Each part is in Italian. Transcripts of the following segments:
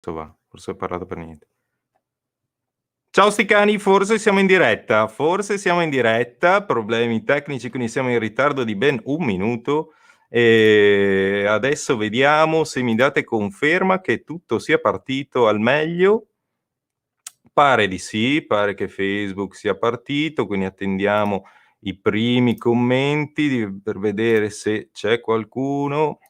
Va, forse ho parlato per niente. Ciao sti cani, forse siamo in diretta, problemi tecnici, quindi siamo in ritardo di ben 1 minuto e adesso vediamo se mi date conferma che tutto sia partito al meglio. Pare di sì, pare che Facebook sia partito, quindi attendiamo i primi commenti per vedere se c'è qualcuno.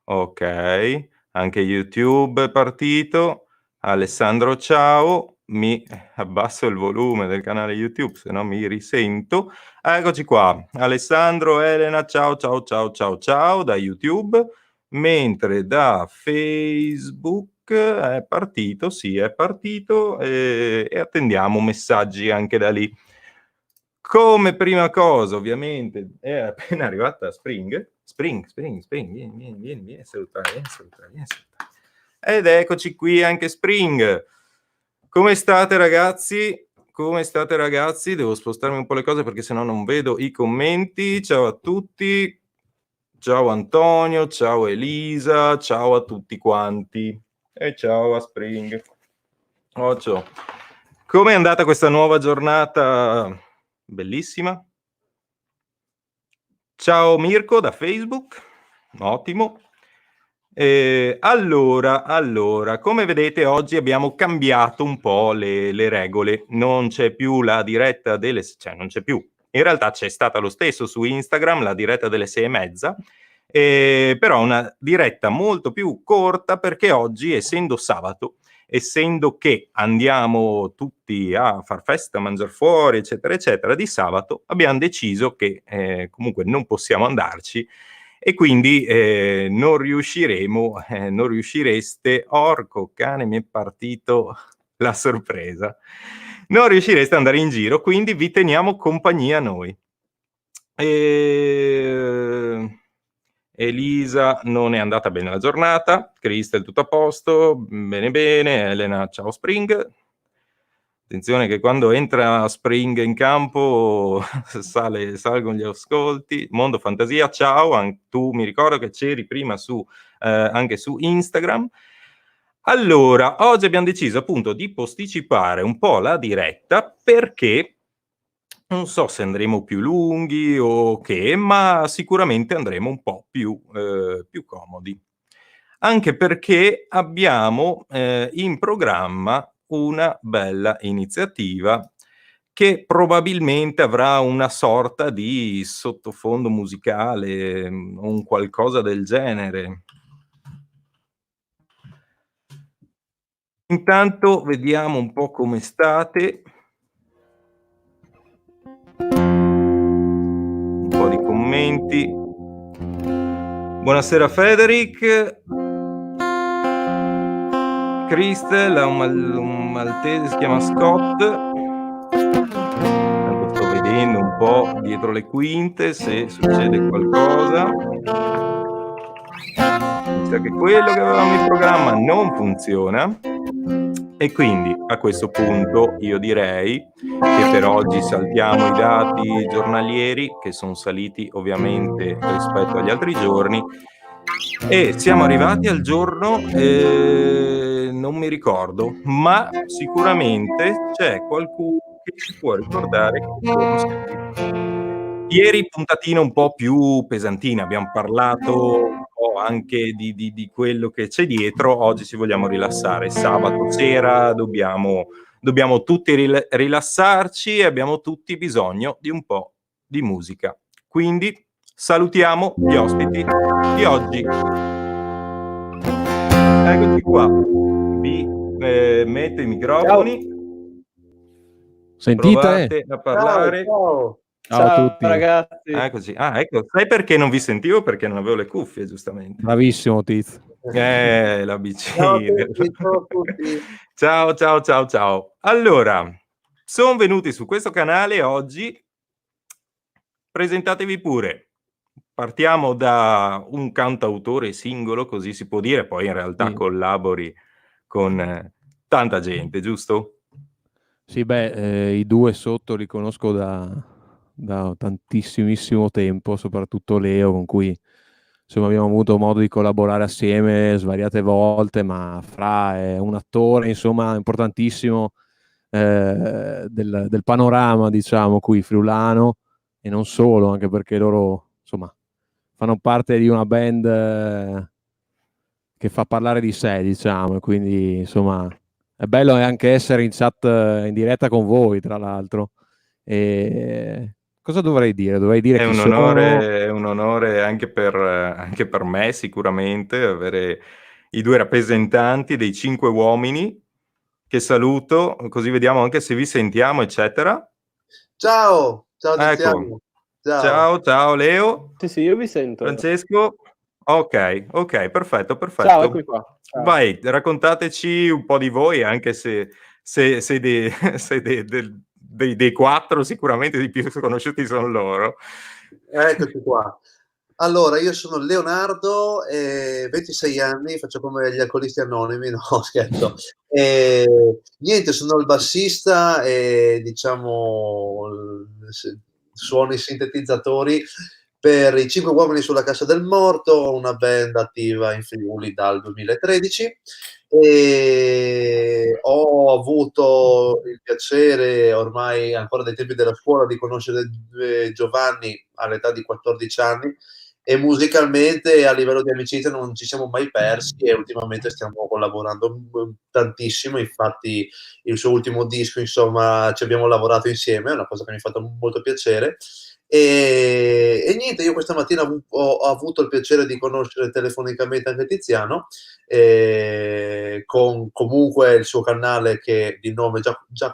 Ok, anche YouTube è partito. Alessandro, ciao. Mi abbasso il volume del canale YouTube, se no mi risento. Eccoci qua. Alessandro, Elena, ciao, ciao, ciao, ciao, ciao da YouTube. Mentre da Facebook è partito, sì, è partito e attendiamo messaggi anche da lì. Come prima cosa, ovviamente, è appena arrivata Spring. Spring, vieni a salutare, vieni a salutare. Ed eccoci qui anche Spring. Come state ragazzi? Come state ragazzi? Devo spostarmi un po' le cose perché sennò non vedo i commenti. Ciao a tutti. Ciao Antonio, ciao Elisa, ciao a tutti quanti. E ciao a Spring. Occhio. Come è andata questa nuova giornata? Bellissima. Ciao Mirko da Facebook, ottimo. Allora, come vedete oggi abbiamo cambiato un po' le regole, non c'è più la diretta cioè non c'è più, in realtà c'è stata lo stesso su Instagram la diretta delle 6:30, però una diretta molto più corta perché oggi, essendo sabato, essendo che andiamo tutti a far festa, a mangiare fuori, eccetera, eccetera, di sabato abbiamo deciso che comunque non possiamo andarci e quindi non riuscireste, orco cane, mi è partito la sorpresa, non riuscireste ad andare in giro, quindi vi teniamo compagnia noi. Elisa, non è andata bene la giornata. Crystal, tutto a posto, bene bene. Elena, ciao Spring. Attenzione che quando entra Spring in campo salgono gli ascolti. Mondo Fantasia, ciao, tu mi ricordo che c'eri prima anche su Instagram. Allora, oggi abbiamo deciso appunto di posticipare un po' la diretta perché non so se andremo più lunghi o che, ma sicuramente andremo un po' più comodi. Anche perché abbiamo in programma una bella iniziativa che probabilmente avrà una sorta di sottofondo musicale, un qualcosa del genere. Intanto vediamo un po' come state. Un po' di commenti. Buonasera Federic. Crystal ha un maltese, si chiama Scott. Tanto sto vedendo un po' dietro le quinte se succede qualcosa. Mi sa che quello che avevamo in programma non funziona. E quindi a questo punto io direi che per oggi saltiamo i dati giornalieri che sono saliti ovviamente rispetto agli altri giorni e siamo arrivati al giorno non mi ricordo, ma sicuramente c'è qualcuno che si può ricordare che giorno siamo. Ieri puntatina un po' più pesantina, abbiamo parlato un po' anche di quello che c'è dietro, oggi ci vogliamo rilassare, sabato sera dobbiamo tutti rilassarci e abbiamo tutti bisogno di un po' di musica. Quindi salutiamo gli ospiti di oggi. Eccoci qua, vi metto i microfoni. Ciao. Sentite? Provate a parlare. Ciao. Ciao a tutti. Ragazzi. Eccoci. Ecco, sai perché non vi sentivo? Perché non avevo le cuffie, giustamente. Bravissimo Tiz. l'ABC. Ciao a tutti. Ciao. Allora, sono venuti su questo canale oggi. Presentatevi pure. Partiamo da un cantautore singolo, così si può dire, poi in realtà collabori con tanta gente, giusto? Sì, i due sotto li conosco da tantissimissimo tempo, soprattutto Leo, con cui insomma abbiamo avuto modo di collaborare assieme svariate volte, ma Fra è un attore, insomma, importantissimo del panorama, diciamo, qui friulano, e non solo, anche perché loro, insomma, fanno parte di una band che fa parlare di sé, diciamo, e quindi, insomma, è bello anche essere in chat in diretta con voi, tra l'altro. E cosa dovrei dire? Dovrei dire chi sono. È un onore anche per me sicuramente avere i due rappresentanti dei Cinque Uomini, che saluto, così vediamo anche se vi sentiamo, eccetera. Ciao, ciao Ecco, Tiziano. Ciao. ciao, ciao Leo, Sì, io vi sento. Francesco. Ok, perfetto. Ciao, eccomi qua. Ciao. Vai, raccontateci un po' di voi, anche se dei quattro sicuramente di più sconosciuti sono loro. Eccoci qua. Allora, io sono Leonardo, 26 anni, faccio come gli alcolisti anonimi, no scherzo. Niente, sono il bassista e diciamo suono i sintetizzatori per i Cinque Uomini sulla Cassa del Morto, una band attiva in Friuli dal 2013. E ho avuto il piacere, ormai ancora dai tempi della scuola, di conoscere Giovanni all'età di 14 anni, e musicalmente a livello di amicizia non ci siamo mai persi e ultimamente stiamo collaborando tantissimo. Infatti il suo ultimo disco, insomma, ci abbiamo lavorato insieme, è una cosa che mi ha fatto molto piacere. E niente, io questa mattina ho avuto il piacere di conoscere telefonicamente anche Tiziano, con comunque il suo canale che di nome già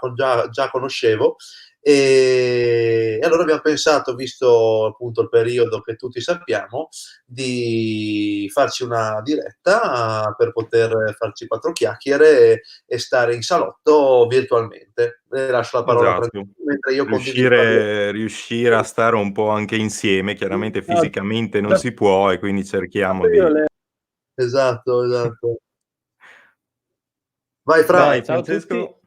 conoscevo, e allora abbiamo pensato, visto appunto il periodo che tutti sappiamo, di farci una diretta per poter farci quattro chiacchiere e stare in salotto virtualmente. Lascio la parola a Esatto. Francesco mentre io condivido. Riuscire a stare un po' anche insieme, chiaramente fisicamente non si può, e quindi cerchiamo di... Esatto. Vai Fra. Vai, Ciao a Francesco. tutti.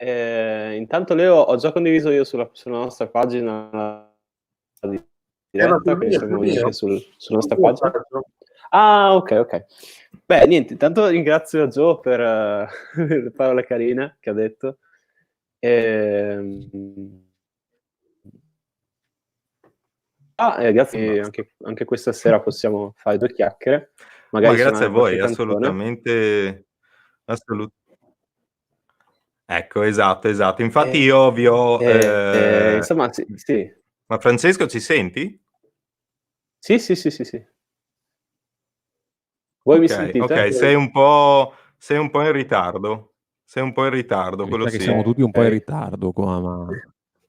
Intanto Leo, ho già condiviso io sulla nostra pagina di diretta, quindi siamo anche sulla nostra pagina. Ah, ok. Beh, niente, intanto ringrazio Gio per le parole carine che ha detto. Grazie, anche questa sera possiamo fare due chiacchiere. Magari Ma grazie a voi, qualche canzone. assolutamente. Ecco, esatto. Infatti io vi ho... insomma, sì. Ma Francesco, ci senti? Sì. Voi mi sentite? Ok, sei un po' in ritardo. Quello Che sì. siamo tutti un po' in ritardo qua, ma...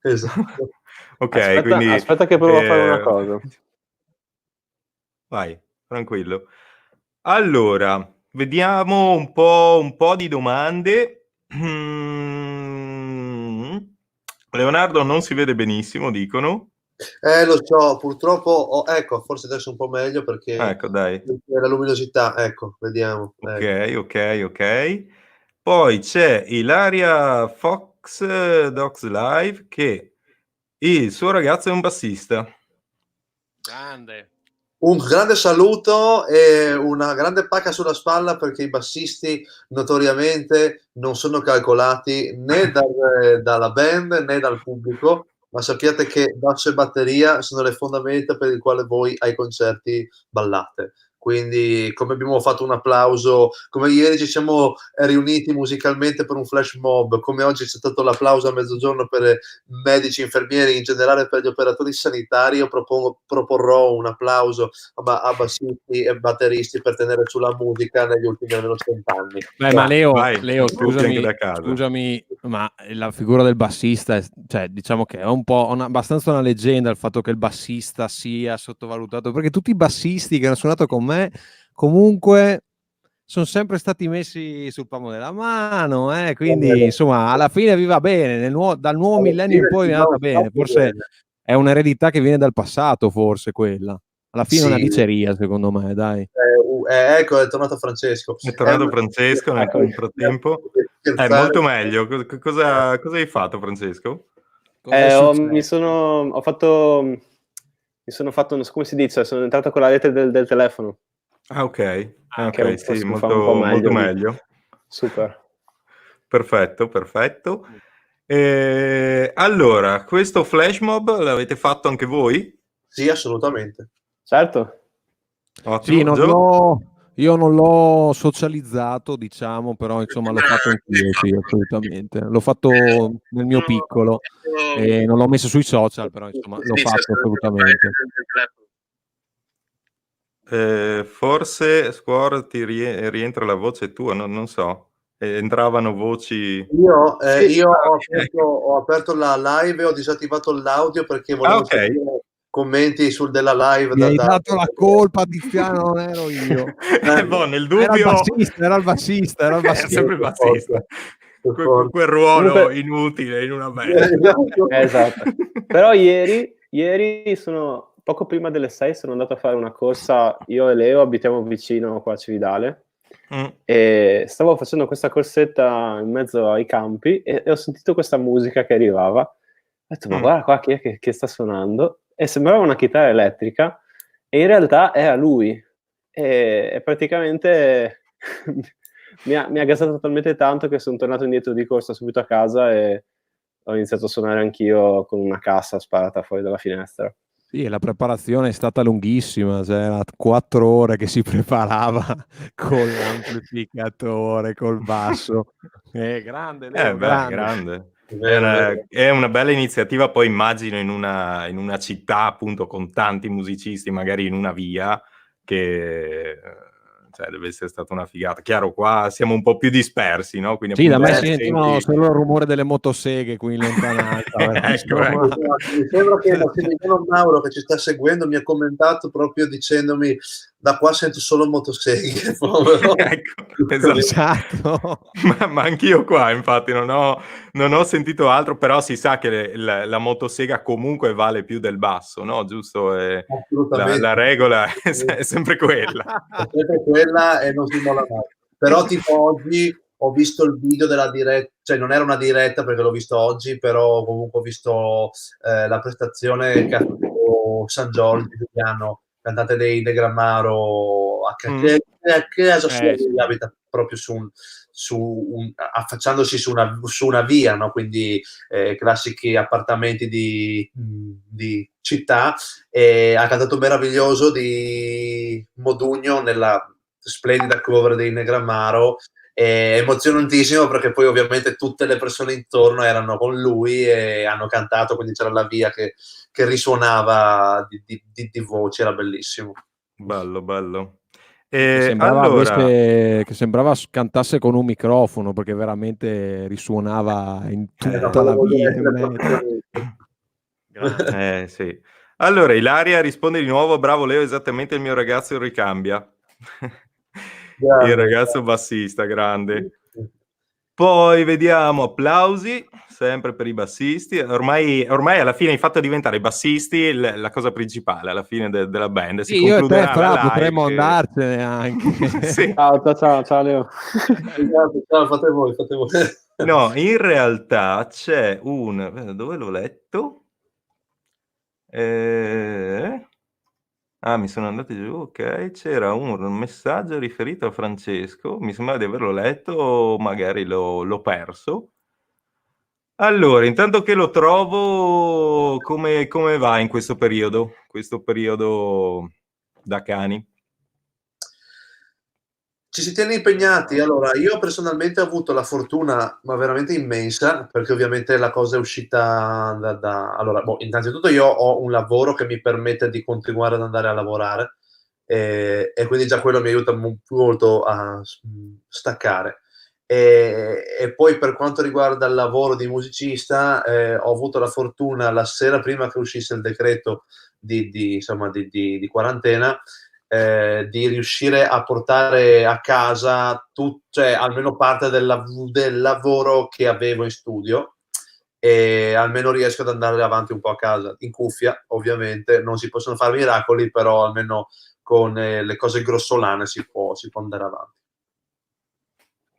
Esatto. Ok, quindi... Aspetta che provo a fare una cosa. Vai, tranquillo. Allora, vediamo un po' di domande. Leonardo non si vede benissimo, dicono. Lo so, purtroppo, ecco, forse adesso un po' meglio perché Ecco, dai. la luminosità, ecco, vediamo. Ok. Poi c'è Ilaria Fox Docs Live, che il suo ragazzo è un bassista. Grande. Un grande saluto e una grande pacca sulla spalla, perché i bassisti notoriamente non sono calcolati né dalla band né dal pubblico, ma sappiate che basso e batteria sono le fondamenta per il quale voi ai concerti ballate. Quindi, come abbiamo fatto un applauso, come ieri ci siamo riuniti musicalmente per un flash mob, come oggi c'è stato l'applauso a mezzogiorno per medici, infermieri, in generale per gli operatori sanitari, io proporrò un applauso a bassisti e batteristi per tenere sulla musica negli ultimi almeno 100 anni. Ma Leo, anche da casa. scusami, ma la figura del bassista, cioè, diciamo che è un po' abbastanza una leggenda il fatto che il bassista sia sottovalutato, perché tutti i bassisti che hanno suonato con me comunque sono sempre stati messi sul palmo della mano, quindi insomma alla fine vi va bene, dal nuovo millennio in poi vi è andata bene, forse è un'eredità che viene dal passato, forse quella. Alla fine è una diceria, secondo me, dai. Ecco, è tornato Francesco. È tornato Francesco nel frattempo. È molto meglio. Cosa hai fatto, Francesco? Ho fatto mi sono fatto, come si dice, sono entrato con la rete del telefono. Ah, ok. Che Ok, sì, fa un molto, po' molto meglio. meglio. Super. Perfetto, perfetto. Allora, questo flash mob l'avete fatto anche voi? Sì, assolutamente. Certo. Sì, Ottimo. Gio? io non l'ho socializzato, diciamo, però insomma l'ho fatto anch'io, sì, assolutamente. L'ho fatto nel mio piccolo e non l'ho messo sui social, però insomma l'ho fatto assolutamente. Forse, Squor, ti rientra la voce tua, non so. Entravano voci... Io ok. ho aperto la live e ho disattivato l'audio perché volevo ok. sentire commenti sul della live. Mi hai dato la colpa, Tiziano, non ero io. Boh, nel Era il dubbio... bassista, era il bassista, era il È bassista. sempre il bassista. Quel ruolo Comunque- inutile in una band. Esatto. Però ieri sono, poco prima delle 6 sono andato a fare una corsa, io e Leo abitiamo vicino qua a Cividale, e stavo facendo questa corsetta in mezzo ai campi e ho sentito questa musica che arrivava. Ho detto, ma guarda qua chi è che sta suonando? E sembrava una chitarra elettrica, e in realtà era lui. E praticamente mi ha gasato talmente tanto che sono tornato indietro di corsa subito a casa e ho iniziato a suonare anch'io con una cassa sparata fuori dalla finestra. Sì, la preparazione è stata lunghissima, cioè era 4 ore che si preparava con l'amplificatore, col basso. Grande Leo, Beh, grande. grande. Vero, vero. È una bella iniziativa, poi immagino in una città appunto con tanti musicisti, magari in una via, che cioè, deve essere stata una figata. Chiaro, qua siamo un po' più dispersi, no? Quindi Sì, da appunto me se si sentivano senti... solo il rumore delle motoseghe qui in lontananza. Però, Ecco, insomma... Mi sembra che Massimiliano Mauro, che ci sta seguendo, mi ha commentato proprio dicendomi: da qua sento solo motoseghe, povero. ecco, esatto. Esatto. Ma anch'io qua, infatti, non ho sentito altro, però si sa che la motosega comunque vale più del basso, no? Giusto? Assolutamente. La regola è sempre quella. È sempre quella e non si molla mai. Però tipo oggi ho visto il video della diretta, cioè non era una diretta perché l'ho visto oggi, però comunque ho visto la prestazione che ha fatto San Giorgio, Giuliano, cantante dei Negramaro, che a Sassuolo Sì. abita proprio affacciandosi su una via, no? Quindi classici appartamenti di città, e ha cantato meraviglioso di Modugno nella splendida cover dei Negramaro. È emozionantissimo perché poi ovviamente tutte le persone intorno erano con lui e hanno cantato, quindi c'era la via che risuonava di voci, era bellissimo. Bello, bello. Che sembrava, Allora, che sembrava cantasse con un microfono perché veramente risuonava in No, tutta la quello vuol via essere in mezzo. grande. Sì. Allora, Ilaria risponde di nuovo: bravo Leo, esattamente il mio ragazzo il ricambia. Il Grande. ragazzo bassista, grande. Poi vediamo applausi, sempre per i bassisti. Ormai alla fine hai fatto diventare i bassisti la cosa principale alla fine della band. Si Sì, io e te concluderà fra la potremmo live. andarcene anche. Sì. Ciao Leo. Ciao, fate voi. No, in realtà c'è dove l'ho letto? Mi sono andati giù, ok. C'era un messaggio riferito a Francesco, mi sembra di averlo letto, magari l'ho perso. Allora, intanto che lo trovo, come va in questo periodo da cani? Ci si tiene impegnati. Allora, io personalmente ho avuto la fortuna, ma veramente immensa, perché ovviamente la cosa è uscita Allora, innanzitutto io ho un lavoro che mi permette di continuare ad andare a lavorare, e quindi già quello mi aiuta molto a staccare. E poi per quanto riguarda il lavoro di musicista, ho avuto la fortuna la sera prima che uscisse il decreto insomma, di quarantena, di riuscire a portare a casa cioè, almeno parte del lavoro che avevo in studio, e almeno riesco ad andare avanti un po' a casa, in cuffia ovviamente, non si possono fare miracoli, però almeno con le cose grossolane si può andare avanti.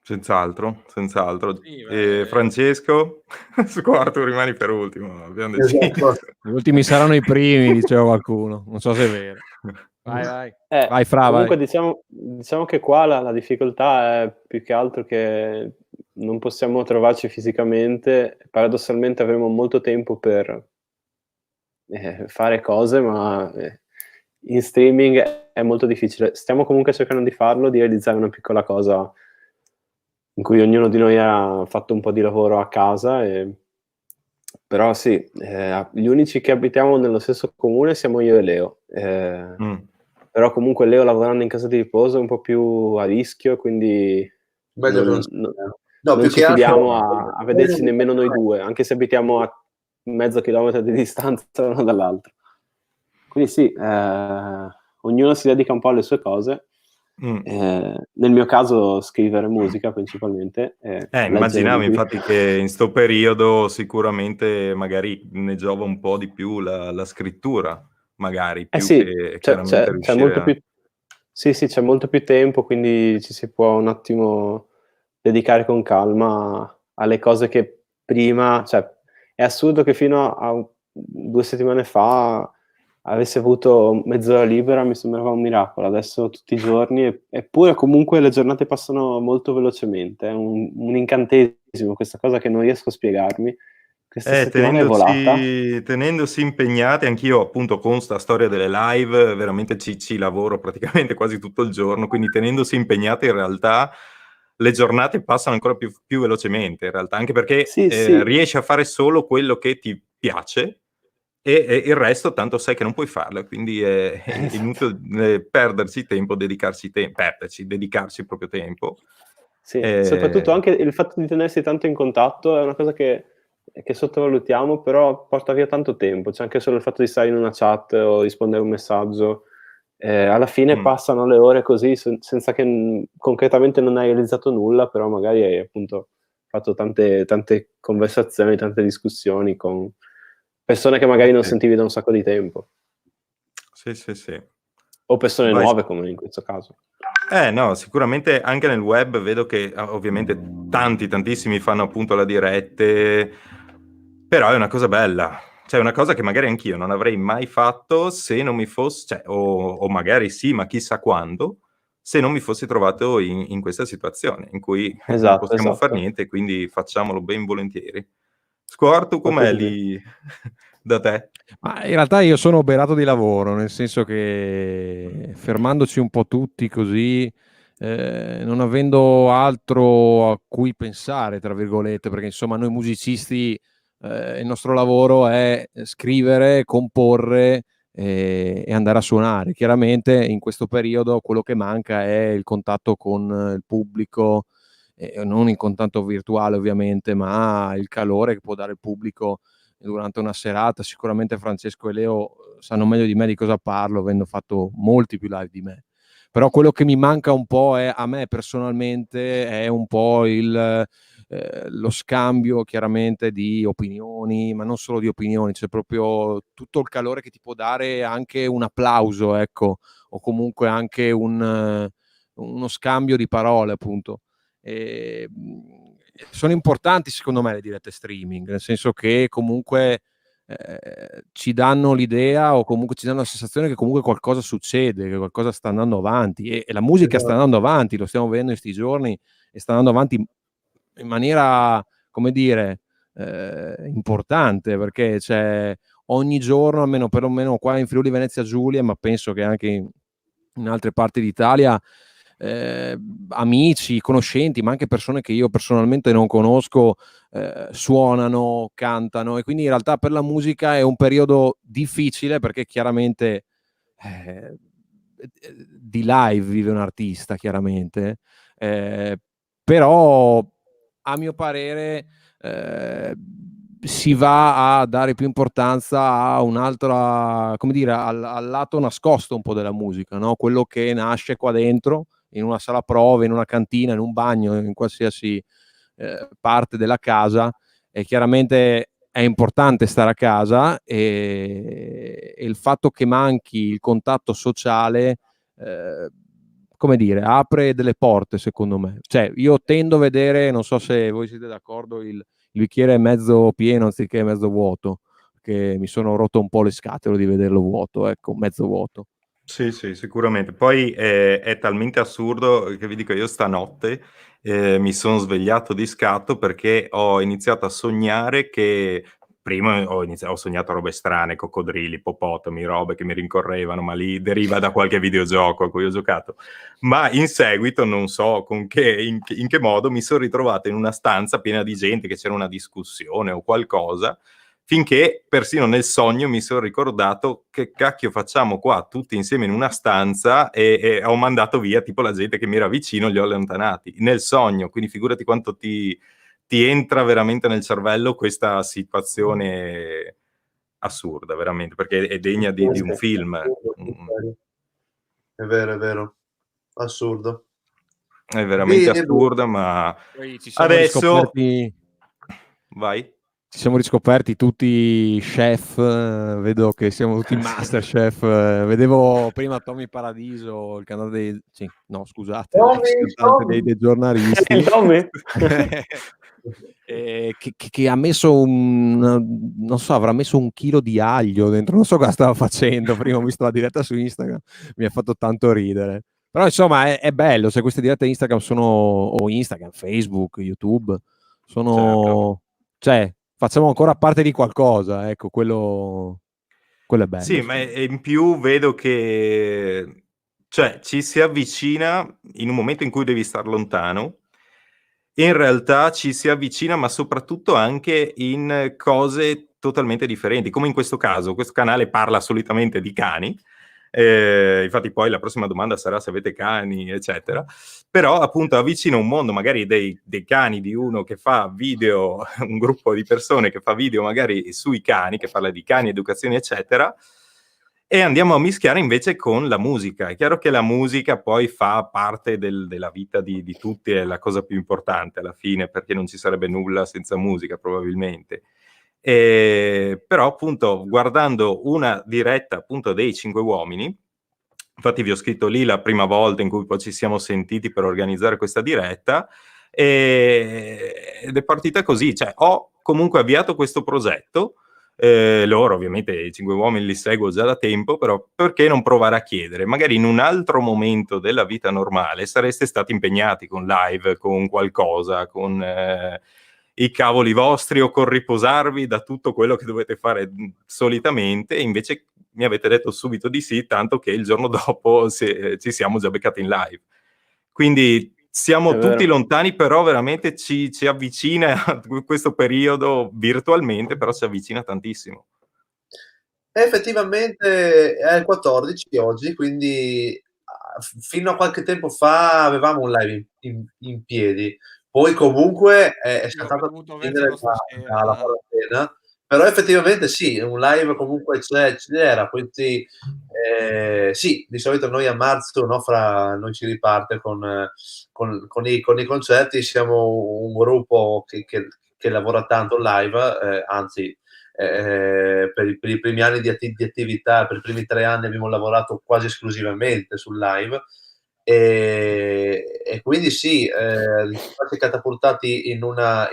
Senz'altro. Sì, Francesco? Squarto rimani per ultimo, abbiamo deciso. Esatto. gli ultimi saranno i primi, diceva qualcuno. Non so se è vero. Vai. Vai, Fra, Comunque vai. diciamo che qua la difficoltà è più che altro che non possiamo trovarci fisicamente. Paradossalmente avremo molto tempo per fare cose, ma in streaming è molto difficile. Stiamo comunque cercando di farlo, di realizzare una piccola cosa in cui ognuno di noi ha fatto un po' di lavoro a casa. Però sì, gli unici che abitiamo nello stesso comune siamo io e Leo. Però comunque Leo, lavorando in casa di riposo, è un po' più a rischio, quindi Meglio non più ci che fidiamo altro a vederci nemmeno noi due, anche se abitiamo a mezzo chilometro di distanza l'uno dall'altro. Quindi sì, ognuno si dedica un po' alle sue cose. Nel mio caso scrivere musica principalmente. Immaginavo libri. infatti che in sto periodo sicuramente magari ne giova un po' di più la scrittura, magari, più Sì, che chiaramente c'è riuscire molto a... più, sì, c'è molto più tempo, quindi ci si può un attimo dedicare con calma alle cose che prima, cioè è assurdo che fino a 2 settimane fa avessi avuto mezz'ora libera, mi sembrava un miracolo. Adesso tutti i giorni, eppure comunque le giornate passano molto velocemente, è un incantesimo, questa cosa che non riesco a spiegarmi. Questa settimana è volata. Tenendosi impegnati, anch'io appunto con sta storia delle live, veramente ci lavoro praticamente quasi tutto il giorno, quindi tenendosi impegnati in realtà le giornate passano ancora più velocemente in realtà, anche perché Sì. riesci a fare solo quello che ti piace e il resto tanto sai che non puoi farlo, quindi è Esatto. inutile perdersi tempo, dedicarsi il proprio tempo. Sì, soprattutto anche il fatto di tenersi tanto in contatto è una cosa che sottovalutiamo, però porta via tanto tempo. C'è anche solo il fatto di stare in una chat o rispondere a un messaggio. Alla fine passano le ore così senza che concretamente non hai realizzato nulla, però magari hai appunto fatto tante conversazioni, tante discussioni con persone che magari non Sì. sentivi da un sacco di tempo. Sì. O persone Vai. nuove, come in questo caso. No, sicuramente anche nel web vedo che ovviamente tantissimi fanno appunto la dirette, però è una cosa bella, cioè una cosa che magari anch'io non avrei mai fatto se non mi fosse, cioè, o magari sì, ma chissà quando, se non mi fossi trovato in questa situazione in cui non possiamo far Esatto. niente, quindi facciamolo ben volentieri. Squor, tu com'è Proprio così. lì da te? Ma in realtà io sono oberato di lavoro, nel senso che fermandoci un po' tutti così, non avendo altro a cui pensare, tra virgolette, perché insomma noi musicisti, il nostro lavoro è scrivere, comporre e andare a suonare. Chiaramente in questo periodo quello che manca è il contatto con il pubblico, non il contatto virtuale ovviamente, ma il calore che può dare il pubblico durante una serata. Sicuramente Francesco e Leo sanno meglio di me di cosa parlo, avendo fatto molti più live di me. Però quello che mi manca un po' è, a me personalmente, è un po' lo scambio chiaramente di opinioni, ma non solo di opinioni, c'è proprio tutto il calore che ti può dare anche un applauso, ecco, o comunque anche uno scambio di parole, appunto. E, sono importanti secondo me le dirette streaming, nel senso che comunque ci danno l'idea, o comunque ci danno la sensazione che comunque qualcosa succede, che qualcosa sta andando avanti, e la musica sta andando avanti, lo stiamo vedendo in questi giorni, e sta andando avanti in maniera, come dire, importante, perché c'è ogni giorno, almeno perlomeno qua in Friuli Venezia Giulia, ma penso che anche in altre parti d'Italia, amici, conoscenti, ma anche persone che io personalmente non conosco, suonano, cantano, e quindi in realtà per la musica è un periodo difficile, perché chiaramente di live vive un artista, chiaramente, però a mio parere si va a dare più importanza a un'altra, come dire, al lato nascosto un po' della musica, no? Quello che nasce qua dentro, in una sala prove, in una cantina, in un bagno, in qualsiasi parte della casa. E chiaramente è importante stare a casa, e il fatto che manchi il contatto sociale, come dire, apre delle porte, secondo me. Cioè, io tendo a vedere, non so se voi siete d'accordo, il bicchiere mezzo pieno anziché mezzo vuoto, che mi sono rotto un po' le scatole di vederlo vuoto, ecco, mezzo vuoto. Sì, sì, sicuramente. Poi è talmente assurdo che vi dico, io stanotte mi sono svegliato di scatto perché ho iniziato a sognare che prima ho sognato robe strane, coccodrilli, ippopotami, robe che mi rincorrevano, ma lì deriva da qualche videogioco a cui ho giocato. Ma in seguito, non so in che modo, mi sono ritrovato in una stanza piena di gente, che c'era una discussione o qualcosa, finché persino nel sogno mi sono ricordato che cacchio facciamo qua tutti insieme in una stanza e ho mandato via tipo la gente che mi era vicino, li ho allontanati nel sogno, quindi figurati quanto ti entra veramente nel cervello questa situazione assurda, veramente, perché è degna di un film. È vero, assurdo. È veramente Bene, assurda, ma Poi ci siamo adesso riscoperti, vai. ci siamo riscoperti tutti chef, vedo che siamo tutti Masterchef. Vedevo prima Tommy Paradiso, il canale dei... Sì, no, scusate, l'ex cantante dei giornalisti. Il Tommy? Che ha messo non so, avrà messo 1 chilo di aglio dentro, non so cosa stava facendo. Prima ho visto la diretta su Instagram, mi ha fatto tanto ridere. Però insomma è bello, se queste dirette Instagram o Instagram, Facebook, YouTube, sono... Cioè, facciamo ancora parte di qualcosa, ecco, quello è bello. Sì, ma in più vedo che cioè, ci si avvicina in un momento in cui devi star lontano. In realtà ci si avvicina, ma soprattutto anche in cose totalmente differenti, come in questo caso. Questo canale parla solitamente di cani, infatti poi la prossima domanda sarà se avete cani, eccetera. Però appunto avvicina un mondo magari dei cani di uno che fa video, un gruppo di persone che fa video magari sui cani, che parla di cani, educazione, eccetera, e andiamo a mischiare invece con la musica. È chiaro che la musica poi fa parte della vita di tutti, è la cosa più importante alla fine, perché non ci sarebbe nulla senza musica probabilmente. Però appunto guardando una diretta appunto dei Cinque Uomini, infatti vi ho scritto lì la prima volta in cui poi ci siamo sentiti per organizzare questa diretta, ed è partita così, cioè ho comunque avviato questo progetto. Loro ovviamente i Cinque Uomini li seguo già da tempo, però perché non provare a chiedere? Magari in un altro momento della vita normale sareste stati impegnati con live, con qualcosa, con i cavoli vostri o con riposarvi da tutto quello che dovete fare solitamente, e invece mi avete detto subito di sì, tanto che il giorno dopo ci siamo già beccati in live. Quindi siamo tutti lontani, però veramente ci avvicina a questo periodo virtualmente, però ci avvicina tantissimo. Effettivamente è il 14 oggi, quindi fino a qualche tempo fa avevamo un live in piedi. Poi comunque è saltato dovuto da la quarantena, però effettivamente sì, un live comunque c'era. Poi sì, di solito noi a marzo, no, fra noi ci riparte con i concerti. Siamo un gruppo che lavora tanto live, anzi per i primi anni di attività, per i primi 3 anni abbiamo lavorato quasi esclusivamente sul live, e quindi sì, ritrovarsi catapultati in una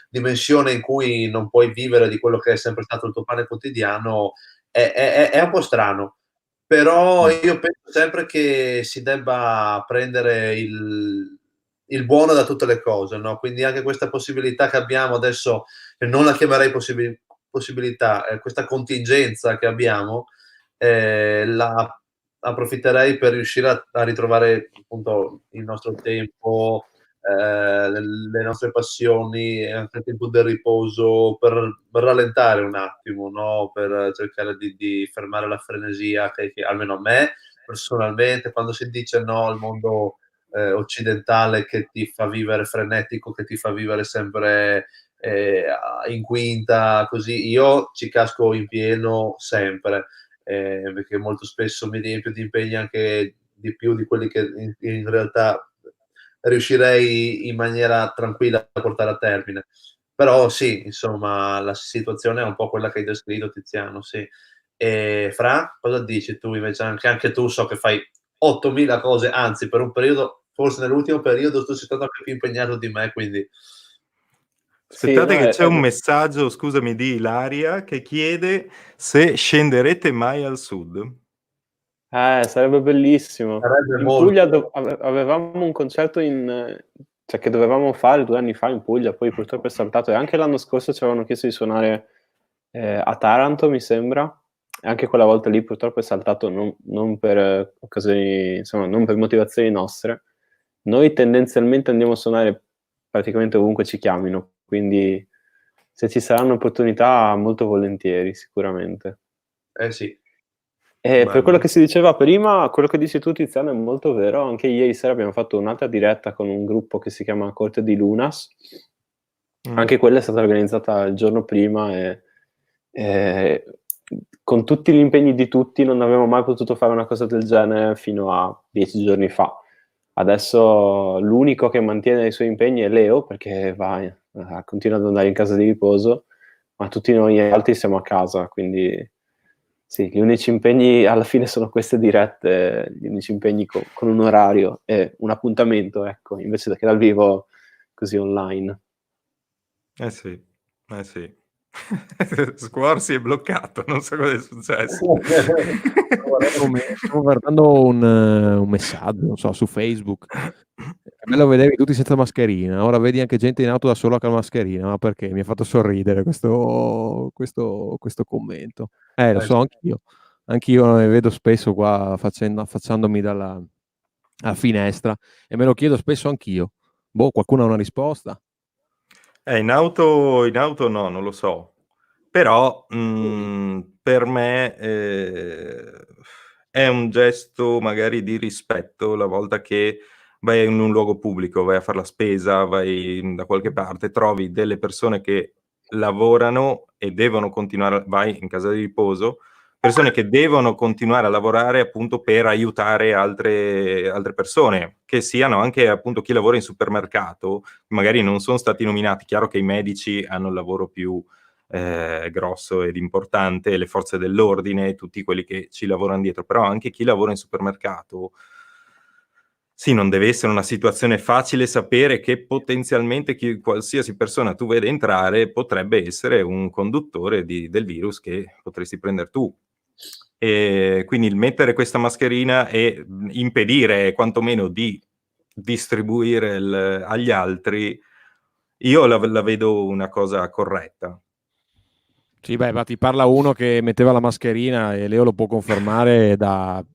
dimensione in cui non puoi vivere di quello che è sempre stato il tuo pane quotidiano è un po' strano. Però io penso sempre che si debba prendere il buono da tutte le cose, no, quindi anche questa possibilità che abbiamo adesso, non la chiamerei possibilità, questa contingenza che abbiamo, la approfitterei per riuscire a ritrovare appunto il nostro tempo, le nostre passioni e anche il tempo del riposo per rallentare un attimo, no, per cercare di fermare la frenesia che almeno a me personalmente, quando si dice no al mondo occidentale che ti fa vivere frenetico, che ti fa vivere sempre in quinta, così, io ci casco in pieno sempre, perché molto spesso mi riempio di impegni anche di più di quelli che in realtà riuscirei in maniera tranquilla a portare a termine. Però sì, insomma, la situazione è un po' quella che hai descritto, Tiziano, sì. Fra, cosa dici tu invece? Anche tu so che fai 8.000 cose, anzi per un periodo, forse nell'ultimo periodo sto stato anche più impegnato di me, quindi... Aspettate Sì, no, che c'è un messaggio, scusami, di Ilaria che chiede se scenderete mai al sud. Sarebbe bellissimo. Sarebbe In molto... Puglia avevamo un concerto cioè, che dovevamo fare 2 anni fa in Puglia, poi purtroppo è saltato, e anche l'anno scorso ci avevano chiesto di suonare a Taranto, mi sembra, e anche quella volta lì purtroppo è saltato, non per occasioni, insomma, non per motivazioni nostre. Noi tendenzialmente andiamo a suonare praticamente ovunque ci chiamino, quindi se ci saranno opportunità, molto volentieri, sicuramente. Sì. E per quello Bello. che si diceva prima, quello che dici tu, Tiziano, è molto vero. Anche ieri sera abbiamo fatto un'altra diretta con un gruppo che si chiama Corte di Lunas. Anche quella è stata organizzata il giorno prima e con tutti gli impegni di tutti non avevamo mai potuto fare una cosa del genere fino a 10 giorni fa. Adesso l'unico che mantiene i suoi impegni è Leo, perché continua ad andare in casa di riposo, ma tutti noi altri siamo a casa, quindi sì, gli unici impegni alla fine sono queste dirette, gli unici impegni con un orario e un appuntamento, ecco, invece che dal vivo così online. Eh sì. Squor si è bloccato, non so cosa è successo. Stavo guardando un messaggio, non so, su Facebook. È bello vedere tutti senza mascherina. Ora vedi anche gente in auto da sola con la mascherina. Ma perché? Mi ha fatto sorridere questo commento. Lo so, anch'io. Anch'io ne vedo spesso qua affacciandomi alla finestra e me lo chiedo spesso anch'io. Boh, qualcuno ha una risposta? In auto no, non lo so. Però per me è un gesto magari di rispetto la volta che vai in un luogo pubblico, vai a far la spesa, vai da qualche parte, trovi delle persone che lavorano e devono continuare, vai in casa di riposo, persone che devono continuare a lavorare appunto per aiutare altre persone, che siano anche appunto chi lavora in supermercato, magari non sono stati nominati. Chiaro che i medici hanno il lavoro più grosso ed importante, le forze dell'ordine, tutti quelli che ci lavorano dietro, però anche chi lavora in supermercato, sì, non deve essere una situazione facile sapere che potenzialmente qualsiasi persona tu veda entrare potrebbe essere un conduttore del virus che potresti prendere tu. E quindi il mettere questa mascherina e impedire quantomeno di distribuire agli altri, io la vedo una cosa corretta. Sì, beh, ma ti parla uno che metteva la mascherina e Leo lo può confermare dalla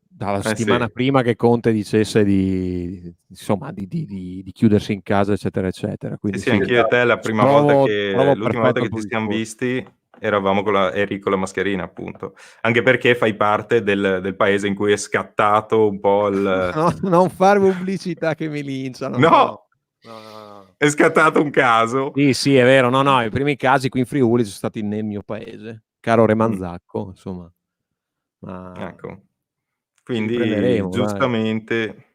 settimana Sì. prima che Conte dicesse di chiudersi in casa, eccetera, eccetera. Quindi Sì, anch'io e te l'ultima volta che ci siamo visti eravamo con eri con la mascherina, appunto. Anche perché fai parte del paese in cui è scattato un po' il... No, non fare pubblicità che mi linciano. No! No. È scattato un caso. Sì, è vero. No, i primi casi qui in Friuli sono stati nel mio paese, caro Remanzacco, insomma. Ma Ecco. ci Quindi, riprenderemo, dai. giustamente...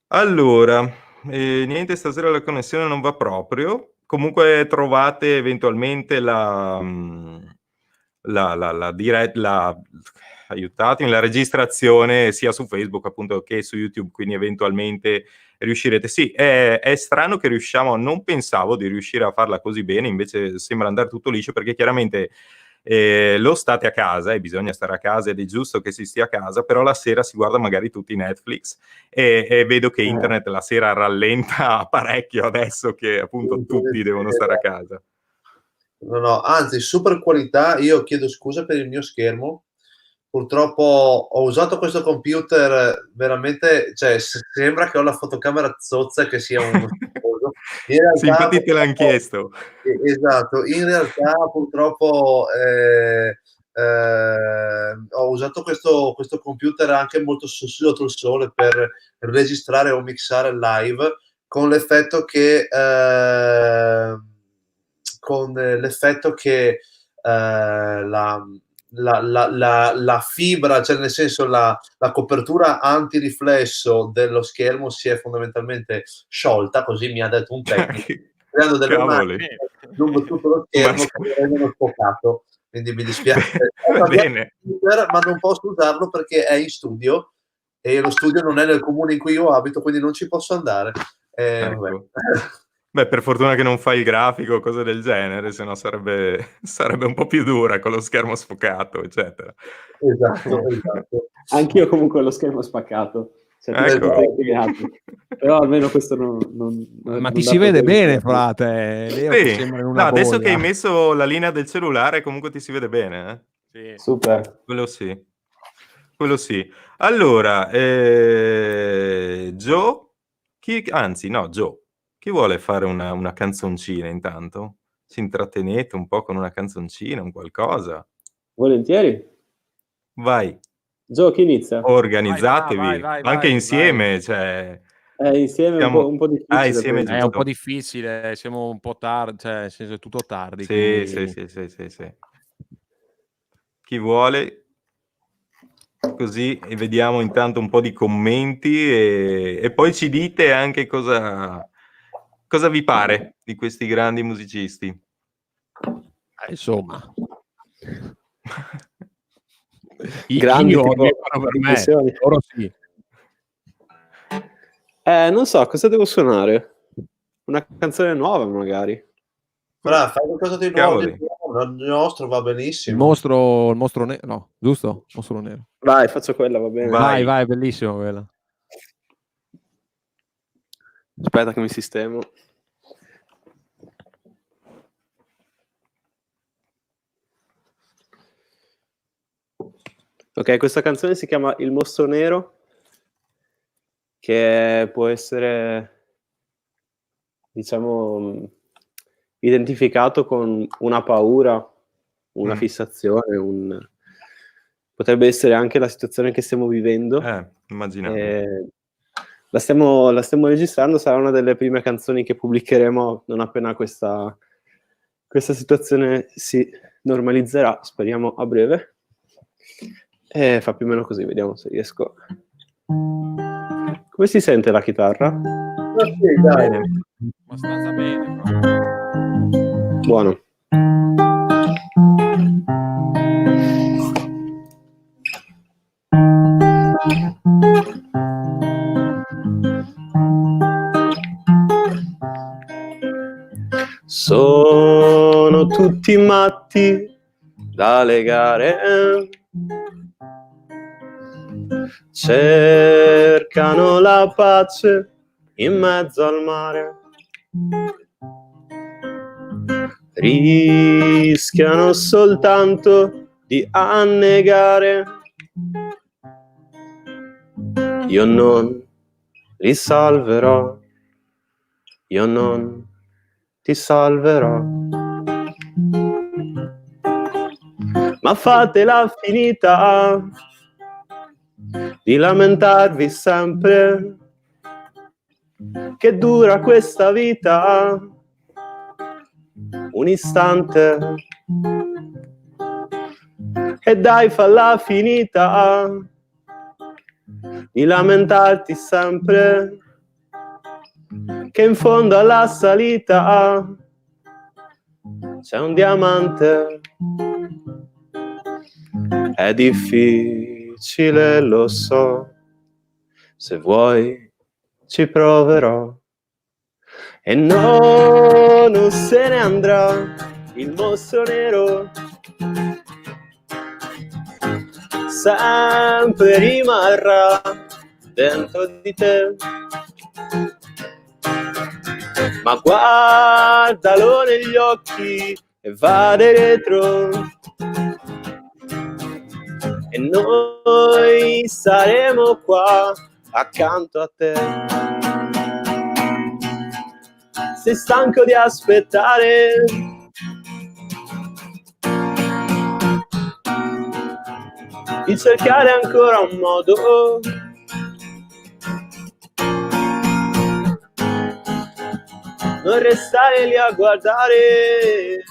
Allora, niente, stasera la connessione non va proprio. Comunque trovate eventualmente aiutatemi, la registrazione sia su Facebook appunto che su YouTube, quindi eventualmente riuscirete. Sì, è strano che non pensavo di riuscire a farla così bene, invece sembra andare tutto liscio, perché chiaramente lo state a casa e bisogna stare a casa ed è giusto che si stia a casa, però la sera si guarda magari tutti Netflix e vedo che internet la sera rallenta parecchio adesso che appunto tutti devono stare a casa. No, anzi, super qualità. Io chiedo scusa per il mio schermo. Purtroppo ho usato questo computer veramente, cioè sembra che ho la fotocamera zozza e che sia uno schifoso. In Sì, realtà, infatti te l'hanno chiesto. esatto, in realtà purtroppo ho usato questo computer anche molto sotto il sole per registrare o mixare live, con l'effetto che la fibra, cioè nel senso la copertura antiriflesso dello schermo si è fondamentalmente sciolta, così mi ha detto un tecnico, creando delle Cavoli. macchine lungo tutto lo schermo che mi rendono sfocato, quindi mi dispiace. Bene. Ma non posso usarlo perché è in studio e lo studio non è nel comune in cui io abito, quindi non ci posso andare. Ecco. Beh, per fortuna che non fai il grafico o cose del genere, sennò sarebbe un po' più dura con lo schermo sfocato, eccetera. Esatto. Anch'io comunque ho lo schermo spaccato. Ecco. Però almeno questo non Ma ti si vede bene, frate. Leo, Sì. che sembra in una Adesso bolla. che hai messo la linea del cellulare, comunque ti si vede bene, eh? Sì. Super. Quello sì. Allora, Joe, Joe, chi vuole fare una canzoncina intanto? Ci intrattenete un po' con una canzoncina, un qualcosa? Volentieri. Vai. Gio, chi inizia? Organizzatevi, Vai, anche insieme, cioè... Insieme siamo... un po' difficile. insieme È un giusto. po' difficile, siamo un po' tardi, cioè nel senso è tutto tardi. Sì, quindi... sì. Chi vuole? Così e vediamo intanto un po' di commenti e poi ci dite anche cosa vi pare di questi grandi musicisti. Insomma. Grandi, io tipo, per me, loro sì. Non so, cosa devo suonare? Una canzone nuova magari. Fai qualcosa di nuovo, il nostro va benissimo. Il mostro nero, no, giusto? Mostro nero. Vai, faccio quella, va bene. Vai, bellissimo quella. Aspetta che mi sistemo. Ok, questa canzone si chiama Il mostro nero, che può essere, diciamo, identificato con una paura, una fissazione, potrebbe essere anche la situazione che stiamo vivendo. Immaginavo. La stiamo registrando, sarà una delle prime canzoni che pubblicheremo non appena questa situazione si normalizzerà, speriamo a breve. E fa più o meno così, vediamo se riesco. Come si sente la chitarra? Sì, dai. Abbastanza bene. Buono. Sono tutti matti da legare, cercano la pace in mezzo al mare, rischiano soltanto di annegare. Io non li salverò, io non ti salverò. Ma fatela finita di lamentarvi sempre, che dura questa vita un istante. E dai, falla finita di lamentarti sempre, che in fondo alla salita c'è un diamante. È difficile, lo so, se vuoi ci proverò. E no, non se ne andrà il mostro nero, sempre rimarrà dentro di te. Ma guardalo negli occhi e va dietro, e noi saremo qua accanto a te. Sei stanco di aspettare? Di cercare ancora un modo non restare lì a guardare.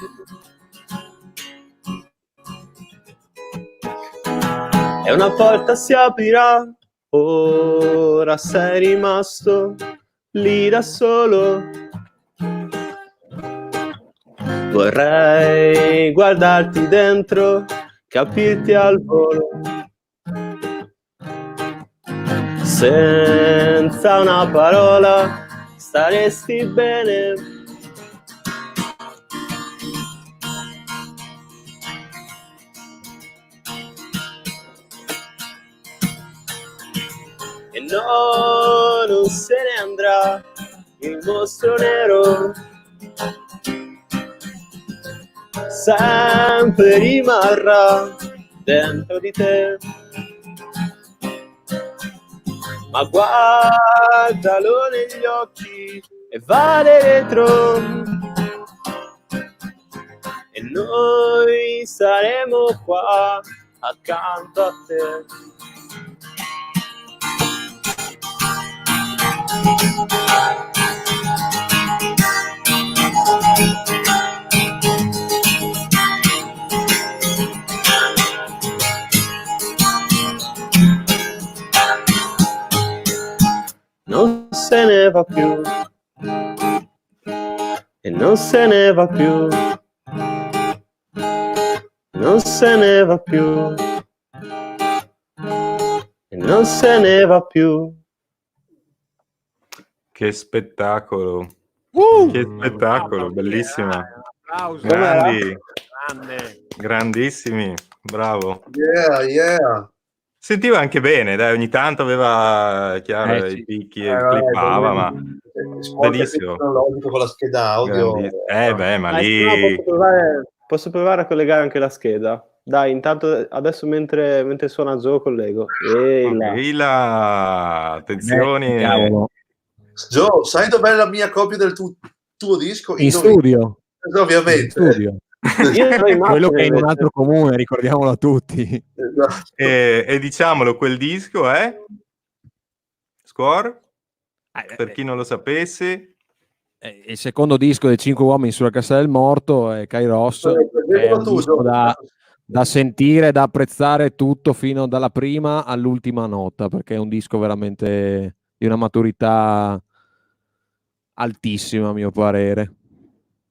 E una porta si aprirà, ora sei rimasto lì da solo. Vorrei guardarti dentro, capirti al volo. senza una parola staresti bene. E no, non se ne andrà il mostro nero, sempre rimarrà dentro di te. Ma guardalo negli occhi e vale retro, e noi saremo qua accanto a te. Non se ne va più, e non se ne va più, non se ne va più, e non se ne va più. Che spettacolo! Che spettacolo, bellissima. Applauso. Grandi, Grande. grandissimi, bravo. Yeah. Sentiva anche bene, dai, ogni tanto aveva, chiaro, Sì. i picchi e clippava, ma benissimo. Tecnologico con la scheda audio. Ma Dai, lì... se no posso provare a collegare anche la scheda. Dai, intanto adesso mentre suona Joe collego. Ehi là, attenzione. Cavolo. Joe, sai dov'è la mia copia del tuo disco? In studio. Ovviamente. In studio. Quello che è in un altro comune, ricordiamolo a tutti. E diciamolo, quel disco è Score, per chi non lo sapesse. Il secondo disco dei 5 uomini sulla cassa del morto è Kairos, è un disco da sentire, da apprezzare tutto fino dalla prima all'ultima nota, perché è un disco veramente di una maturità altissima a mio parere.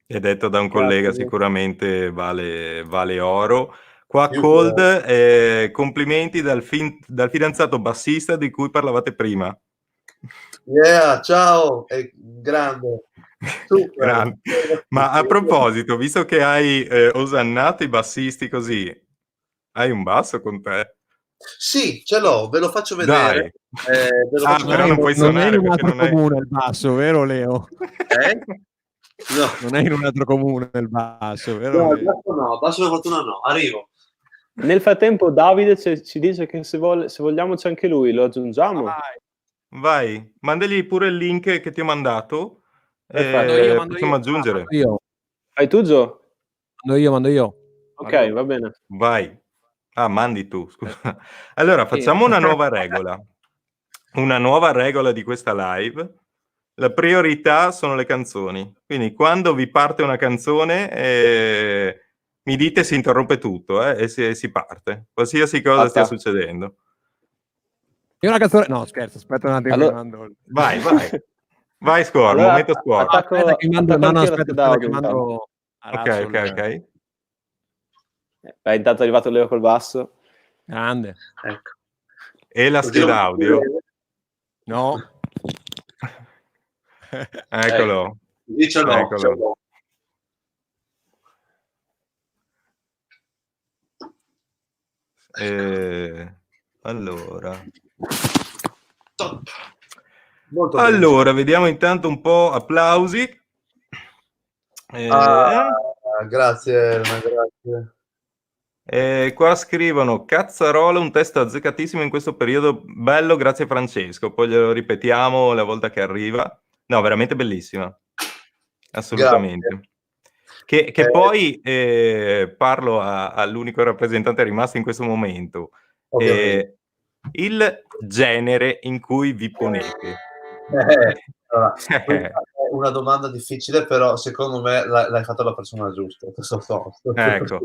È detto da un collega, sicuramente vale oro. Qua Cold, complimenti dal fidanzato bassista di cui parlavate prima. Yeah, ciao, è grande. Grande. Ma a proposito, visto che hai osannato i bassisti così, hai un basso con te? Sì, ce l'ho, ve lo faccio vedere. Però non puoi suonare. Non è in un altro comune il basso, vero Leo? No. Non è in un altro comune il basso, vero? No, basso per fortuna no, arrivo. Nel frattempo Davide ci dice che se vogliamo c'è anche lui, lo aggiungiamo. Vai, mandagli pure il link che ti ho mandato. Possiamo aggiungere. Fai tu, Gio? Mando io. Ok, allora, va bene. Vai. Mandi tu, scusa. Allora, facciamo una nuova regola. Una nuova regola di questa live. La priorità sono le canzoni. Quindi quando vi parte una canzone, mi dite, si interrompe tutto e si parte. Qualsiasi cosa stia succedendo. Io una canzone... No, scherzo, aspetta un attimo. Allora... Vai. Vai, Score, allora, momento Score. Aspetta che mando... Ok. Intanto è arrivato Leo col basso. Grande. Ecco. E la scheda audio? No. Eccolo. Eccolo. Allora, vediamo intanto un po'. Applausi. Grazie. Qua scrivono: Cazzarola, un testo azzeccatissimo in questo periodo, bello, grazie Francesco. Poi glielo ripetiamo la volta che arriva. No, veramente bellissima, assolutamente. Che poi parlo all'unico rappresentante rimasto in questo momento, il genere in cui vi ponete. Allora, è una domanda difficile, però secondo me l'hai fatto la persona giusta. Ecco,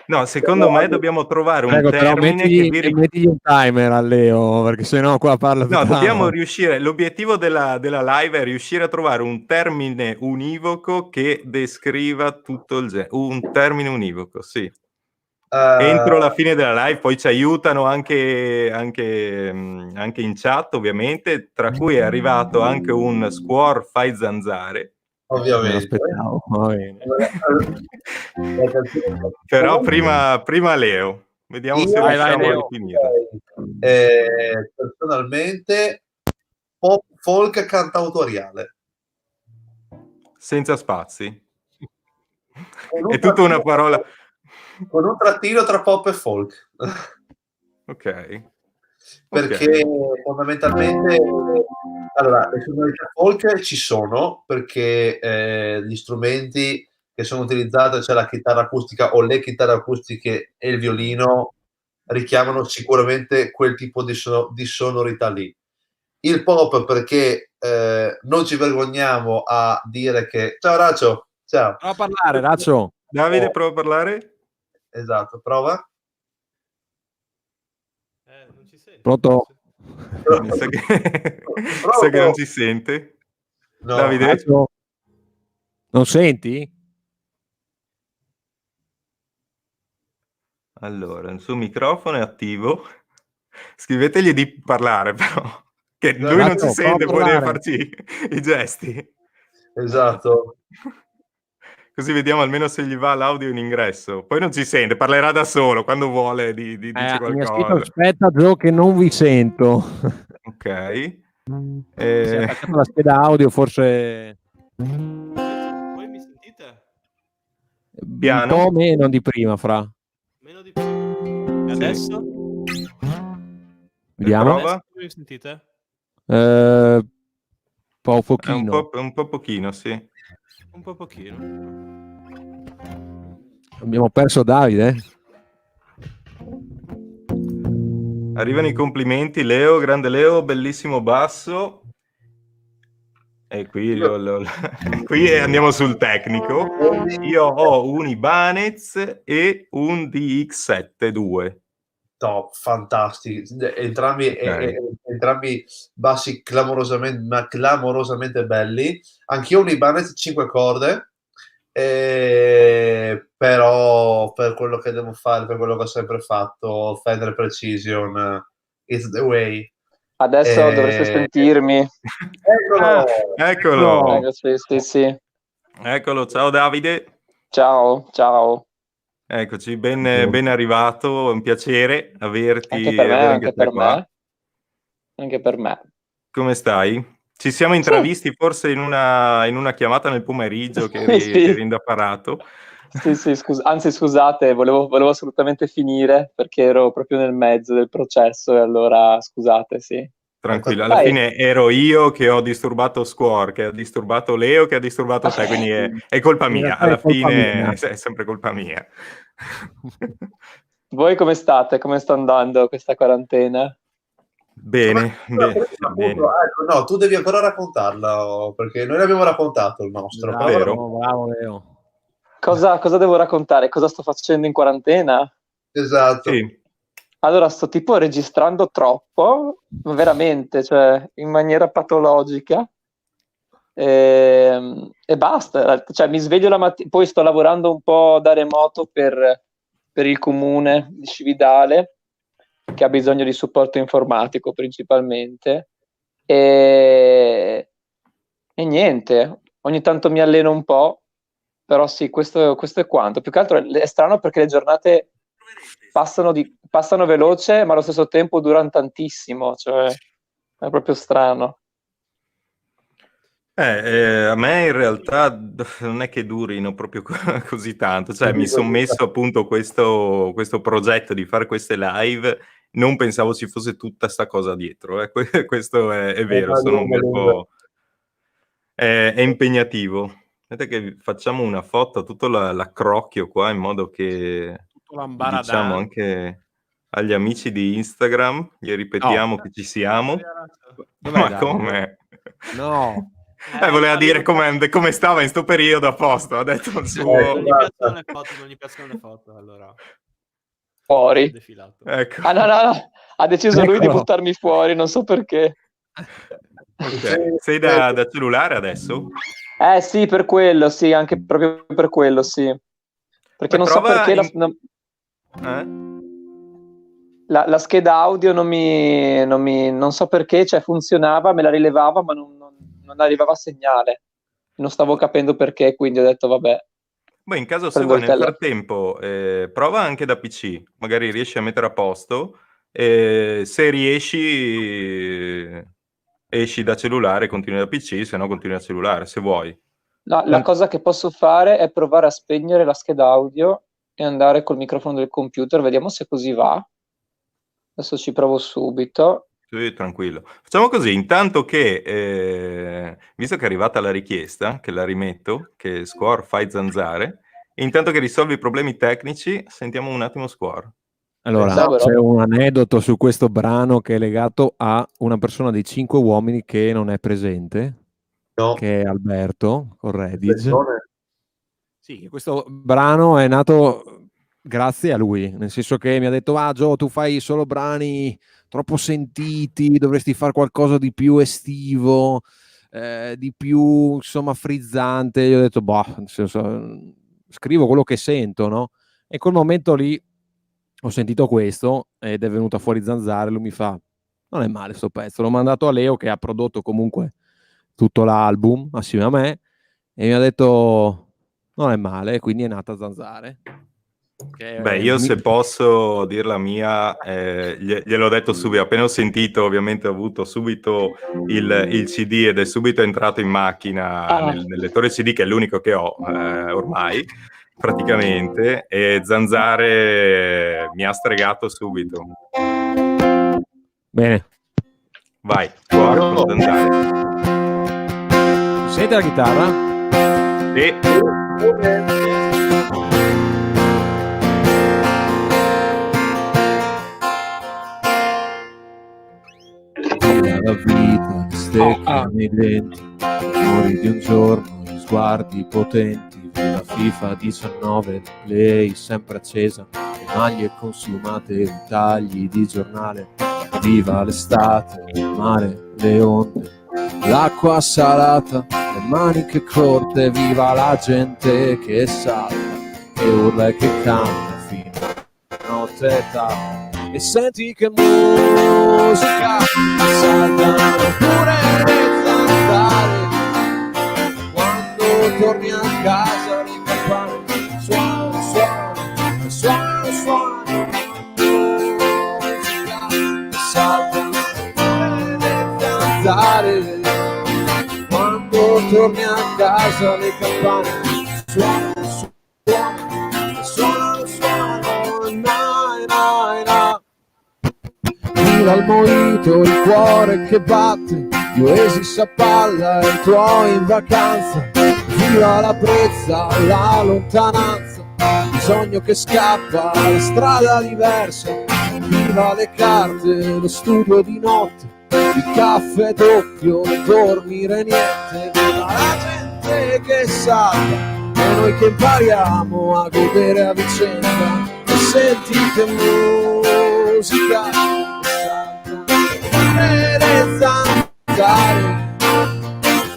no, secondo me dobbiamo trovare un termine che metti un timer a Leo, perché sennò qua parla no, dobbiamo riuscire, l'obiettivo della live è riuscire a trovare un termine univoco che descriva tutto il genere. Un termine univoco, sì. Entro la fine della live, poi ci aiutano anche in chat, ovviamente, tra cui è arrivato anche un Squor Fai Zanzare. Me ovviamente. l'aspettavo. Va bene. Però prima Leo. Vediamo se Io riusciamo a Leo. definirlo. Personalmente pop folk cantautoriale. Senza spazi. Con un È tutta una trattino- parola. Con un trattino tra pop e folk. Ok. Perché fondamentalmente allora, le sonorità folk ci sono perché gli strumenti che sono utilizzati, cioè la chitarra acustica o le chitarre acustiche e il violino, richiamano sicuramente quel tipo di sonorità lì. Il pop perché non ci vergogniamo a dire che ciao Racio, ciao. Prova a parlare, Raccio. Davide, prova a parlare. Esatto, prova. Non ci senti. Pronto? Mi sa che non ci sente. No. Davide? Raccio? Non senti? Allora, il suo microfono è attivo. Scrivetegli di parlare, però. Che lui non ci Raccio, sente, prova poi a deve parlare. farci i gesti. Esatto. Così vediamo almeno se gli va l'audio in ingresso. Poi non ci sente, parlerà da solo quando vuole, dice Mi ha scritto qualcosa. aspetta Gio che non vi sento. Ok. Si è attaccato la scheda audio, forse Voi mi sentite? Piano. un po' meno di prima, fra. Meno di prima. E adesso? Vediamo. Prova. Adesso voi mi sentite? Pochino. Un po' pochino, sì. Un po' pochino. Abbiamo perso Davide. Arrivano i complimenti, Leo, grande Leo, bellissimo basso. E qui, qui andiamo sul tecnico. Io ho un Ibanez e un DX7 Top, fantastici. Entrambi bassi clamorosamente belli. Anch'io ho un Ibanez 5 corde, però per quello che devo fare, per quello che ho sempre fatto, Fender Precision is the way. Adesso dovreste sentirmi. Eccolo! Eccolo! Sì. Eccolo, ciao Davide. Ciao. Eccoci, ben arrivato, è un piacere averti. Anche per me. Come stai? Ci siamo intravisti forse in una chiamata nel pomeriggio che eri indapparato. Sì, scusate, volevo assolutamente finire perché ero proprio nel mezzo del processo e allora scusate, sì. Tranquillo, alla fine ero io che ho disturbato Squor, che ha disturbato Leo, che ha disturbato te, quindi è colpa mia, alla fine è sempre colpa mia. Voi come state? Come sta andando questa quarantena? Bene. Ecco, no, tu devi ancora raccontarla, perché noi l'abbiamo raccontato il nostro. Bravo Leo. Cosa devo raccontare? Cosa sto facendo in quarantena? Esatto. Sì. Allora, sto tipo registrando troppo, veramente, cioè in maniera patologica. E basta, cioè mi sveglio la mattina, poi sto lavorando un po' da remoto per il comune di Cividale, che ha bisogno di supporto informatico principalmente, e niente, ogni tanto mi alleno un po', però sì, questo è quanto. Più che altro è strano perché le giornate passano veloce, ma allo stesso tempo durano tantissimo, cioè è proprio strano. A me in realtà non è che durino proprio così tanto, cioè mi sono messo appunto questo progetto di fare queste live, non pensavo ci fosse tutta sta cosa dietro, questo è vero, sono un bel po'... è impegnativo. Vedete che facciamo una foto, tutto l'accrocchio qua, in modo che diciamo anche agli amici di Instagram, gli ripetiamo che ci siamo. Ma come? No. Voleva dire come stava in sto periodo a posto, ha detto il suo... Non gli piacciono le foto, allora... Fuori. Ecco. No, ha deciso lui di buttarmi fuori, non so perché. Okay. Sei da cellulare adesso? Sì, per quello, sì, anche proprio per quello, sì. Perché non so perché... La scheda audio non so perché, cioè funzionava, me la rilevava, ma non arrivava segnale. Non stavo capendo perché, quindi ho detto vabbè. Beh, in caso se prendo vuoi il nel telefono. frattempo, prova anche da PC, magari riesci a mettere a posto, se riesci esci da cellulare, continui da PC, se no continui da cellulare, se vuoi. La cosa che posso fare è provare a spegnere la scheda audio e andare col microfono del computer, vediamo se così va. Adesso ci provo subito. Sì, tranquillo. Facciamo così, intanto che, visto che è arrivata la richiesta, che la rimetto, che Squall fai zanzare, intanto che risolvi i problemi tecnici, sentiamo un attimo Squall. Allora, Esatto. c'è un aneddoto su questo brano che è legato a una persona dei 5 uomini che non è presente, No. che è Alberto Corredic. Attenzione. Sì, questo brano è nato grazie a lui, nel senso che mi ha detto: ah Gio, tu fai solo brani troppo sentiti, dovresti fare qualcosa di più estivo, di più insomma frizzante. Io ho detto boh, nel senso, scrivo quello che sento, no? E in quel momento lì ho sentito questo ed è venuta fuori Zanzare. Lui mi fa: non è male sto pezzo. L'ho mandato a Leo, che ha prodotto comunque tutto l'album assieme a me, e mi ha detto non è male, quindi è nata Zanzare. Beh, io se posso dir la mia, gliel'ho detto subito, appena ho sentito, ovviamente ho avuto subito il CD ed è subito entrato in macchina nel lettore CD, che è l'unico che ho ormai, praticamente, e Zanzare mi ha stregato subito. Bene. Vai, Squall con Zanzare. Senti la chitarra? Sì. La vita stecca nei denti, fuori di un giorno, gli sguardi potenti, viva FIFA 19, lei sempre accesa, le maglie consumate, i tagli di giornale, viva l'estate, il mare, le onde, l'acqua salata, le maniche corte, viva la gente che salta, che urla e che canta fino a notte tarda. E senti che musica saltano pure le zanzare, quando torni a casa le campane suonano, suonano, suonano, suonano, musica saltano pure le zanzare, quando torni a casa le campane suonano, suonano, suonano, suonano, nai, nai, nai. Viva il mojito, il cuore che batte, gli oasis a palla e i tuoi in vacanza. Viva la brezza, la lontananza, il sogno che scappa, la strada diversa. Viva le carte, lo studio di notte, il caffè doppio, non dormire niente. Viva la gente che salta e noi che impariamo a godere a vicenda. E senti che musica e le zanzare,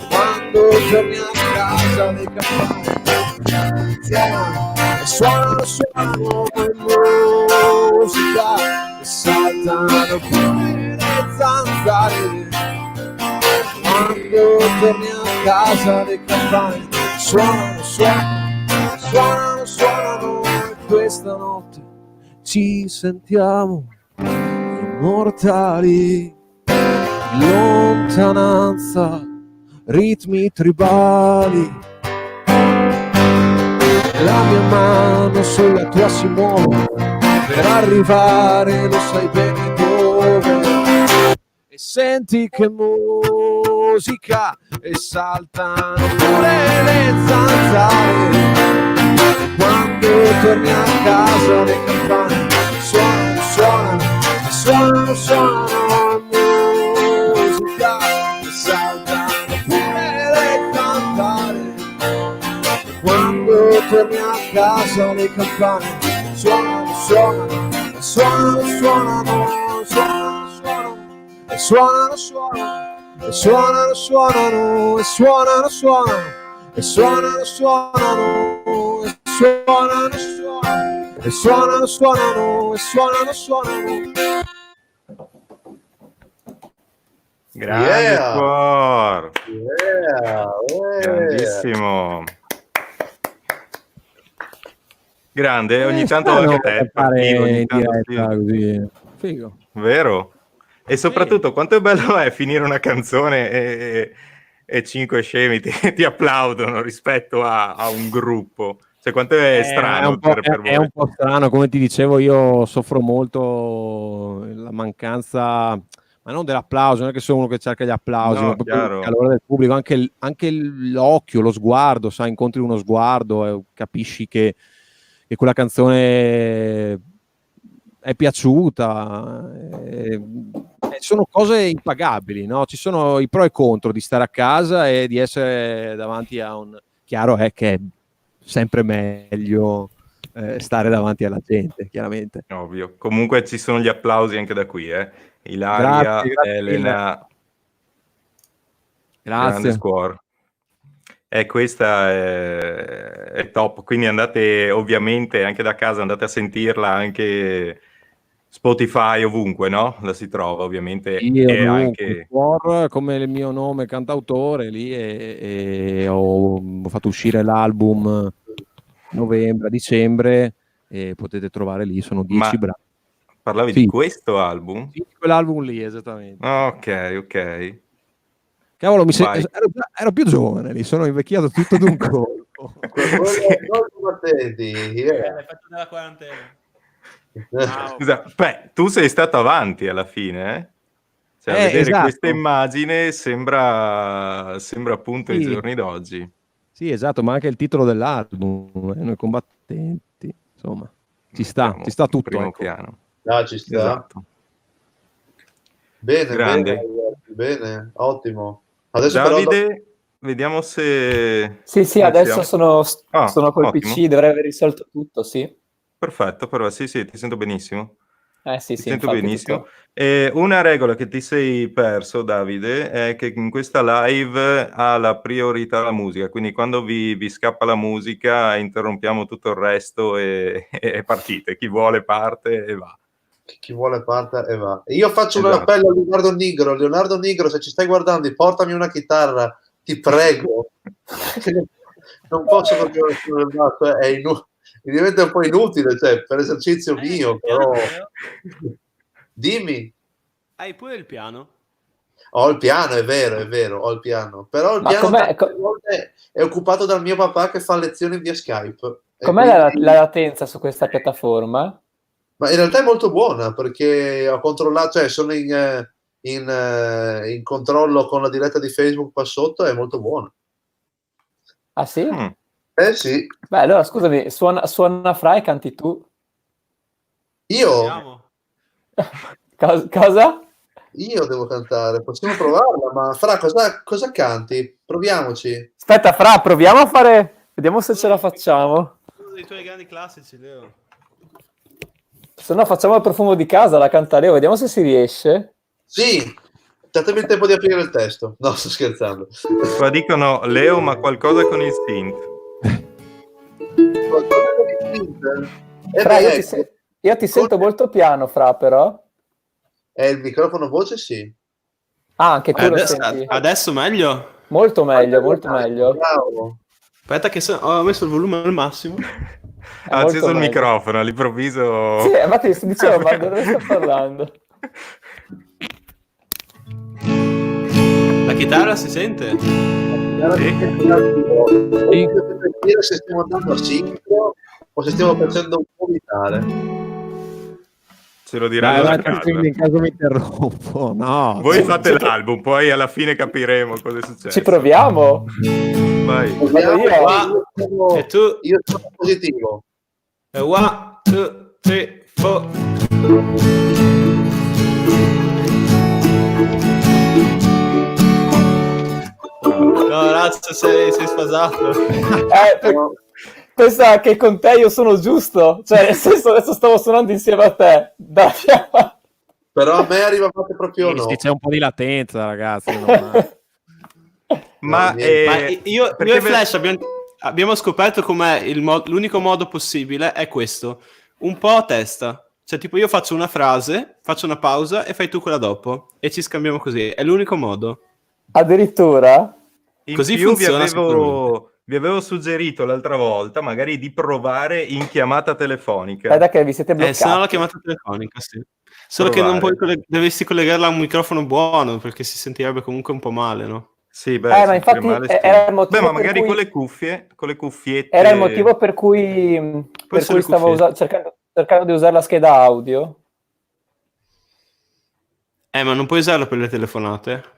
quando torni a casa le campane suonano, suonano musica e saltano pure le zanzare, quando torni a casa le campane suonano, suonano, suonano, suonano, e questa notte ci sentiamo immortali, lontananza, ritmi tribali, la mia mano sulla tua si muove per arrivare, lo sai bene dove, e senti che musica e saltano pure le zanzare, quando torni a casa le campane suonano, suonano, suonano, suonano, musica e saltano pure le zanzare, quando torni a casa le campane suonano, suonano, suonano, suonano, suonano, suonano, e suonano, suonano, e suonano, suonano, e suonano, suonano, e suonano, suonano, e suonano, suonano, E suonano, suonano, e suonano, suonano. Grande Yeah. Squor, Yeah, grandissimo. Grande, ogni tanto strano anche te, cantare partivo, ogni in tanto diretta sì. così. Figo. Vero? E soprattutto quanto è bello è finire una canzone e cinque scemi ti applaudono rispetto a un gruppo. Cioè, quanto è strano per È voi. un po' strano, come ti dicevo, io soffro molto la mancanza, ma non dell'applauso, non è che sono uno che cerca gli applausi, No, ma proprio il chiaro. calore del pubblico, anche l'occhio, lo sguardo, sai, incontri uno sguardo e capisci che quella canzone è piaciuta. Sono cose impagabili, no? Ci sono i pro e contro di stare a casa e di essere davanti a un... Chiaro è che è sempre meglio stare davanti alla gente, chiaramente. Ovvio. Comunque ci sono gli applausi anche da qui, Ilaria, Grazie Elena, grande Grazie. Squor. Questa è top, quindi andate ovviamente anche da casa, andate a sentirla anche Spotify ovunque, no? La si trova ovviamente e anche... Squor, come il mio nome cantautore lì e ho fatto uscire l'album novembre, dicembre e potete trovare lì, sono 10 Ma brani. parlavi di questo album? Sì, quell'album lì, esattamente. Ok. Cavolo, Vai. ero più giovane lì, sono invecchiato tutto d'un colpo. L'effetto della quarantena. Scusa, tu sei stato avanti alla fine, eh? Cioè, a vedere esatto. questa immagine sembra appunto i giorni d'oggi. Sì, esatto, ma anche il titolo dell'album, Noi combattenti, insomma, ci sta tutto. Primo ecco. piano. Ci sta. Esatto. Bene, Grande. bene, ottimo. Adesso Davide, però... vediamo se... Sì, adesso sono col ottimo. PC, dovrei aver risolto tutto, sì. Perfetto, sì, ti sento benissimo. Sì, Ti sento infatti benissimo. tutto. E una regola che ti sei perso, Davide, è che in questa live ha la priorità la musica, quindi quando vi scappa la musica interrompiamo tutto il resto e partite. Chi vuole parte e va. Chi vuole parte e va. Io faccio un appello a Leonardo Nigro, se ci stai guardando, portami una chitarra, ti prego. Non posso perché mi diventa un po' inutile, cioè, per esercizio mio, però... Dimmi. Hai pure il piano? Ho il piano, è vero, ho il piano. Però il piano tante volte è occupato dal mio papà che fa lezioni via Skype. Com'è la latenza su questa piattaforma? Ma in realtà è molto buona, perché ho controllato, cioè sono in controllo con la diretta di Facebook qua sotto, è molto buona. Ah sì? Sì. Beh, allora scusami, suona Fra e canti tu. Io? Cosa? Io devo cantare, possiamo provarla, ma Fra, cosa canti? Proviamoci. Aspetta, Fra, proviamo a fare... Vediamo se ce la facciamo. Uno dei tuoi grandi classici, Leo. Se no facciamo il profumo di casa, la canta Leo, vediamo se si riesce. Sì, datemi il tempo di aprire il testo. No, sto scherzando. Qua dicono Leo, ma qualcosa con il synth. Qualcosa con il synth? Fra, io ti sento molto piano, Fra, però. Il microfono voce, sì. Ah, anche tu lo senti. Adesso meglio? Molto meglio, molto meglio. Bravo. Aspetta che ho messo il volume al massimo. Ha acceso il microfono all'improvviso. Sì, infatti si diceva, ma dove sto parlando? La chitarra si sente? Se stiamo andando a sincro o se stiamo facendo un po' vitale. Ce lo diranno da casa. In caso mi interrompo, no. Voi fate l'album, poi alla fine capiremo cosa è successo. Ci proviamo. Vai. E tu? Io sono positivo. 1, 2, 3, 4. No, razzo, sei sfasato. Pensa che con te io sono giusto, cioè nel senso adesso stavo suonando insieme a te. Però a me arrivavate proprio no. C'è un po' di latenza, ragazzi. Ma io e Flash abbiamo scoperto com'è l'unico modo possibile è questo. un po' a testa. Cioè, tipo, io faccio una frase, faccio una pausa e fai tu quella dopo. E ci scambiamo così. È l'unico modo. Addirittura? In Così più funziona vi avevo suggerito l'altra volta magari di provare in chiamata telefonica. Da che vi siete bloccati. Se no la chiamata telefonica, sì. Solo che non puoi dovresti collegarla a un microfono buono, perché si sentirebbe comunque un po' male, no? Sì, beh, ma infatti male, sì. era il motivo ma per magari cui... con le cuffiette. Era il motivo per cui stavo cercando di usare la scheda audio. Ma non puoi usarla per le telefonate?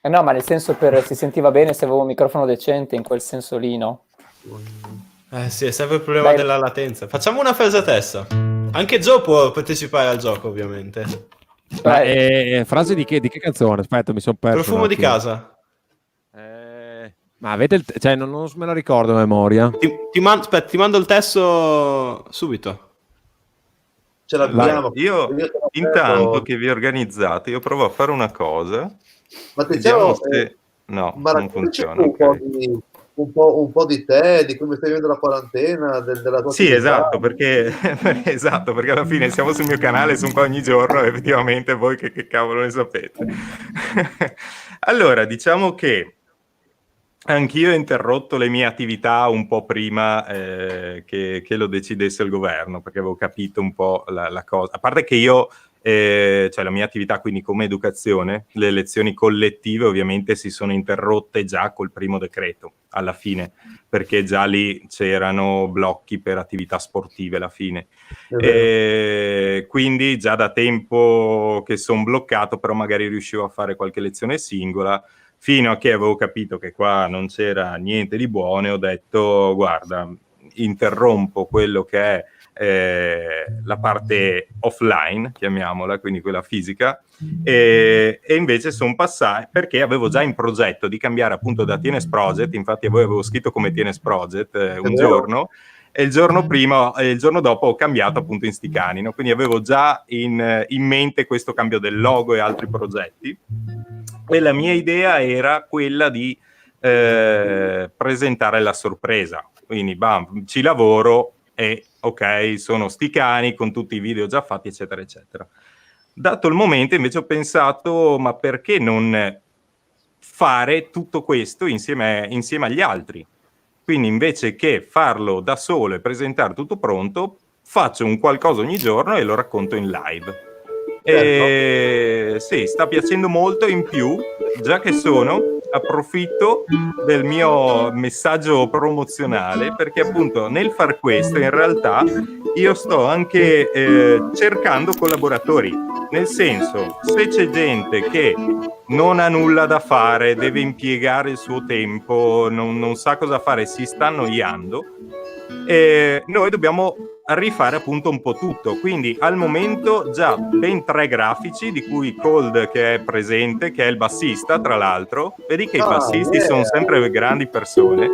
No, ma nel senso si sentiva bene se avevo un microfono decente, in quel senso lì, no? Sì, è sempre il problema della latenza. Facciamo una frase a testa. Anche Joe può partecipare al gioco, ovviamente. Frase di che canzone? Aspetta, mi sono perso. Profumo di casa. Ma avete cioè non me lo ricordo a memoria. Ti mando il testo subito. Ce l'abbiamo. Io intanto che vi organizzate, io provo a fare una cosa. Ma Tiziano, no, ma non funziona. Un po' di te, di come stai vivendo la quarantena, della tua Sì, attività. esatto, perché alla fine siamo sul mio canale, sono qua ogni giorno, e effettivamente voi che cavolo ne sapete. Allora, diciamo che anch'io ho interrotto le mie attività un po' prima che lo decidesse il governo, perché avevo capito un po' la cosa. A parte che io, cioè la mia attività quindi come educazione, le lezioni collettive ovviamente si sono interrotte già col primo decreto, alla fine, perché già lì c'erano blocchi per attività sportive alla fine. Quindi già da tempo che sono bloccato, però magari riuscivo a fare qualche lezione singola, fino a che avevo capito che qua non c'era niente di buono e ho detto guarda, interrompo quello che è la parte offline, chiamiamola, quindi quella fisica, e invece sono passato, perché avevo già in progetto di cambiare appunto da TNS Project, infatti a voi avevo scritto come TNS Project un giorno, e il giorno dopo ho cambiato appunto in Sticanino, quindi avevo già in mente questo cambio del logo e altri progetti, e la mia idea era quella di presentare la sorpresa, quindi bam, ci lavoro e ok, sono Sticani con tutti i video già fatti eccetera eccetera. Dato il momento invece ho pensato ma perché non fare tutto questo insieme agli altri, quindi invece che farlo da solo e presentare tutto pronto faccio un qualcosa ogni giorno e lo racconto in live. Sì, sta piacendo molto. In più, già che approfitto del mio messaggio promozionale, perché appunto nel far questo in realtà io sto anche cercando collaboratori, nel senso, se c'è gente che non ha nulla da fare, deve impiegare il suo tempo, non sa cosa fare, si sta annoiando, noi dobbiamo rifare appunto un po' tutto, quindi al momento già ben 3 grafici, di cui Cold che è presente, che è il bassista tra l'altro, vedi che i bassisti sono sempre grandi persone,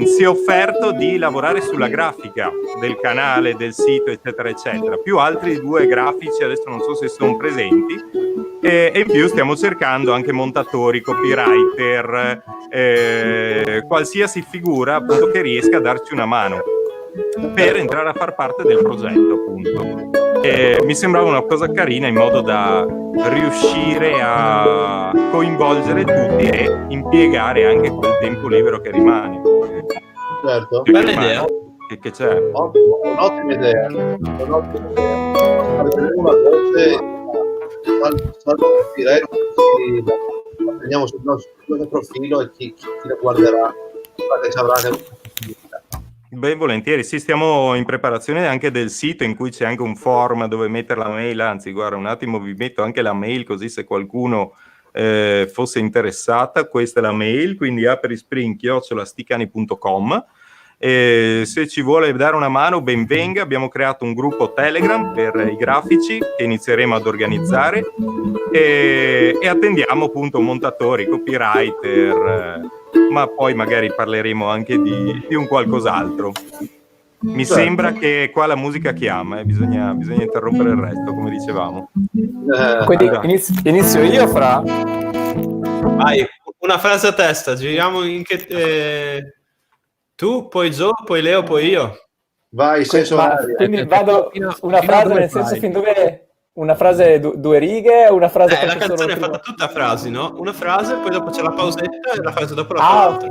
si è offerto di lavorare sulla grafica del canale, del sito eccetera eccetera, più altri 2 grafici, adesso non so se sono presenti, e in più stiamo cercando anche montatori, copywriter, qualsiasi figura appunto che riesca a darci una mano per entrare a far parte del progetto appunto. Mi sembrava una cosa carina in modo da riuscire a coinvolgere tutti e impiegare anche quel tempo libero che rimane. Certo. Bella idea. Che c'è? Un'ottima idea. Una voce la prendiamo sul nostro profilo e chi la guarderà ci avrà anche. Ben volentieri, sì, stiamo in preparazione anche del sito in cui c'è anche un form dove mettere la mail, anzi guarda un attimo vi metto anche la mail così se qualcuno fosse interessata, questa è la mail, quindi aperispring@sticani.com. Se ci vuole dare una mano ben venga, abbiamo creato un gruppo Telegram per i grafici che inizieremo ad organizzare e attendiamo appunto montatori, copywriter, ma poi magari parleremo anche di un qualcos'altro. Mi sembra che qua la musica chiama, bisogna interrompere il resto, come dicevamo. Quindi inizio io, Fra? Vai, una frase a testa, giriamo in che... Tu, poi Gio, poi Leo, poi io. Vai, senso orario. Quindi vado una fino a frase dove nel senso fai? fin dove... Una frase due righe o una frase La proprio solo canzone è prima? fatta tutta a frasi, no? Una frase, poi dopo c'è la pausetta e la frase dopo la Ah, fa l'altra.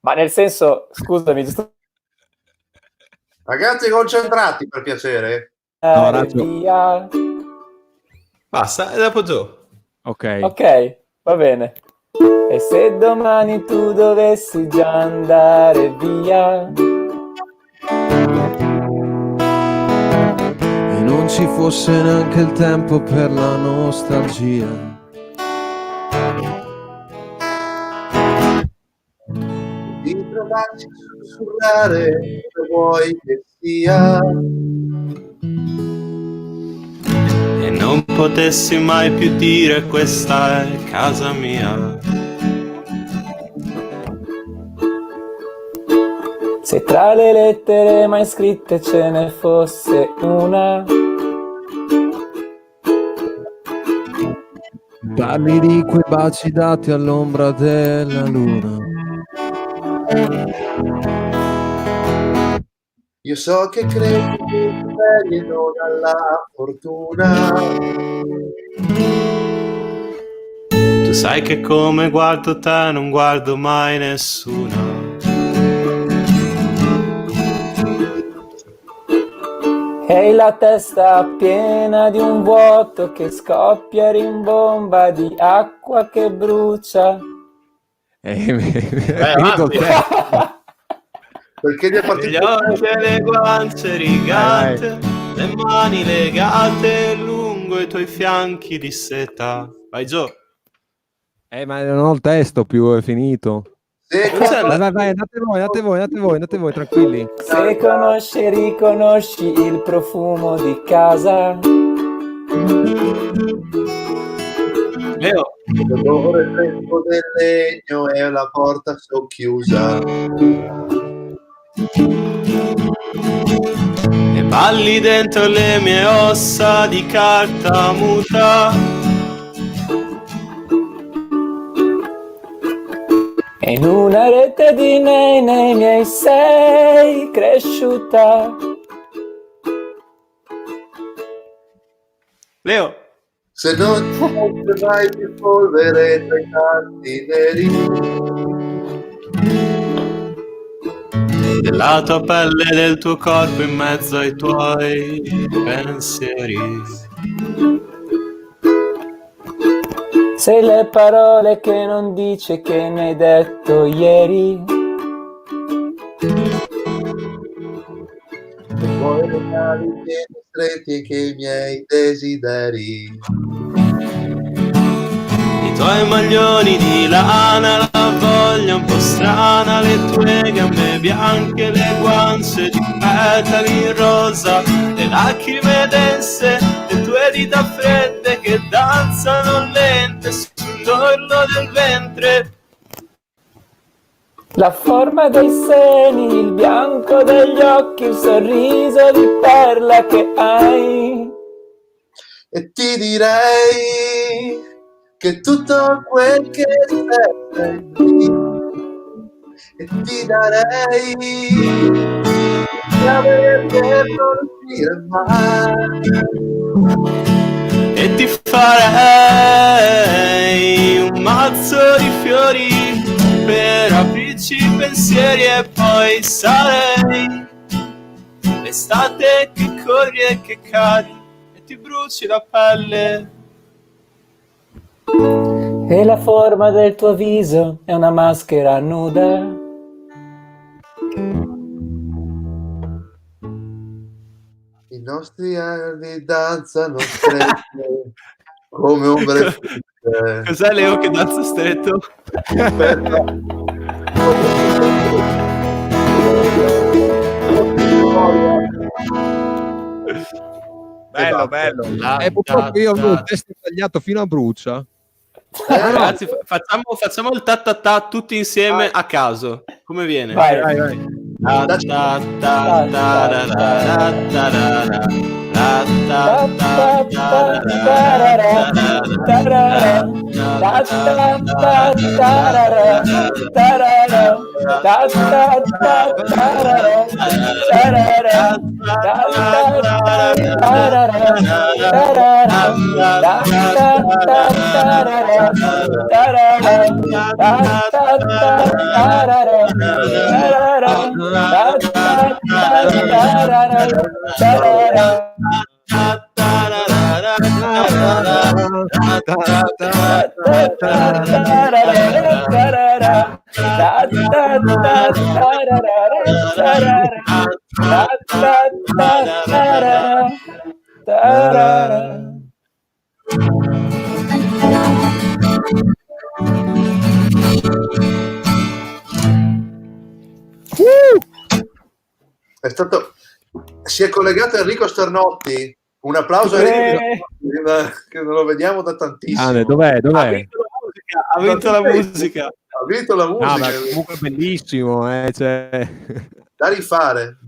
ma nel senso, scusami, giusto Ragazzi, concentrati per piacere. No, Razzo. via. Basta, e dopo Gio. Ok. Ok, va bene. E se domani tu dovessi già andare via, E non ci fosse neanche il tempo per la nostalgia. Di trovarci a sussurrare dove vuoi che sia. E non potessi mai più dire questa è casa mia. se tra le lettere mai scritte ce ne fosse una, Parli di quei baci dati all'ombra della luna. Io so che credi che svegli non alla fortuna. Tu sai che come guardo te non guardo mai nessuna. e hai la testa piena di un vuoto che scoppia e rimbomba di acqua che brucia. Vedo avanti. te. Perché gli è Gli partito occhi e le guance rigate, le mani legate lungo i tuoi fianchi di seta. Vai Gio. Ma non ho il testo più, è finito. Vai, andate voi, tranquilli. Se conosci e riconosci il profumo di casa, Leo. l'odore fresco del legno e la porta socchiusa. E balli dentro le mie ossa di carta muta. e in una rete di nei miei sei cresciuta. Leo. Se non ci fosse mai più polvere tra i tanti neri, Della tua pelle e del tuo corpo in mezzo ai tuoi pensieri. Sei le parole che non dice che mi hai detto ieri. e poi le ali pieni stretti e che i miei desideri. I tuoi maglioni di lana, la voglia un po' strana, le tue gambe bianche, le guance di petali rosa, le lacrime dense, le tue dita fredde che danzano lente sull'orlo del ventre. La forma dei seni, il bianco degli occhi, il sorriso di perla che hai. E ti direi che tutto quel che sei, e ti darei di avere per non dire mai. E ti farei un mazzo di fiori per aprirci i pensieri e poi sarei l'estate che corri e che cadi e ti bruci la pelle. E la forma del tuo viso è una maschera nuda. I nostri anni danzano strette come ombre fitte. Cos'è Leo che danza stretto? Bello. Purtroppo io avevo il testo tagliato fino a brucia. Ragazzi, facciamo il ta ta ta tutti insieme a caso. Come viene? Vai. Ta ta ta ta ta ra ra ta ra ra. Ta ta ta ta ta ra ra. È stato... Si è collegato Enrico Sternotti. Un applauso a Enrico, che non lo vediamo da tantissimo. Dov'è? Ha vinto la musica. Ha vinto la musica. Ma comunque bellissimo, cioè... Da rifare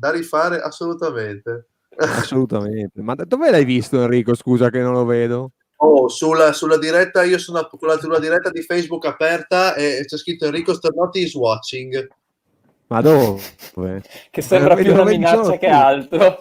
assolutamente. Assolutamente. Ma dove l'hai visto, Enrico? Scusa che non lo vedo. Oh, sulla diretta, io sono sulla diretta di Facebook aperta e c'è scritto Enrico Sternotti is watching. Ma dove? Che sembra più una minaccia che altro.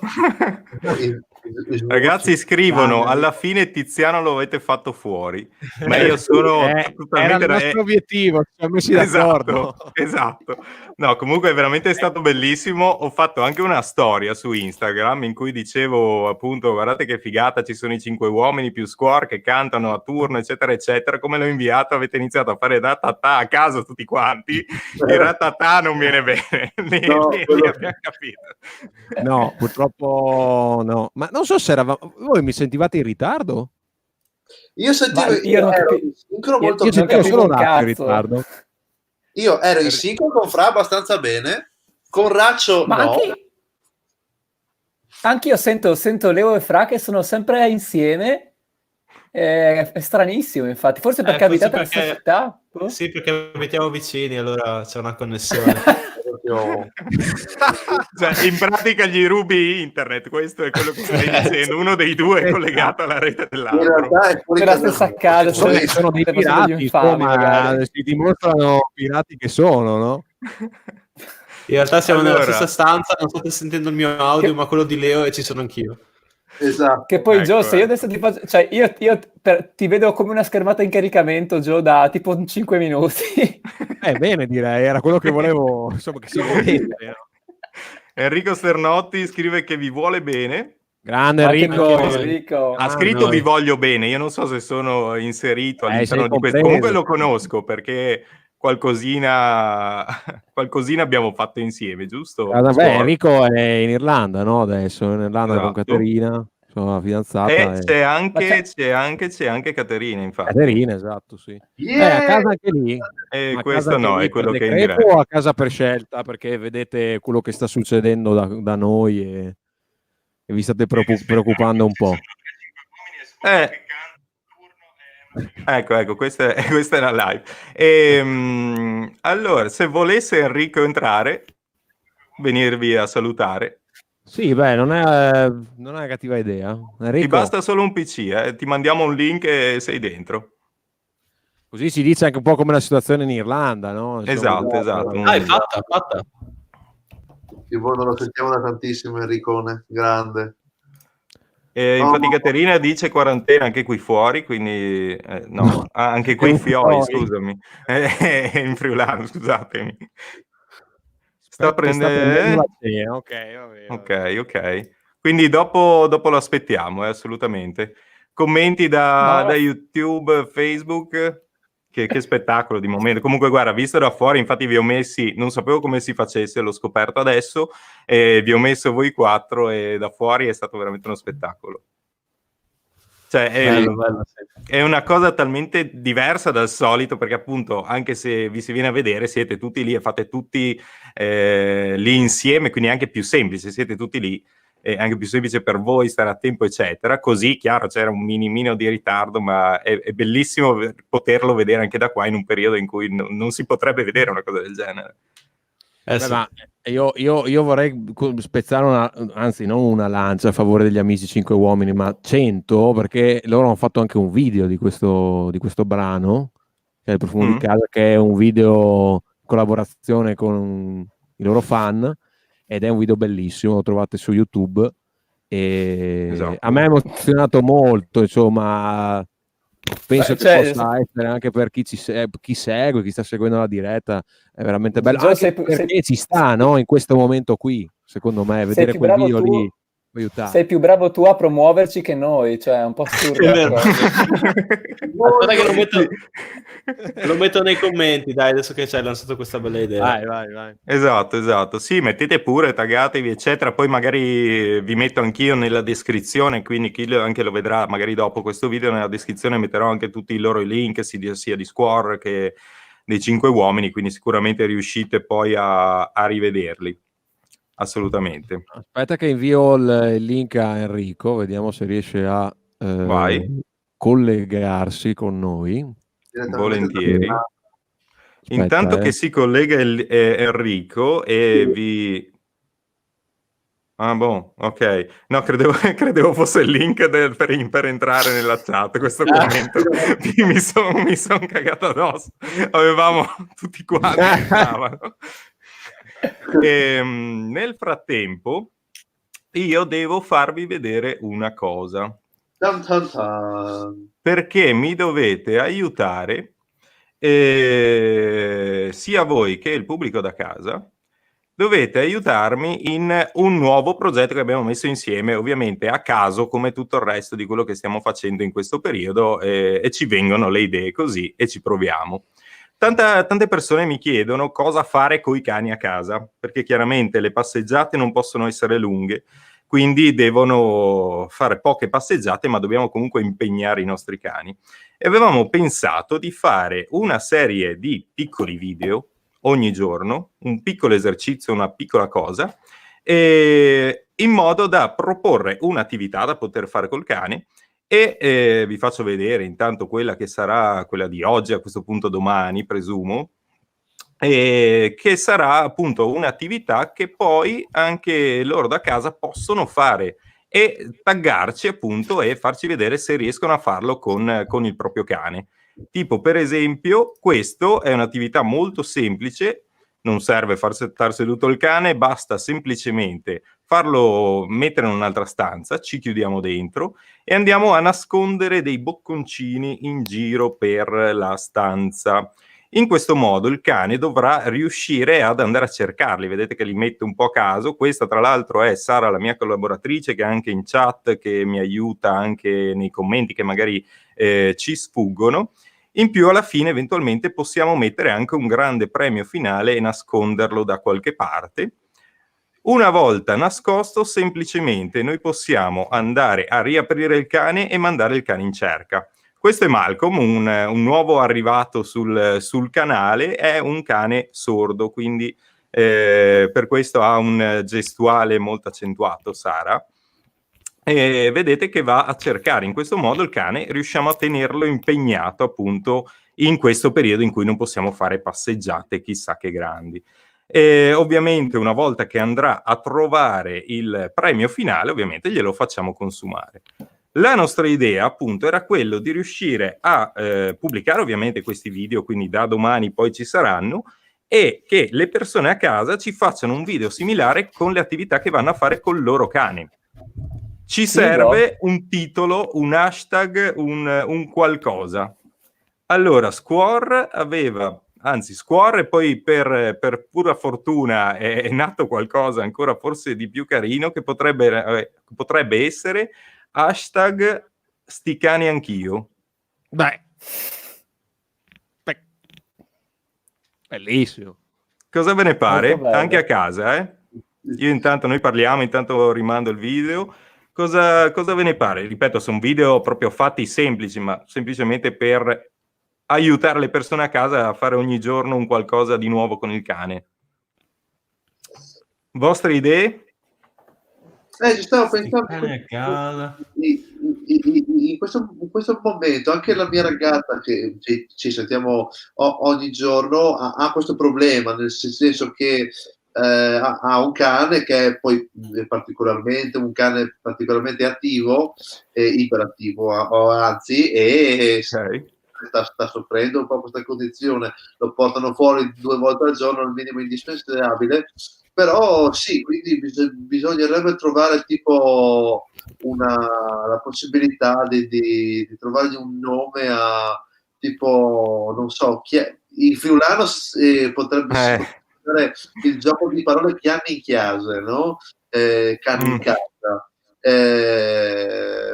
Ragazzi scrivono, alla fine Tiziano lo avete fatto fuori, ma io sono era il nostro obiettivo, ci siamo messi d'accordo. Esatto. No, comunque veramente è stato bellissimo. Ho fatto anche una storia su Instagram in cui dicevo appunto guardate che figata, ci sono i 5 uomini più squor che cantano a turno eccetera eccetera. Come l'ho inviato avete iniziato a fare ratatà a caso tutti quanti. Il ratatà non viene bene. Lì abbiamo capito. No, purtroppo no. Ma non so se voi mi sentivate in ritardo? Io sentivo io sentivo solo un attimo in ritardo. Io ero in sincro con Fra abbastanza bene, con Raccio ma no. Anche io sento Leo e Fra che sono sempre insieme. È stranissimo, infatti. Forse perché abitate nella stessa città? Sì, perché abitiamo vicini, allora c'è una connessione. Cioè, in pratica gli rubi internet, questo è quello che stai dicendo. Uno dei due è collegato alla rete dell'altro. In realtà è per la stessa casa, sono dei pirati, insomma, si dimostrano pirati che sono, no? In realtà siamo nella stessa stanza, non state sentendo il mio audio, ma quello di Leo e ci sono anch'io. Esatto. Che poi Gio, se io adesso ti faccio, cioè io ti vedo come una schermata in caricamento, Gio, da tipo 5 minuti. Bene, direi, era quello che volevo, insomma, che si vedesse. Enrico Sternotti scrive che vi vuole bene. Grande Enrico. Ha scritto vi voglio bene, io non so se sono inserito all'interno di questo, comunque lo conosco perché qualcosina abbiamo fatto insieme, giusto? Enrico è in Irlanda, no? Adesso in Irlanda con Caterina, sono fidanzata. C'è anche Caterina, infatti. Caterina, esatto, sì. A casa anche lì. Questo no, è quello che è in diretta. O a casa per scelta, perché vedete quello che sta succedendo da noi e vi state preoccupando un po'. Ecco, questa è la live. Allora, se volesse Enrico entrare, venirvi a salutare. Sì, non è una cattiva idea. Enrico, ti basta solo un PC, ti mandiamo un link e sei dentro. Così si dice anche un po' come la situazione in Irlanda, no? Esatto. È fatta. Non lo sentiamo da tantissimo, Enricone, grande. Infatti Caterina dice quarantena anche qui fuori, quindi no, anche qui fuori, scusami, in friulano, scusatemi. Sta prendendo la cena, ok. Quindi dopo lo aspettiamo, assolutamente. Commenti da YouTube, Facebook, che spettacolo di momento. Comunque guarda, visto da fuori, infatti vi ho messi, non sapevo come si facesse, l'ho scoperto adesso, e vi ho messo voi 4 e da fuori è stato veramente uno spettacolo. Cioè bello, sì. È una cosa talmente diversa dal solito, perché appunto anche se vi si viene a vedere siete tutti lì e fate tutti lì insieme, quindi è anche più semplice, siete tutti lì, è anche più semplice per voi stare a tempo eccetera. Così chiaro c'era un minimino di ritardo, ma è bellissimo poterlo vedere anche da qua in un periodo in cui non si potrebbe vedere una cosa del genere. Sì. Ma io vorrei spezzare anzi non una lancia a favore degli amici 5 uomini, ma 100, perché loro hanno fatto anche un video di questo brano, che è Il profumo di casa, che è un video collaborazione con i loro fan, ed è un video bellissimo, lo trovate su YouTube. E Esatto. a me ha emozionato molto, insomma, penso che possa essere anche per chi chi segue, chi sta seguendo la diretta, è veramente bello, anche perché ci sta, no? In questo momento qui, secondo me, vedere quel video lì aiuta. Sei più bravo tu a promuoverci che noi, cioè è un po' assurdo. Aspetta che lo metto nei commenti, dai, adesso che ci hai lanciato questa bella idea. Vai. Esatto. Sì, mettete pure, taggatevi, eccetera. Poi magari vi metto anch'io nella descrizione, quindi chi anche lo vedrà magari dopo questo video, nella descrizione metterò anche tutti i loro link, sia di Squor che dei 5 uomini, quindi sicuramente riuscite poi a rivederli. Assolutamente. Aspetta che invio il link a Enrico, vediamo se riesce a collegarsi con noi. Volentieri. Intanto che si collega Enrico e vi... ok. No, credevo fosse il link per entrare nella chat. Questo commento mi son cagato addosso. Avevamo tutti quanti che entravano. Nel frattempo io devo farvi vedere una cosa, perché mi dovete aiutare, sia voi che il pubblico da casa. Dovete aiutarmi in un nuovo progetto che abbiamo messo insieme, ovviamente a caso, come tutto il resto di quello che stiamo facendo in questo periodo, e ci vengono le idee così e ci proviamo. Tante persone mi chiedono cosa fare coi cani a casa, perché chiaramente le passeggiate non possono essere lunghe, quindi devono fare poche passeggiate, ma dobbiamo comunque impegnare i nostri cani. E avevamo pensato di fare una serie di piccoli video ogni giorno, un piccolo esercizio, una piccola cosa, in modo da proporre un'attività da poter fare col cane. E vi faccio vedere intanto quella che sarà quella di oggi, a questo punto domani presumo, che sarà appunto un'attività che poi anche loro da casa possono fare e taggarci appunto e farci vedere se riescono a farlo con il proprio cane. Tipo, per esempio, questo è un'attività molto semplice, non serve far stare seduto il cane, basta semplicemente farlo mettere in un'altra stanza, ci chiudiamo dentro e andiamo a nascondere dei bocconcini in giro per la stanza. In questo modo il cane dovrà riuscire ad andare a cercarli, vedete che li metto un po' a caso. Questa tra l'altro è Sara, la mia collaboratrice, che è anche in chat, che mi aiuta anche nei commenti che magari ci sfuggono. In più alla fine eventualmente possiamo mettere anche un grande premio finale e nasconderlo da qualche parte. Una volta nascosto, semplicemente noi possiamo andare a riaprire il cane e mandare il cane in cerca. Questo è Malcolm, un nuovo arrivato sul canale, è un cane sordo, quindi per questo ha un gestuale molto accentuato, Sara. E vedete che va a cercare. In questo modo il cane riusciamo a tenerlo impegnato appunto in questo periodo in cui non possiamo fare passeggiate chissà che grandi. E ovviamente una volta che andrà a trovare il premio finale, ovviamente glielo facciamo consumare. La nostra idea appunto era quello di riuscire a pubblicare ovviamente questi video, quindi da domani poi ci saranno, e che le persone a casa ci facciano un video similare con le attività che vanno a fare col loro cane. Ci serve un titolo, un hashtag, un qualcosa. Allora, Squor e poi per pura fortuna è nato qualcosa ancora forse di più carino che potrebbe essere hashtag sti cani anch'io. Beh. Bellissimo. Cosa ve ne pare? Anche a casa, Io intanto, noi parliamo, intanto rimando il video. Cosa ve ne pare? Ripeto, sono video proprio fatti semplici, ma semplicemente per aiutare le persone a casa a fare ogni giorno un qualcosa di nuovo con il cane. Vostre idee? Ci stavo pensando in questo momento anche la mia ragazza, che ci sentiamo ogni giorno, ha questo problema, nel senso che ha un cane che è poi particolarmente un cane particolarmente attivo, iperattivo, anzi, e sta soffrendo un po' questa condizione, lo portano fuori 2 volte al giorno, il minimo indispensabile, però sì, quindi bisognerebbe trovare tipo la possibilità di trovargli un nome a tipo, non so, il friulano potrebbe essere il gioco di parole chiani in chiesa, no? Cani in casa.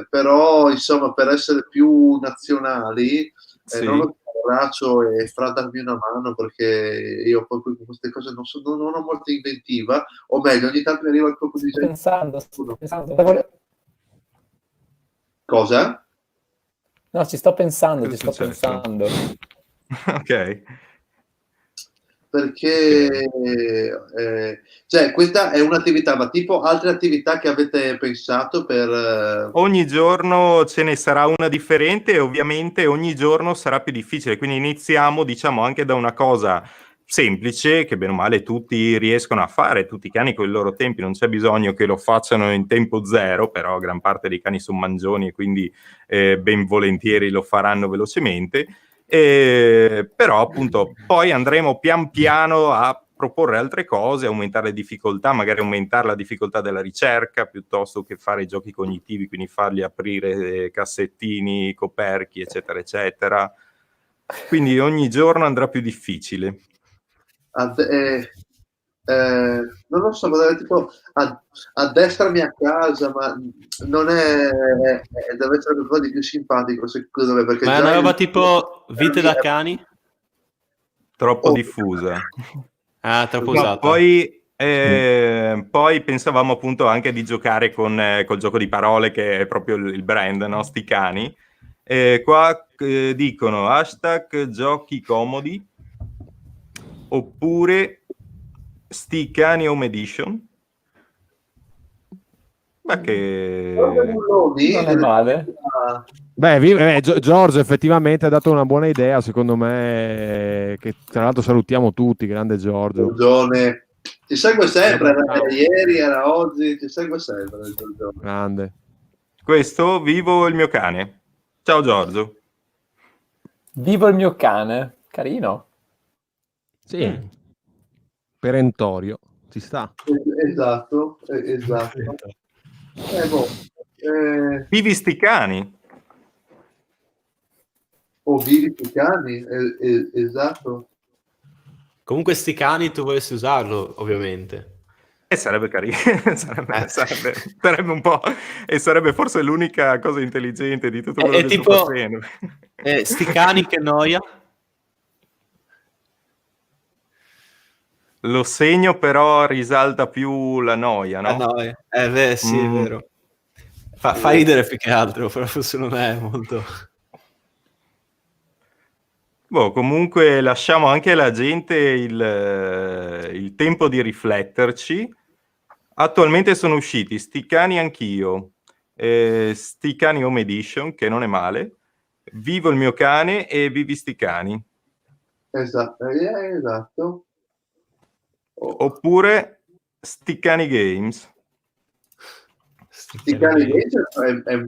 Però insomma, per essere più nazionali, Sì. non lo abbraccio e fra darmi una mano, perché io poi con queste cose non ho molta inventiva, o meglio, ogni tanto mi arriva il colpo di genio. Sto pensando. Cosa? No, ci sto pensando, Cosa ci sto è successo? pensando. Ok. Perché cioè questa è un'attività, ma tipo altre attività che avete pensato per Ogni giorno ce ne sarà una differente e ovviamente ogni giorno sarà più difficile, quindi iniziamo, diciamo, anche da una cosa semplice che bene o male tutti riescono a fare, tutti i cani con i loro tempi, non c'è bisogno che lo facciano in tempo zero, però gran parte dei cani sono mangioni e quindi ben volentieri lo faranno velocemente. Però appunto poi andremo pian piano a proporre altre cose, aumentare le difficoltà, magari aumentare la difficoltà della ricerca piuttosto che fare i giochi cognitivi, quindi fargli aprire cassettini, coperchi, eccetera, eccetera. Quindi ogni giorno andrà più difficile. Non lo so, tipo addestrarmi a casa, ma non deve essere qualcosa di più simpatico, secondo me, perché Ma è già una roba tipo vite da cani? Troppo diffusa. Ah, troppo No, usata. poi pensavamo appunto anche di giocare col gioco di parole, che è proprio il brand, no? Sti cani. Qua dicono hashtag giochi comodi oppure sti cani home edition. Ma che Non è male. Beh, Giorgio effettivamente ha dato una buona idea, secondo me, che tra l'altro salutiamo tutti, grande Giorgio. Giorgione, ti segue sempre, era ieri, era oggi, ti segue sempre Giorgione. Grande. Questo vivo il mio cane. Ciao Giorgio. Vivo il mio cane, carino. Sì. Perentorio, ci sta. Esatto. Vivi sti cani. Vivi i cani, esatto. Comunque sti cani tu volessi usarlo, ovviamente. Sarebbe carino, sarebbe un po', e sarebbe forse l'unica cosa intelligente di tutto quello che tipo, sto facendo. Sti cani che noia. Lo segno, però risalta più la noia, no? La noia. Beh, sì, è vero. Fa ridere più che altro, però forse non è molto... Boh, comunque lasciamo anche alla gente il tempo di rifletterci. Attualmente sono usciti sti cani anch'io, sti cani home edition, che non è male, vivo il mio cane e vivi sti cani. Esatto. Oppure sti cani games. Sti cani games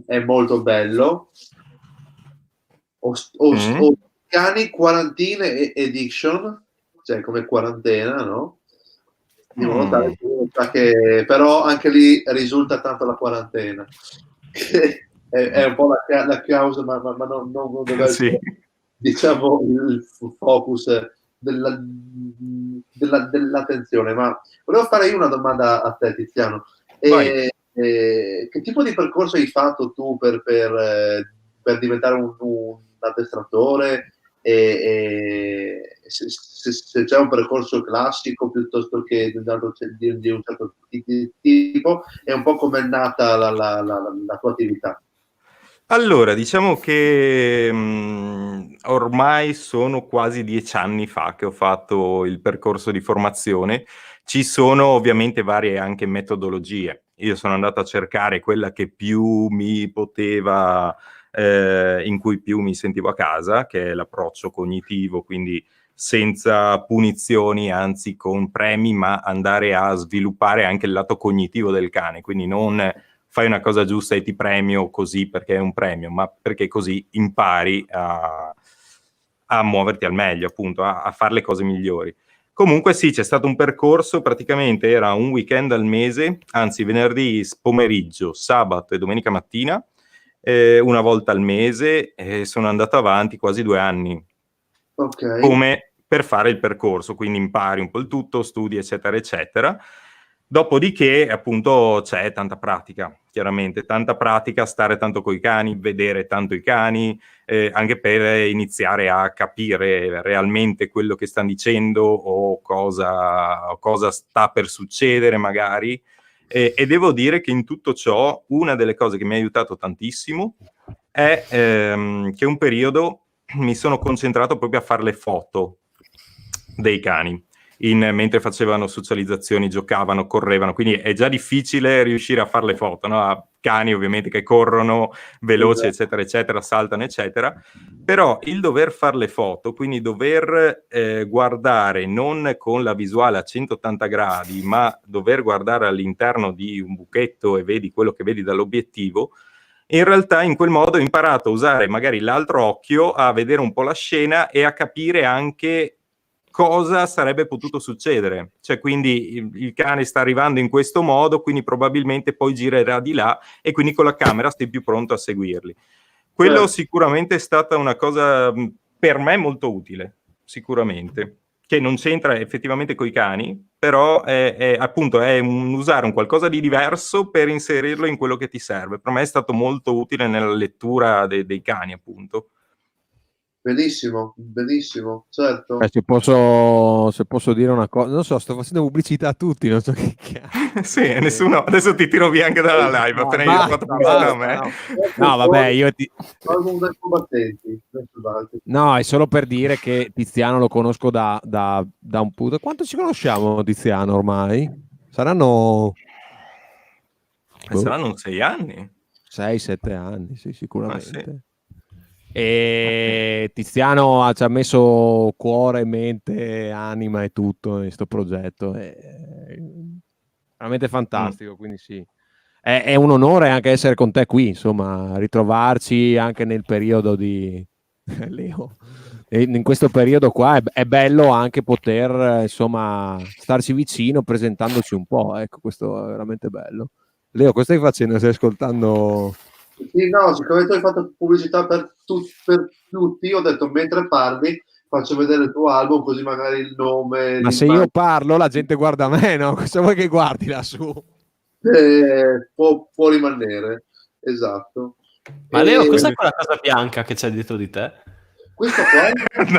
è molto bello. O cani quarantine edition, cioè come quarantena, no? Di modo tale che però anche lì risulta tanto la quarantena. È un po' la causa, ma non deve essere, diciamo, il focus dell'attenzione. Ma volevo fare io una domanda a te, Tiziano. Che tipo di percorso hai fatto tu per diventare un addestratore? Se c'è un percorso classico piuttosto che di un certo tipo, è un po' come è nata la tua attività? Allora, diciamo che ormai sono quasi 10 anni fa che ho fatto il percorso di formazione. Ci sono ovviamente varie anche metodologie. Io sono andato a cercare quella che più mi poteva, in cui più mi sentivo a casa, che è l'approccio cognitivo, quindi senza punizioni, anzi con premi, ma andare a sviluppare anche il lato cognitivo del cane, quindi non fai una cosa giusta e ti premio così perché è un premio, ma perché così impari a muoverti al meglio, appunto, a fare le cose migliori. Comunque sì, c'è stato un percorso, praticamente era un weekend al mese, anzi venerdì pomeriggio, sabato e domenica mattina, una volta al mese, e sono andato avanti quasi 2 anni, come per fare il percorso, quindi impari un po' il tutto, studi eccetera eccetera. Dopodiché appunto c'è tanta pratica, chiaramente, tanta pratica, stare tanto coi cani, vedere tanto i cani, anche per iniziare a capire realmente quello che stanno dicendo o cosa sta per succedere magari. E devo dire che in tutto ciò una delle cose che mi ha aiutato tantissimo è che un periodo mi sono concentrato proprio a fare le foto dei cani. Mentre facevano socializzazioni, giocavano, correvano, quindi è già difficile riuscire a fare le foto, no? A cani ovviamente che corrono veloci, eccetera, eccetera, saltano, eccetera, però il dover fare le foto, quindi dover guardare non con la visuale a 180 gradi, ma dover guardare all'interno di un buchetto e vedi quello che vedi dall'obiettivo, in realtà in quel modo ho imparato a usare magari l'altro occhio, a vedere un po' la scena e a capire anche cosa sarebbe potuto succedere, cioè quindi il cane sta arrivando in questo modo, quindi probabilmente poi girerà di là e quindi con la camera sei più pronto a seguirli. Quello sicuramente è stata una cosa per me molto utile, sicuramente, che non c'entra effettivamente coi cani, però appunto è usare un qualcosa di diverso per inserirlo in quello che ti serve. Per me è stato molto utile nella lettura dei cani, appunto. Benissimo, certo. Se posso dire una cosa, non so, sto facendo pubblicità a tutti, non so che cazzo. Sì, nessuno, adesso ti tiro via anche dalla live, appena io ho fatto pubblicità a me. No, vabbè, io No, è solo per dire che Tiziano lo conosco da un punto. Quanto ci conosciamo, Tiziano, ormai? Saranno... Saranno 6 anni? 6-7 anni, sì, sicuramente. Ah, sì. E Tiziano ci ha messo cuore, mente, anima e tutto in questo progetto. È veramente fantastico, quindi sì. È un onore anche essere con te qui, insomma, ritrovarci anche nel periodo di Leo. In questo periodo qua è bello anche poter, insomma, starci vicino presentandoci un po'. Ecco, questo è veramente bello. Leo, cosa stai facendo? Stai ascoltando? Sì, no, siccome tu hai fatto pubblicità per tutti, ho detto mentre parli faccio vedere il tuo album così magari il nome... Ma se io parlo la gente guarda me, no? Cosa vuoi che guardi lassù? Può rimanere, esatto. Ma Leo, cos'è quella cosa bianca che c'è dietro di te? Questo qua?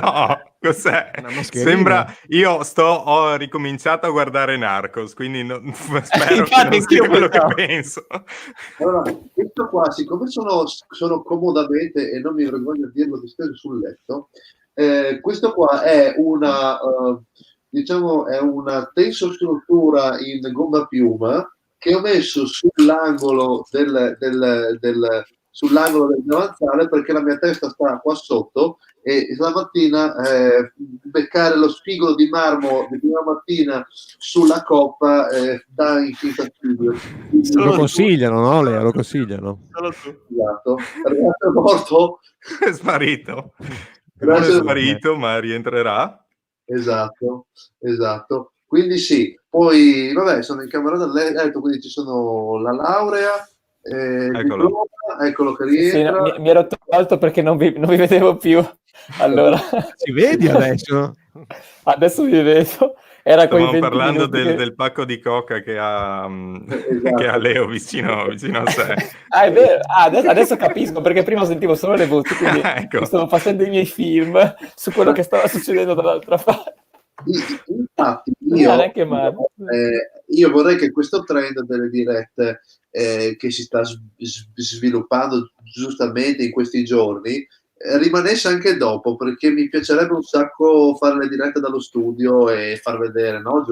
No, cos'è? Sembra... Io ho ricominciato a guardare Narcos, quindi spero che non sia quello che penso. Allora, questo qua, siccome sono comodamente, e non mi vergogno a dirlo, disteso sul letto, questo qua è una, diciamo, è una tensostruttura in gomma piuma che ho messo sull'angolo sull'angolo del davanzale perché la mia testa sta qua sotto e stamattina beccare lo spigolo di marmo di prima mattina sulla coppa dà infinita studio. Lo consigliano, no Leo? Lo consigliano. Solo tu. Esatto. Ragazzo è morto. È sparito. Non è sparito, ma rientrerà. Esatto. Quindi sì, poi vabbè, sono in camera da letto, quindi ci sono la laurea, Eccolo. diploma, eccolo che rientra. Sì, mi ero tolto perché non vi vedevo più. Allora, ci vedi adesso? Adesso vi vedo. Era Stavamo parlando del pacco di coca che ha, Esatto. che ha Leo vicino a sé. Ah, è vero. Adesso capisco, perché prima sentivo solo le voci, quindi Ecco. mi stavo facendo i miei film su quello che stava succedendo dall'altra parte. Infatti Io vorrei che questo trend delle dirette che si sta sviluppando giustamente in questi giorni rimanesse anche dopo, perché mi piacerebbe un sacco fare le dirette dallo studio e far vedere, no?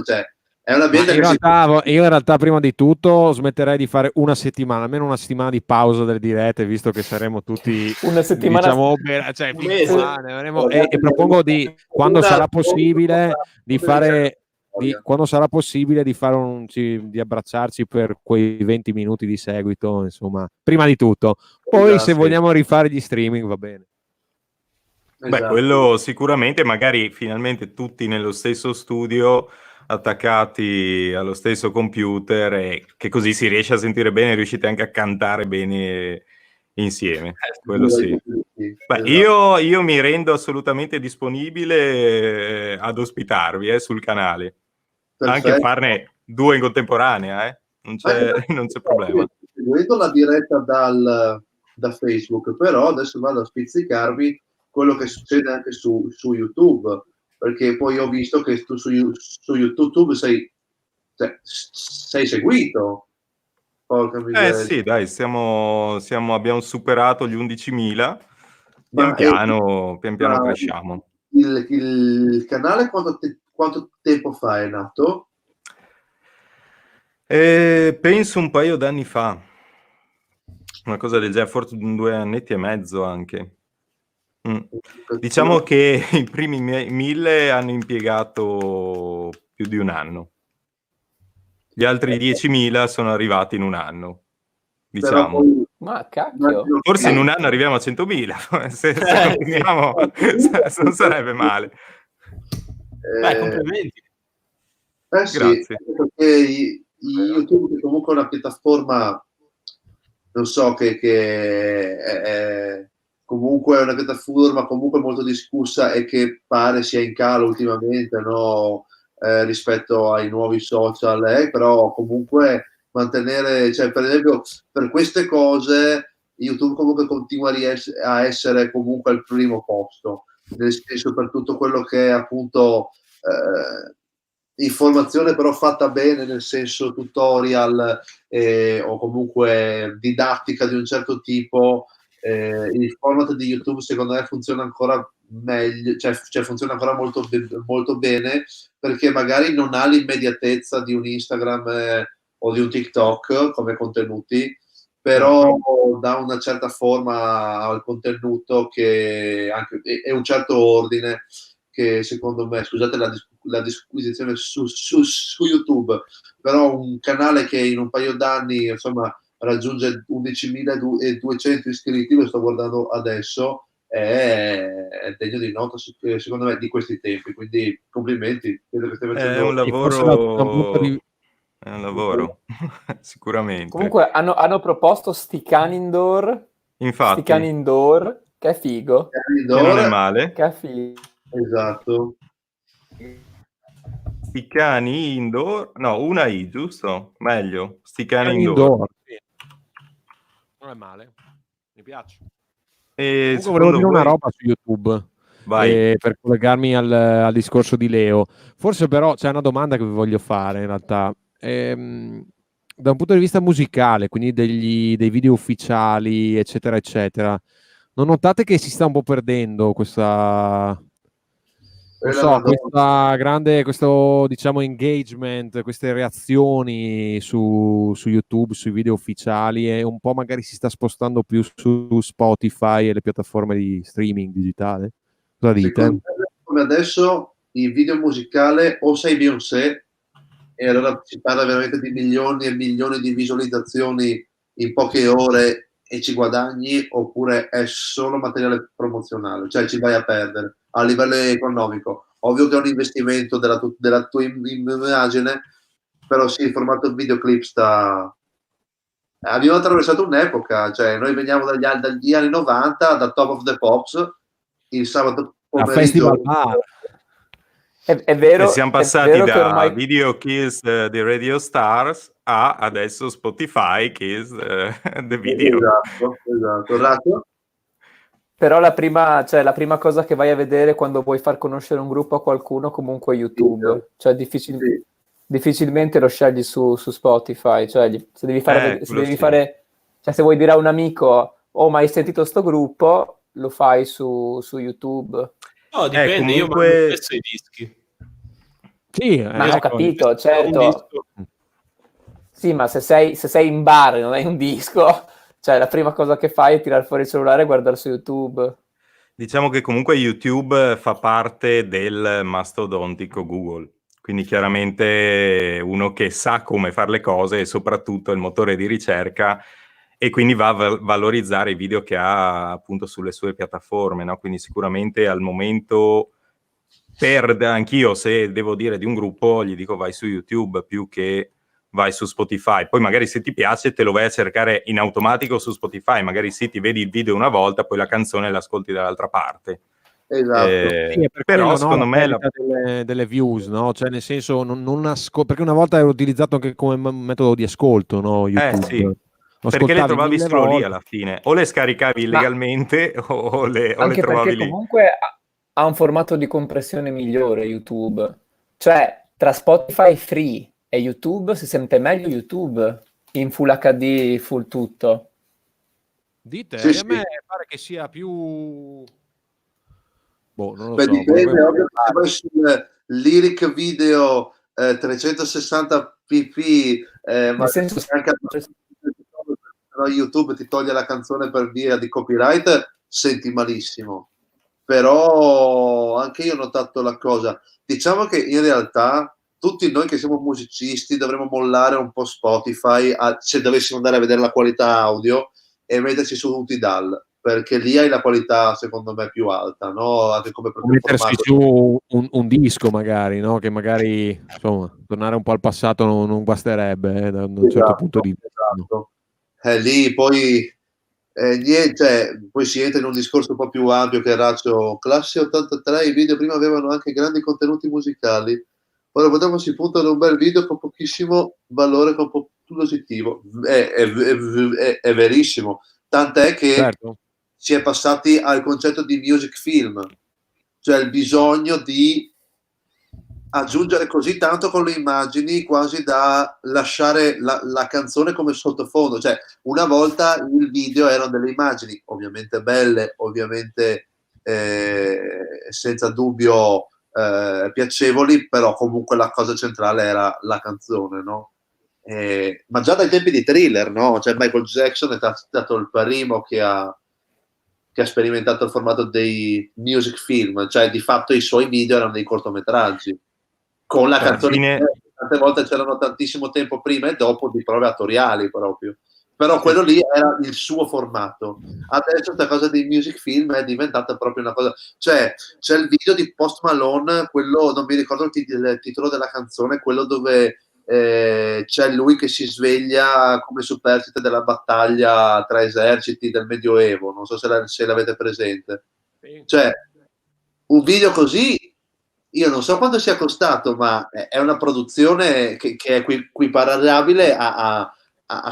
Cioè, è un ambiente io in realtà prima di tutto smetterei di fare una settimana, almeno una settimana di pausa delle dirette, visto che saremo tutti una settimana, diciamo, e propongo di quando sarà possibile di fare di abbracciarci per quei 20 minuti di seguito, insomma, prima di tutto. Poi se vogliamo rifare gli streaming va bene. Beh, Esatto. quello sicuramente, magari finalmente tutti nello stesso studio, attaccati allo stesso computer, e che così si riesce a sentire bene, riuscite anche a cantare bene insieme. Quello sì. Beh, Esatto. io mi rendo assolutamente disponibile ad ospitarvi sul canale, anche a Perfetto. farne 2 in contemporanea, non c'è problema. Seguendo la diretta da Facebook, però adesso vado a spizzicarvi quello che succede anche su YouTube, perché poi ho visto che tu su YouTube sei seguito. Porca miseria. Sì, dai, abbiamo superato gli 11.000, Ma, pian piano ma cresciamo. il canale quanto tempo fa è nato? Penso un paio d'anni fa, una cosa del genere, forse 2 annetti e mezzo anche. Diciamo che i primi 1000 hanno impiegato più di un anno. Gli altri 10.000 sono arrivati in un anno, Però diciamo. poi, Ma cacchio. Forse in un anno arriviamo a 100.000, se continuiamo non sarebbe male. Beh, complimenti. Sì, Grazie. perché YouTube è comunque una piattaforma, non so, che è comunque una piattaforma comunque molto discussa e che pare sia in calo ultimamente, no? Rispetto ai nuovi social, però comunque mantenere, cioè per esempio per queste cose YouTube comunque continua a essere comunque al primo posto, nel senso per tutto quello che è appunto informazione però fatta bene, nel senso tutorial o comunque didattica di un certo tipo. Il format di YouTube secondo me funziona ancora meglio, cioè funziona ancora molto bene, perché magari non ha l'immediatezza di un Instagram o di un TikTok come contenuti, però dà una certa forma al contenuto che anche, e un certo ordine che secondo me, scusate la disquisizione su YouTube, però un canale che in un paio d'anni insomma raggiunge 11.200 iscritti, lo sto guardando adesso, è degno di nota secondo me di questi tempi, quindi complimenti, credo che stai È facendo un forse da un punto di lavoro, sicuramente. Comunque hanno proposto sti cani indoor, Infatti, che è figo. che non è male. Che è figo. Esatto. Sti cani indoor, no, una I, giusto? Meglio, sti cani cani indoor. indoor, sì. Non è male, mi piace. E Comunque volevo dire una voi... roba su YouTube. Vai. Per collegarmi al discorso di Leo. Forse però c'è una domanda che vi voglio fare in realtà. Da un punto di vista musicale, quindi dei video ufficiali, eccetera, eccetera, non notate che si sta un po' perdendo questa, non so, questo diciamo engagement, queste reazioni su YouTube, sui video ufficiali, e un po' magari si sta spostando più su Spotify e le piattaforme di streaming digitale? Cosa dite? Secondo me, come adesso il video musicale o sei Beyoncé e allora si parla veramente di milioni e milioni di visualizzazioni in poche ore e ci guadagni, oppure è solo materiale promozionale, cioè ci vai a perdere a livello economico. Ovvio che è un investimento della tua immagine, però sì, il formato videoclip sta... Abbiamo attraversato un'epoca, cioè noi veniamo dagli anni 90, da Top of the Pops, il sabato A pomeriggio. Festival Bar. È vero, E siamo passati è vero da che ormai... Video Kills the Radio Stars a adesso Spotify Kills the Video. Esatto. Rato? Però la prima cosa che vai a vedere quando vuoi far conoscere un gruppo a qualcuno comunque è YouTube. Cioè difficilmente lo scegli su Spotify. Cioè se devi fare, cioè se vuoi dire a un amico "Oh, ma hai sentito sto gruppo?", lo fai su YouTube. No, dipende, io mando spesso i dischi. Sì, Ma ho capito, certo. Sì, ma se sei in bar e non hai un disco, cioè la prima cosa che fai è tirare fuori il cellulare e guardare su YouTube. Diciamo che comunque YouTube fa parte del mastodontico Google, quindi chiaramente uno che sa come fare le cose e soprattutto il motore di ricerca, e quindi va a valorizzare i video che ha appunto sulle sue piattaforme, no? Quindi sicuramente al momento, anch'io se devo dire di un gruppo, gli dico vai su YouTube più che vai su Spotify. Poi magari se ti piace te lo vai a cercare in automatico su Spotify, magari sì, ti vedi il video una volta, poi la canzone l'ascolti dall'altra parte. Esatto. Sì, però secondo me delle views, no? Cioè nel senso perché una volta era utilizzato anche come metodo di ascolto, no? YouTube. Sì, perché le trovavi solo lì alla fine, o le scaricavi illegalmente o le trovavi lì. Comunque ha un formato di compressione migliore YouTube, cioè tra Spotify free e YouTube si sente meglio YouTube in Full HD, full tutto. Dite, Sì, a me pare che sia più... non lo Beh, so. dipende, ovvio, se vai sul lyric video 360 pp, ma anche però YouTube ti toglie la canzone per via di copyright, senti malissimo. Però anche io ho notato la cosa. Diciamo che in realtà tutti noi che siamo musicisti dovremmo mollare un po' Spotify se dovessimo andare a vedere la qualità audio e metterci su Tidal, perché lì hai la qualità secondo me più alta, no? Anche come mettersi su un disco magari, no? Che magari insomma tornare un po' al passato non basterebbe da un certo punto di vista. Esatto. Lì poi niente, poi si entra in un discorso un po' più ampio che razzo classe 83, i video prima avevano anche grandi contenuti musicali, ora vediamo si punta ad un bel video con pochissimo valore positivo. È verissimo, tant'è che si è passati al concetto di music film, cioè il bisogno di aggiungere così tanto con le immagini quasi da lasciare la canzone come sottofondo. Cioè, una volta il video erano delle immagini ovviamente belle, ovviamente senza dubbio piacevoli, però comunque la cosa centrale era la canzone, no? Ma già dai tempi di Thriller, no? Cioè Michael Jackson è stato il primo che ha sperimentato il formato dei music film, cioè di fatto i suoi video erano dei cortometraggi con la canzone. Tante volte c'erano tantissimo tempo prima e dopo di prove attoriali proprio, però quello lì era il suo formato. Adesso questa cosa dei music film è diventata proprio una cosa, cioè c'è il video di Post Malone, quello non mi ricordo il titolo della canzone, quello dove c'è lui che si sveglia come superstite della battaglia tra eserciti del Medioevo, non so se l'avete presente. Cioè un video così io non so quanto sia costato, ma è una produzione che è equiparabile a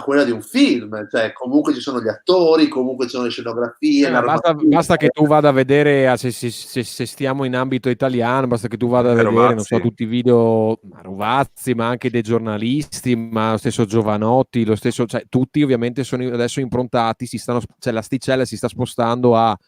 quella di un film, cioè comunque ci sono gli attori, comunque ci sono le scenografie. Basta che tu vada a vedere, se stiamo in ambito italiano, basta che tu vada a vedere, non so, tutti i video Rovazzi, ma anche dei giornalisti, ma lo stesso Giovanotti, lo stesso, cioè tutti ovviamente sono adesso improntati, cioè l'asticella si sta spostando a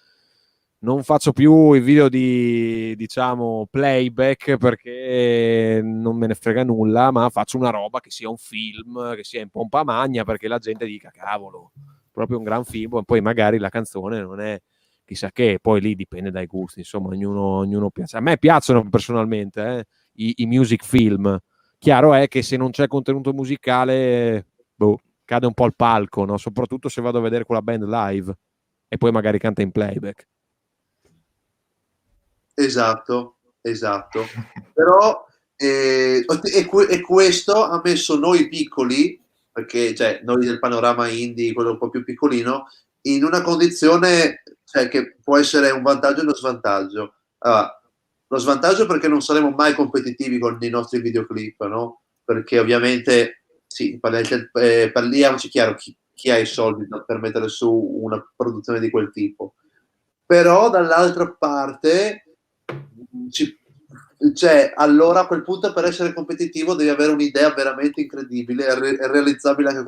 non faccio più i video di, diciamo, playback perché non me ne frega nulla, ma faccio una roba che sia un film, che sia in pompa magna, perché la gente dica cavolo, proprio un gran film, poi magari la canzone non è chissà che, poi lì dipende dai gusti, insomma, ognuno piace. A me piacciono personalmente i music film. Chiaro è che se non c'è contenuto musicale, cade un po' il palco, no? Soprattutto se vado a vedere quella band live e poi magari canta in playback. Esatto. Però e questo ha messo noi piccoli, perché cioè noi del panorama indie, quello un po' più piccolino, in una condizione, cioè, che può essere un vantaggio e uno svantaggio. Lo svantaggio perché non saremo mai competitivi con i nostri videoclip, no? Perché ovviamente sì, parliamoci chiaro, chi ha i soldi per mettere su una produzione di quel tipo. Però dall'altra parte cioè, allora a quel punto per essere competitivo devi avere un'idea veramente incredibile e realizzabile anche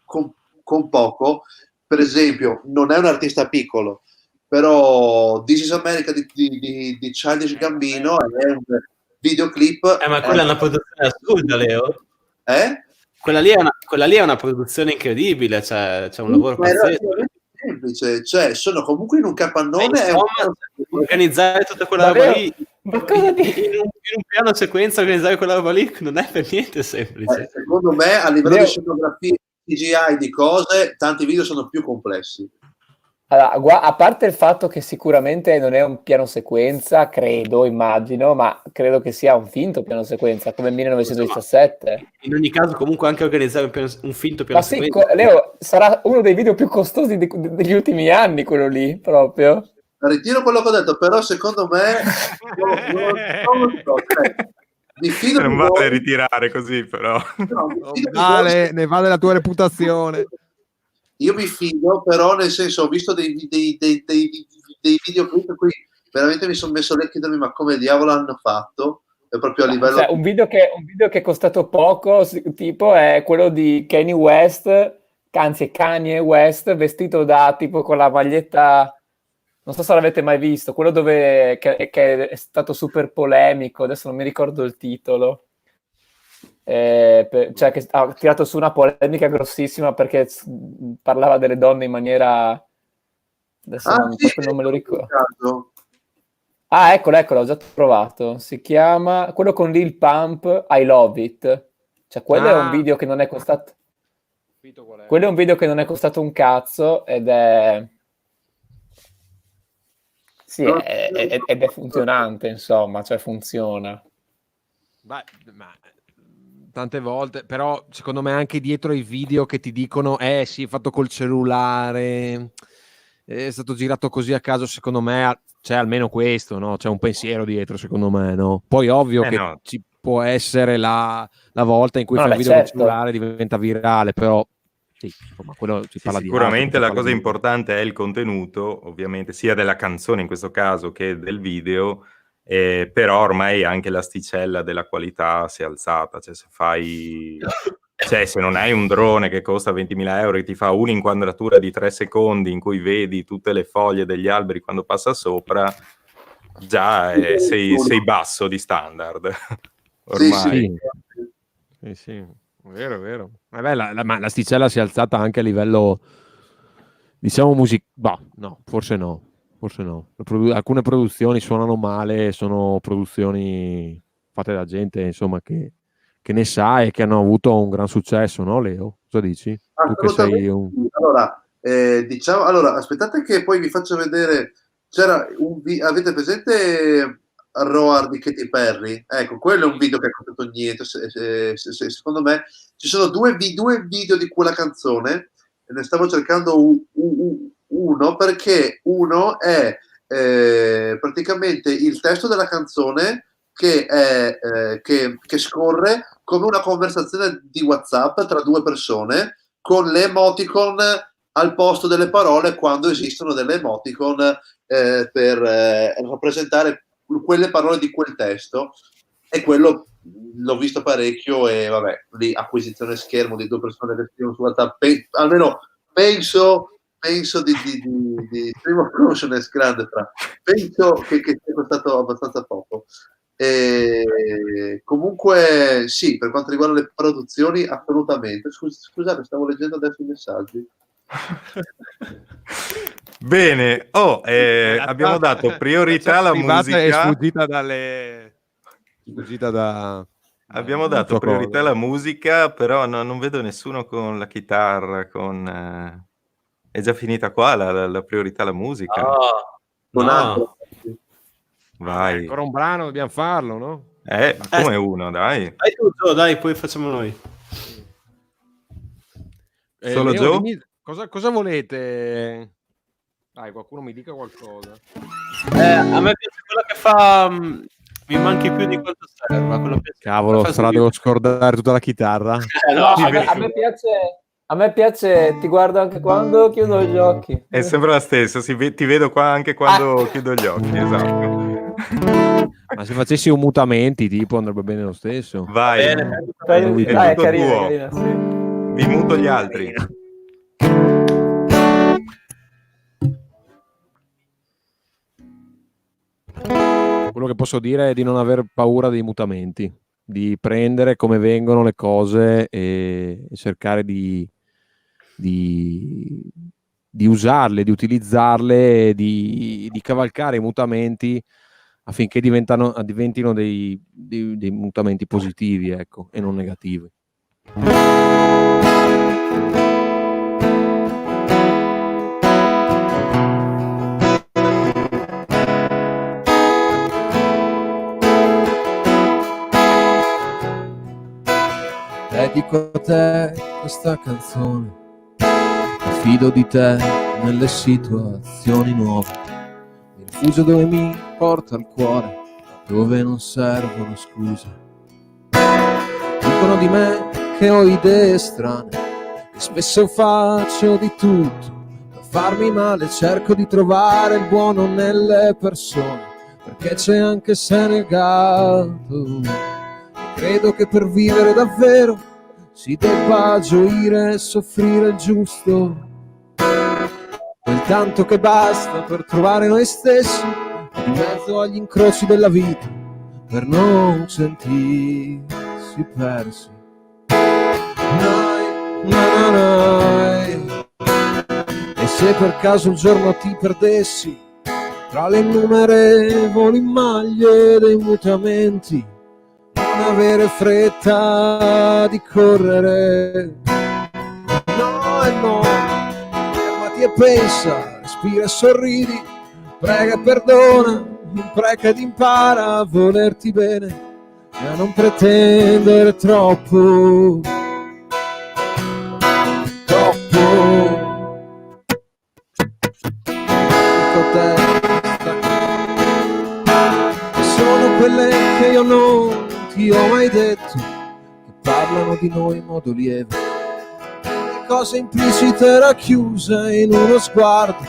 con poco. Per esempio, non è un artista piccolo, però This is America di Childish Gambino è un videoclip. Ma quella è una produzione assurda, Leo. Quella lì è una produzione incredibile, cioè c'è un lavoro pazzesco. Semplice, cioè sono comunque in un capannone. Organizzare tutta quella roba lì in un piano sequenza, organizzare quella roba lì non è per niente semplice. Secondo me a livello di scenografia CGI di cose, tanti video sono più complessi. Allora, a parte il fatto che sicuramente non è un piano sequenza, immagino, ma credo che sia un finto piano sequenza, come 1917. In ogni caso, comunque, anche organizzare un finto piano Ma sì, sequenza. Leo, sarà uno dei video più costosi degli ultimi anni, quello lì, proprio. Ritiro quello che ho detto, però secondo me non lo so, mi fido non di vale voi. ritirare così, però. No, mi fido di voi. Ne vale la tua reputazione. Io mi fido, però nel senso ho visto dei videoclip in cui veramente mi sono messo le chiedermi ma come diavolo hanno fatto? È proprio a livello... Cioè, un video che è costato poco, tipo, è quello di Kanye West, anzi Kanye West, vestito da tipo con la maglietta, non so se l'avete mai visto, quello dove che è stato super polemico, adesso non mi ricordo il titolo. Cioè che ha tirato su una polemica grossissima perché parlava delle donne in maniera... Adesso non me lo ricordo. Ah, eccolo, ho già trovato. Si chiama quello con Lil Pump, I Love It. Cioè, quello è un video che non è costato. Quello è un video che non è costato un cazzo ed è. Sì, ed è funzionante, insomma, cioè funziona. Beh, ma tante volte, però secondo me anche dietro i video che ti dicono sì, è fatto col cellulare, è stato girato così a caso, secondo me c'è almeno questo, no? C'è un pensiero dietro, secondo me, no? Poi ovvio che no. ci può essere la volta in cui fai un video certo. col cellulare diventa virale, però sì, insomma, quello si parla sicuramente di la cosa importante è il contenuto, ovviamente sia della canzone in questo caso che del video, però ormai anche l'asticella della qualità si è alzata, cioè se non hai un drone che costa 20.000 euro e ti fa un'inquadratura di 3 secondi in cui vedi tutte le foglie degli alberi quando passa sopra, già sei basso di standard ormai. Sì. Vero. Vabbè, l'asticella si è alzata anche a livello, diciamo, no, forse no. Alcune produzioni suonano male, sono produzioni fatte da gente, insomma, che ne sa e che hanno avuto un gran successo, no, Leo? Cosa dici? Tu che sei un... Allora, aspettate che poi vi faccio vedere. C'era avete presente Roar di Katy Perry? Ecco, quello è un video che ha costato niente. Secondo me ci sono due video di quella canzone. Ne stavo cercando uno perché uno è praticamente il testo della canzone che scorre come una conversazione di WhatsApp tra due persone con le emoticon al posto delle parole quando esistono delle emoticon per rappresentare quelle parole di quel testo, e quello l'ho visto parecchio. E vabbè, lì acquisizione schermo di due persone che scrivono su WhatsApp, almeno penso di prima conoscere grande, penso che sia costato abbastanza poco. Comunque sì, per quanto riguarda le produzioni, assolutamente. Scusate, stavo leggendo adesso i messaggi. Bene, abbiamo dato priorità alla musica. È sfuggita da... Abbiamo dato priorità alla musica, però non vedo nessuno con la chitarra, è già finita qua la priorità alla musica. No. Vai. Ancora un brano, dobbiamo farlo, no? Ma come uno, dai. Dai tu, Gio, dai, poi facciamo noi. Solo Leo, Gio? dimmi, cosa volete? Dai, qualcuno mi dica qualcosa. A me piace quella che fa Mi manchi più di quanto serva. Cavolo, devo scordare tutta la chitarra. A me piace Ti guardo anche quando chiudo gli occhi. È sempre la stessa, ti vedo qua anche quando chiudo gli occhi, esatto. Ma se facessi un mutamenti, tipo, andrebbe bene lo stesso. Vai, è tutto carina, tuo. carina, sì. Vi muto gli altri. Quello che posso dire è di non aver paura dei mutamenti, di prendere come vengono le cose e cercare di usarle, di utilizzarle, di cavalcare i mutamenti affinché diventino dei mutamenti positivi, ecco, e non negativi. Dedico a te questa canzone, mi fido di te nelle situazioni nuove, mi rifugio dove mi porta il cuore, dove non servono scuse. Dicono di me che ho idee strane, che spesso faccio di tutto per farmi male, cerco di trovare il buono nelle persone, perché c'è anche se negato. Credo che per vivere davvero si debba gioire e soffrire il giusto, quel tanto che basta per trovare noi stessi in mezzo agli incroci della vita, per non sentirsi persi. E se per caso un giorno ti perdessi tra le innumerevoli maglie dei mutamenti, non avere fretta di correre, no e no, fermati e pensa, respira e sorridi, prega e perdona, impreca ed impara a volerti bene e a non pretendere troppo, troppo. Dico te, sono quelle che io non ti ho mai detto, che parlano di noi in modo lieve, le cose implicite racchiuse in uno sguardo,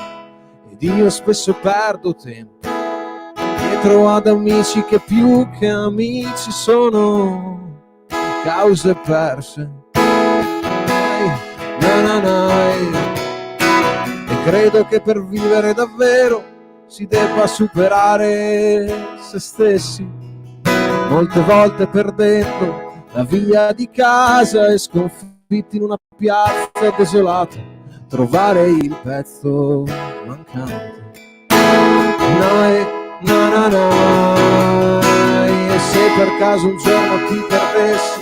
ed io spesso perdo tempo dietro ad amici che più che amici sono cause perse. E credo che per vivere davvero si debba superare se stessi, molte volte perdendo la via di casa e sconfitti in una piazza desolata, trovare il pezzo mancante. E se per caso un giorno ti perdessi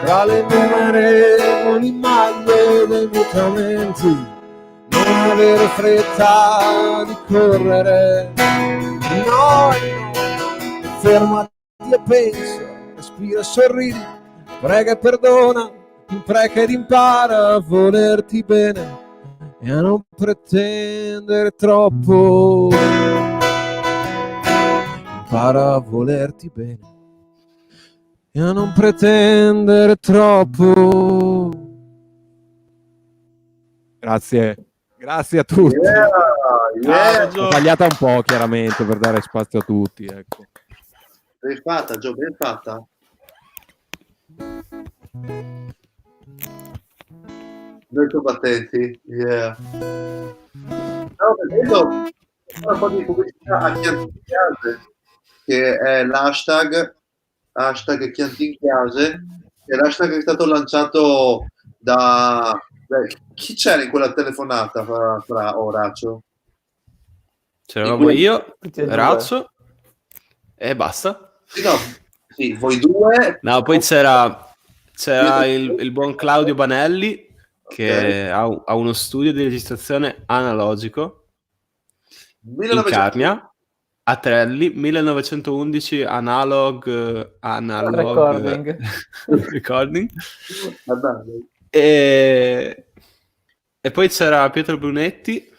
tra le innumerevoli maglie dei mutamenti, non avere fretta di correre, no, fermati e pensa, respira e sorridi, prega e perdona, impreca ed impara a volerti bene e a non pretendere troppo, impara a volerti bene e a non pretendere troppo. Grazie a tutti. Ho tagliata un po' chiaramente per dare spazio a tutti, ecco. Ben fatta, Gio, ben fatta. Noi combattenti, yeah. Stavo vedendo un po' di pubblicità a Chiantinchiase, che è l'hashtag Chiantinchiase, che è l'hashtag che è stato lanciato da... chi c'era in quella telefonata fra Orazio? C'eravamo io, Razzo e basta. No, sì, voi due. No, poi c'era il buon Claudio Banelli, che ha uno studio di registrazione analogico in Carnia, a Trelli, 1911 analog recording. E poi c'era Pietro Brunetti,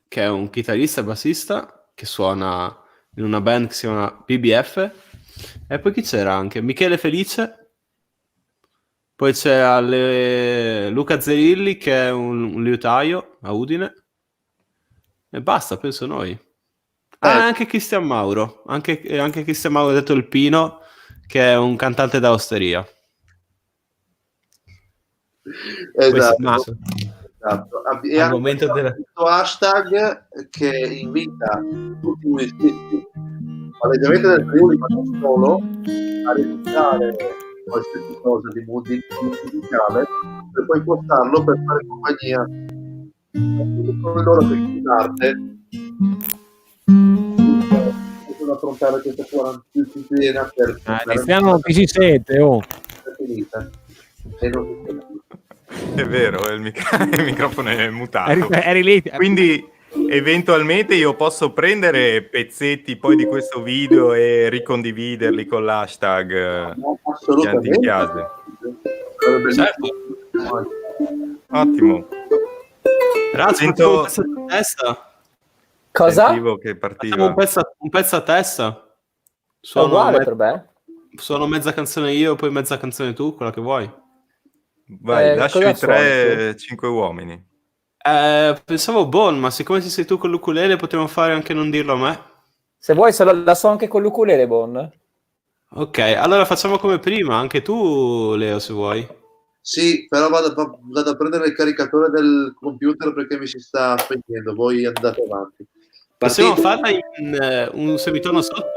che è un chitarrista e bassista che suona in una band che si chiama BBF. E poi chi c'era anche? Michele Felice. Poi c'era Luca Zerilli, che è un liutaio a Udine. E basta, penso noi. Anche Cristian Mauro. Anche Cristian Mauro, detto il Pino, che è un cantante da osteria. Esatto. E al momento questo hashtag che invita tutti gli iscritti palesamente del Friuli, ma non solo, a registrare qualsiasi cosa di musicale per poi postarlo per fare compagnia con loro che d'arte possono affrontare questa quarantena piena per Cristiano non ti si sente, oh. è finita. E non... È vero, il microfono è mutato. Eri lì. Quindi eventualmente io posso prendere pezzetti poi di questo video e ricondividerli con l'hashtag Assolutamente. Antichiase. Certo. Ottimo. Grazie, Sento- facciamo un pezzo a testa. Cosa? Sentivo che Facciamo partiva. un pezzo a testa. È uguale per me. Sono mezza canzone io, poi mezza canzone tu, quella che vuoi. Vai, lascio cosa i 3, suoni 5 uomini. Pensavo Bon, ma siccome ci sei tu con l'ukulele potremmo fare anche non dirlo a me. Se vuoi la so anche con l'ukulele, Bon. Ok, allora facciamo come prima, anche tu Leo se vuoi. Sì, però vado a prendere il caricatore del computer perché mi si sta spegnendo. Voi andate avanti. Possiamo Partite? farla in un semitono sotto?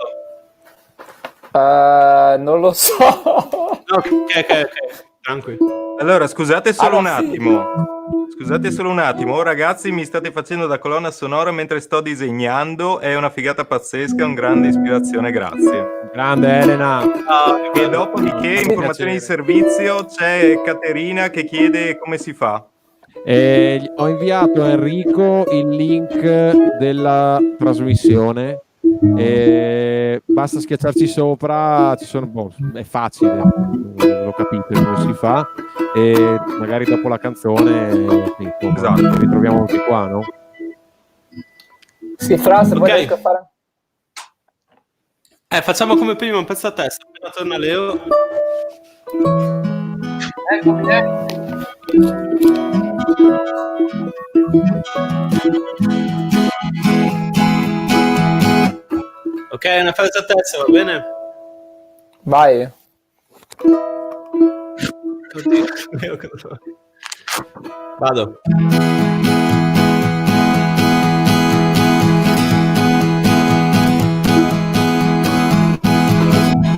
Non lo so. No, ok, tranquillo. Allora, scusate solo un Allora, sì. attimo. Scusate solo un attimo. Oh, ragazzi, mi state facendo da colonna sonora mentre sto disegnando. È una figata pazzesca, un grande ispirazione, grazie. Grande Elena. E dopodiché, informazioni di servizio, c'è Caterina che chiede come si fa. Ho inviato a Enrico il link della trasmissione. Basta schiacciarci sopra, è facile, lo capite come si fa, e magari dopo la canzone insomma, Esatto. ci ritroviamo anche qua, no? Sì, Fra, se vuoi Ok. riesco a fare... Facciamo come prima, un pezzo a testa. Appena torna Leo. Ok, una pezzo a testa, va bene? Vai. Oddio, Leo, cosa fa? Vado.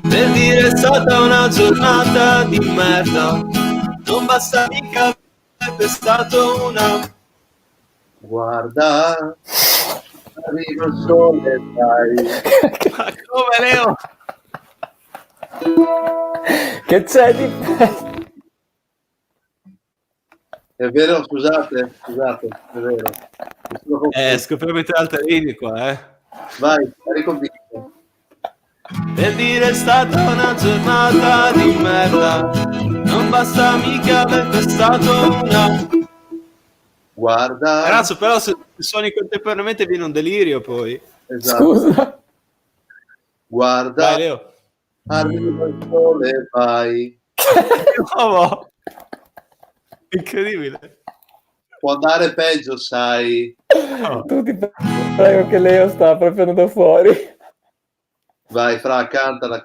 Per dire è stata una giornata di merda, non basta mica è stato una... Guarda, arriva il sole, dai. Ma come Leo? Che c'è di... È vero, scusate, è vero. Scopriamo i tre altre linee qua, Vai, ricomincio. Per dire è stata una giornata di merda, non basta mica aver pestato una... Guarda. Ragazzi, però se suoni contemporaneamente viene un delirio poi. Esatto. Scusa. Guarda, Vai Leo. arriva il sole, vai. Oh, incredibile. Può andare peggio, sai. Tu ti prego che Leo sta proprio andando fuori. Vai, Fra, cantala.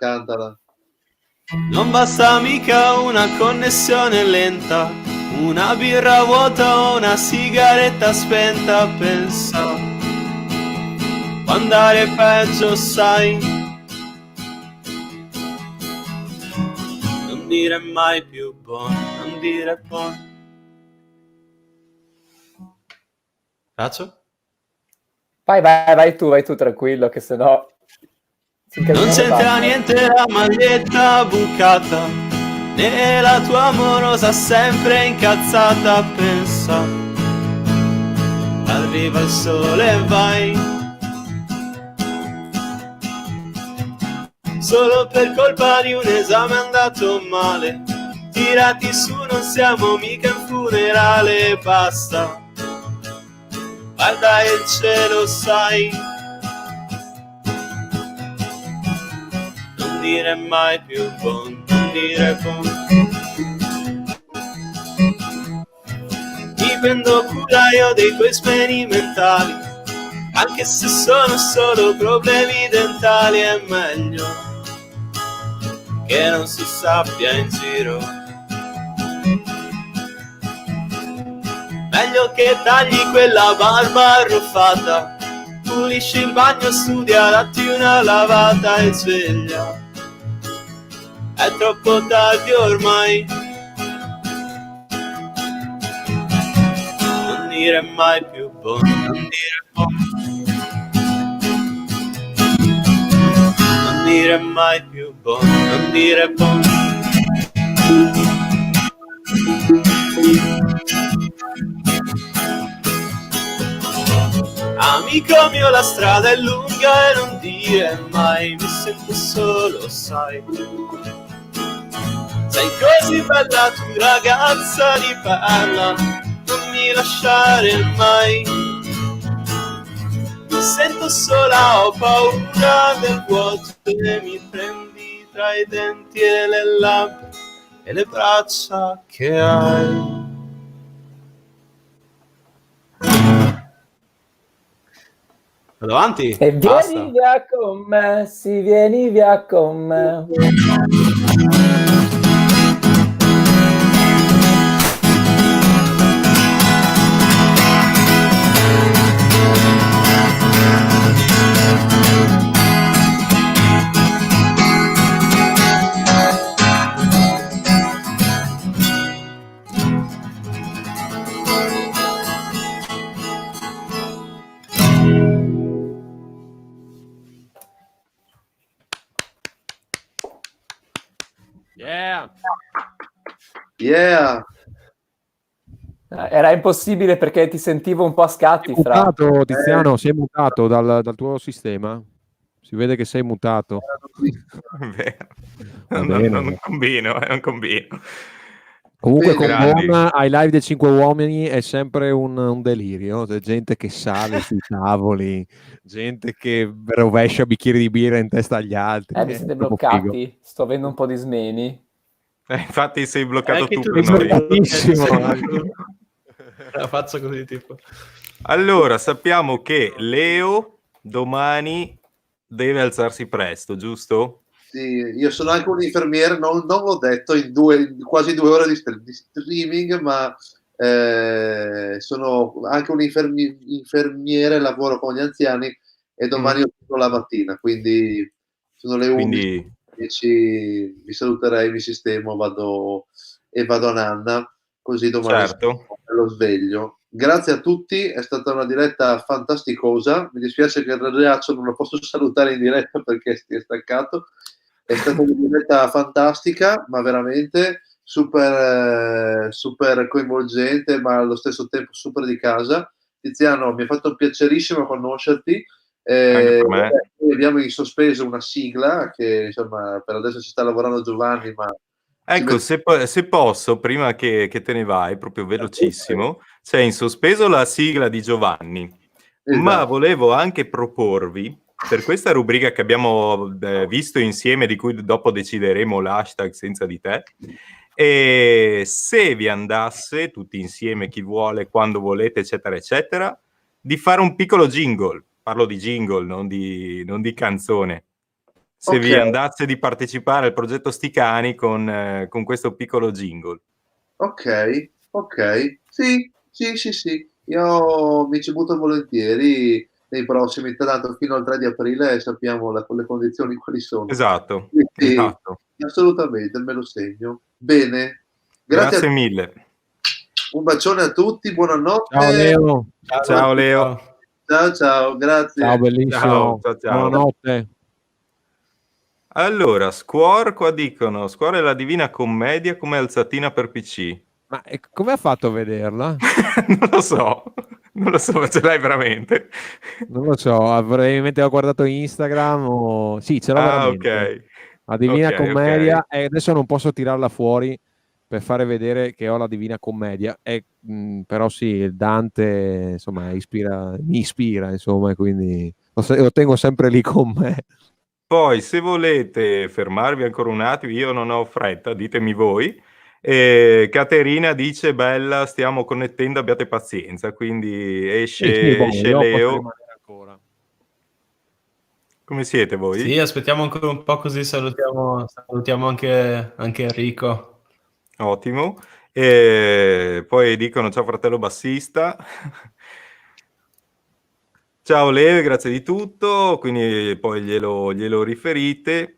Non basta mica una connessione lenta, una birra vuota o una sigaretta spenta, pensa. Può andare peggio, sai. Non dire mai più buono, non dire buono. Faccio? Vai tu, tranquillo, che sennò... Non c'entra niente la maglietta bucata, né la tua amorosa sempre incazzata, pensa. Arriva il sole e vai. Solo per colpa di un esame andato male, tirati su, non siamo mica in funerale, basta. Guarda il cielo, sai. Non dire mai più bon, non dire bon. Mi prendo cura io dei tuoi sperimentali, anche se sono solo problemi dentali, è meglio che non si sappia in giro. Meglio che tagli quella barba arruffata, pulisci il bagno, studia, datti una lavata e sveglia. È troppo tardi ormai. Non dire mai più bon, non dire bon. Non dire mai più bon, non dire bon. Amico mio, la strada è lunga e non dire mai, mi sento solo, sai. Sei così bella tu ragazza di perla, non mi lasciare mai. Mi sento sola, ho paura del vuoto e mi prendi tra i denti e le labbra e le braccia che hai. Vado avanti? E vieni Basta. via con me, sì, vieni via con me. Yeah. Yeah. Era impossibile perché ti sentivo un po' a scatti, Sei Fra. mutato, Tiziano, sei mutato dal tuo sistema? Si vede che sei mutato. Vero. Va Non, bene. non combino, non combino. Comunque con Grandi. Bon ai live dei 5 uomini è sempre un delirio. C'è gente che sale sui tavoli, gente che rovescia bicchieri di birra in testa agli altri. Mi È siete proprio figo. bloccati? Sto avendo un po' di smeni. Infatti sei bloccato Anche tu tu per sei noi. bloccatissimo. La faccia così tipo. Allora, sappiamo che Leo domani deve alzarsi presto, giusto? Sì, io sono anche un infermiere, non l'ho detto in quasi 2 ore di streaming, ma sono anche un infermiere, lavoro con gli anziani e domani ho tutto la mattina, quindi sono le 11, Quindi, vi saluterei, mi sistemo, vado a nanna, così domani certo. lo sveglio. Grazie a tutti, è stata una diretta fantasticosa, mi dispiace che il Reaccio non lo posso salutare in diretta perché è staccato. È stata una diretta fantastica, ma veramente super, super coinvolgente, ma allo stesso tempo super di casa. Tiziano, mi ha fatto piacerissimo conoscerti. Anche per me. Noi abbiamo in sospeso una sigla che insomma per adesso ci sta lavorando Giovanni, ma Ecco, se posso, prima che te ne vai, proprio velocissimo, c'è in sospeso la sigla di Giovanni, ma Esatto. volevo anche proporvi, per questa rubrica che abbiamo visto insieme, di cui dopo decideremo l'hashtag senza di te, e se vi andasse tutti insieme, chi vuole, quando volete, eccetera, eccetera, di fare un piccolo jingle. Parlo di jingle, non di canzone. Se vi Ok. andasse di partecipare al progetto Sticani con questo piccolo jingle. Ok, sì, io mi ci butto volentieri nei prossimi, tra l'altro fino al 3 di aprile sappiamo le condizioni quali sono. Esatto, Quindi, esatto. assolutamente, me lo segno. Bene, Grazie mille. un bacione a tutti, buonanotte. Ciao Leo. Ciao Leo. Ciao, grazie. Ciao, bellissimo. Ciao. Buonanotte. Allora, Squor qua dicono, Squor è la Divina Commedia come alzatina per PC. Ma come ha fatto a vederla? Non lo so, ma ce l'hai veramente? Non lo so, probabilmente ho guardato Instagram o... Sì, ce l'ho veramente. Ok. La Divina Ok, Commedia, ok. e adesso non posso tirarla fuori per fare vedere che ho la Divina Commedia, però sì, il Dante insomma mi ispira insomma, e quindi lo tengo sempre lì con me. Poi, se volete fermarvi ancora un attimo, io non ho fretta, ditemi voi. Caterina dice, bella, stiamo connettendo, abbiate pazienza, quindi esce io posso Leo. rimanere ancora. Come siete voi? Sì, aspettiamo ancora un po' così salutiamo anche Enrico. Ottimo. Poi dicono ciao fratello bassista. Ciao Leo, grazie di tutto, quindi poi glielo riferite.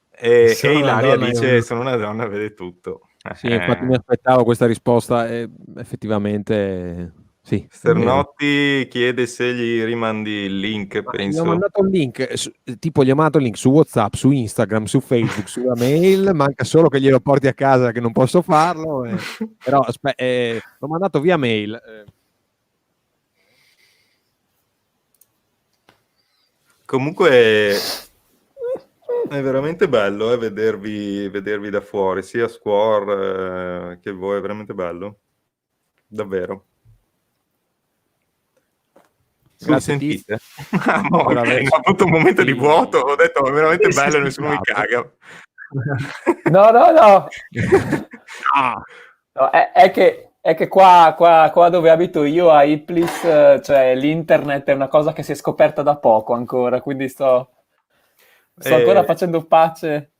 E Ilaria dice, sono una donna, vede tutto. Sì, infatti mi aspettavo questa risposta e effettivamente Sì, Sternotti chiede se gli rimandi il link, gli ho penso. mandato il link, tipo gli ho mandato il link su WhatsApp, su Instagram, su Facebook, sulla mail, manca solo che glielo porti a casa che non posso farlo, però l'ho mandato via mail. Comunque è veramente bello vedervi da fuori, sia Squall che voi, è veramente bello, davvero. Mi sentite? Okay, ho avuto un momento di vuoto, ho detto è veramente bello e nessuno mi caga. No. No, è che qua dove abito io a Iplis, cioè l'internet è una cosa che si è scoperta da poco ancora, quindi sto ancora facendo pace.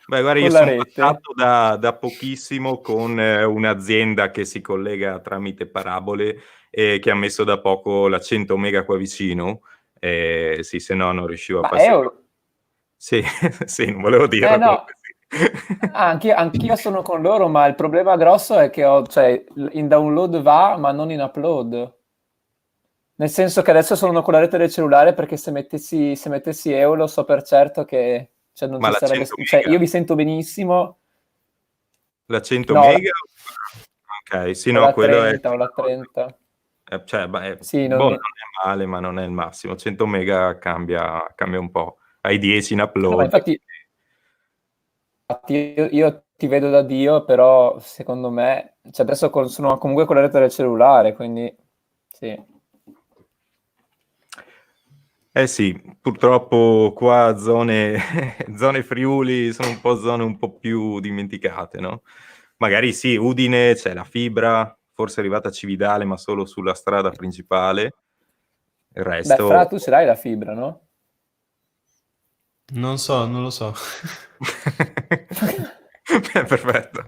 Beh, guarda, io con la sono rete. passato da pochissimo con un'azienda che si collega tramite parabole e che ha messo da poco la 100 mega qua vicino. Sì, se no non riuscivo a Ma passare. Sì, sì, non volevo dirlo. no. comunque sì. Anch'io sono con loro, ma il problema grosso è che cioè, in download va, ma non in upload. Nel senso che adesso sono con la rete del cellulare, perché se mettessi Eolo so per certo che cioè, non Ma ci la sarebbe... 100 Cioè, mega? io vi sento benissimo. La 100 No, mega? Ok, sì, o no, la quello 30, è... o la 30. Cioè, beh, Sì, non è male, ma non è il massimo. 100 mega cambia un po'. Hai 10 in No, upload. infatti io ti vedo da Dio, però secondo me... Cioè, adesso sono comunque con la rete del cellulare, quindi sì. Eh sì, purtroppo qua zone Friuli sono un po' zone un po' più dimenticate, no? Magari sì, Udine c'è la fibra, forse è arrivata a Cividale, ma solo sulla strada principale. Il Beh, resto... Fra, tu ce l'hai la fibra, no? Non lo so. Perfetto.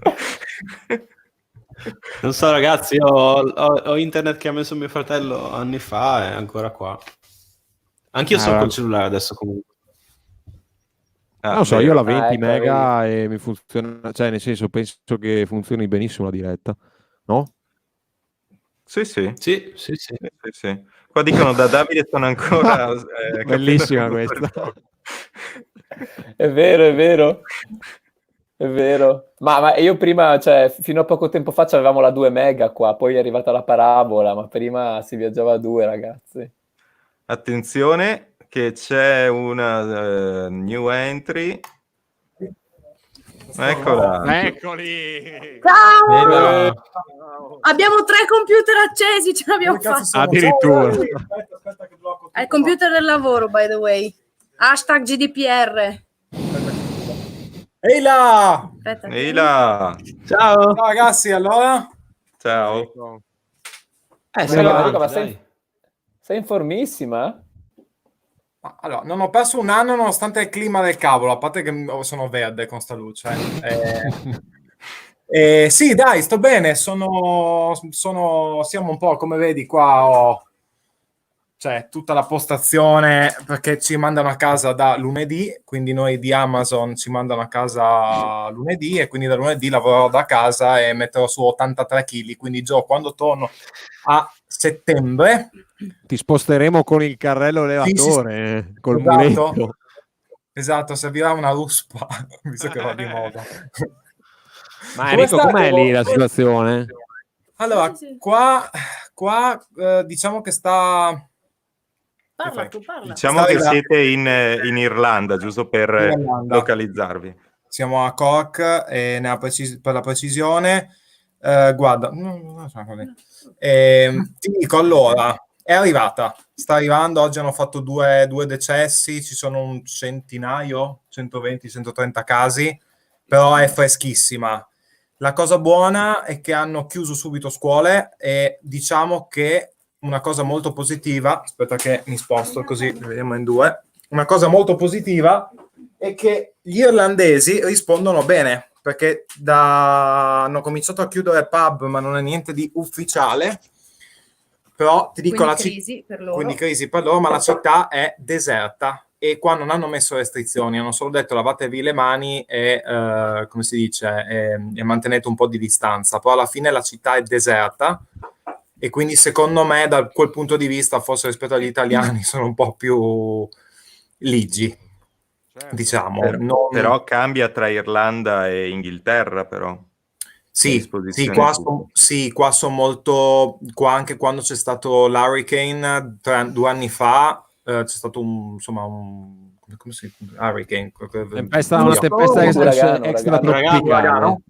Non so, ragazzi, io ho internet che ha messo mio fratello anni fa, è ancora qua. Anch'io sto col cellulare adesso comunque. Non so, io ho la Ah, 20 ecco, mega e mi funziona, cioè nel senso penso che funzioni benissimo la diretta, no? Sì, sì. Sì. Sì. Qua dicono da Davide sono ancora... Bellissima capendo questa. È vero. È vero. Ma io prima, cioè, fino a poco tempo fa avevamo la 2 mega qua, poi è arrivata la parabola, ma prima si viaggiava a 2, ragazzi. Attenzione che c'è una new entry. Eccola. Eccoli! Ciao! Abbiamo 3 computer accesi, ce l'abbiamo fatta. Addirittura. È il computer del lavoro, by the way. Hashtag GDPR. Ehi là! Aspetta, Ehi là! Ciao! Ciao ragazzi, allora? Ciao! Ma sei in formissima? Allora, non ho perso un anno nonostante il clima del cavolo, a parte che sono verde con sta luce. Sì, dai, sto bene, siamo un po', come vedi qua, cioè tutta la postazione, perché ci mandano a casa da lunedì, quindi noi di Amazon ci mandano a casa lunedì e quindi da lunedì lavorerò da casa e metterò su 83 kg, quindi quando torno a settembre ti sposteremo con il carrello elevatore, sì. col muletto. Esatto, servirà una ruspa, visto che va di moda. Ma Enrico, com'è lì la situazione? Allora, qua diciamo che sta... Parla tu, parla. Diciamo che siete in Irlanda, giusto per localizzarvi. Siamo a Cork, per la precisione. Guarda, ti dico, allora, è arrivata, sta arrivando, oggi hanno fatto due decessi, ci sono un centinaio, 120-130 casi, però è freschissima. La cosa buona è che hanno chiuso subito scuole e diciamo che una cosa molto positiva, aspetta che mi sposto così vediamo in due, una cosa molto positiva è che gli irlandesi rispondono bene, perché hanno cominciato a chiudere pub, ma non è niente di ufficiale, però ti dico quindi crisi per loro, ma la città è deserta e qua non hanno messo restrizioni, hanno solo detto lavatevi le mani e come si dice, e mantenete un po' di distanza, però alla fine la città è deserta e quindi secondo me da quel punto di vista forse rispetto agli italiani sono un po' più ligi, diciamo. Però cambia tra Irlanda e Inghilterra, però. Sì, qua sono molto. Qua anche quando c'è stato l'hurricane 2 anni fa, c'è stato come si chiama? Hurricane. Una tempesta extra tropicale.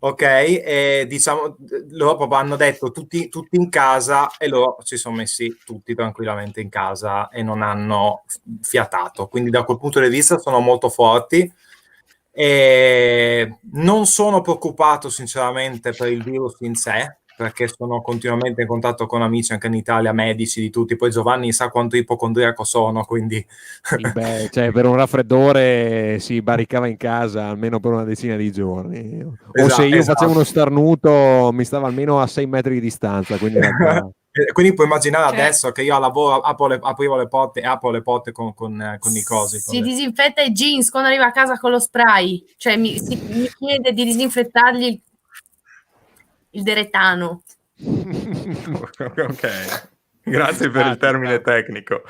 Ok, e diciamo loro proprio hanno detto tutti in casa, e loro si sono messi tutti tranquillamente in casa e non hanno fiatato, quindi da quel punto di vista sono molto forti. E non sono preoccupato sinceramente per il virus in sé, perché sono continuamente in contatto con amici anche in Italia, medici di tutti. Poi Giovanni sa quanto ipocondriaco sono, quindi cioè, per un raffreddore si barricava in casa almeno per una decina di giorni, o se io facevo uno starnuto mi stava almeno a 6 metri di distanza, quindi quindi puoi immaginare adesso che io al lavoro aprivo le porte con i cosi. Si disinfetta i jeans quando arriva a casa con lo spray, cioè mi chiede di disinfettargli il deretano. Ok, grazie per il termine tecnico.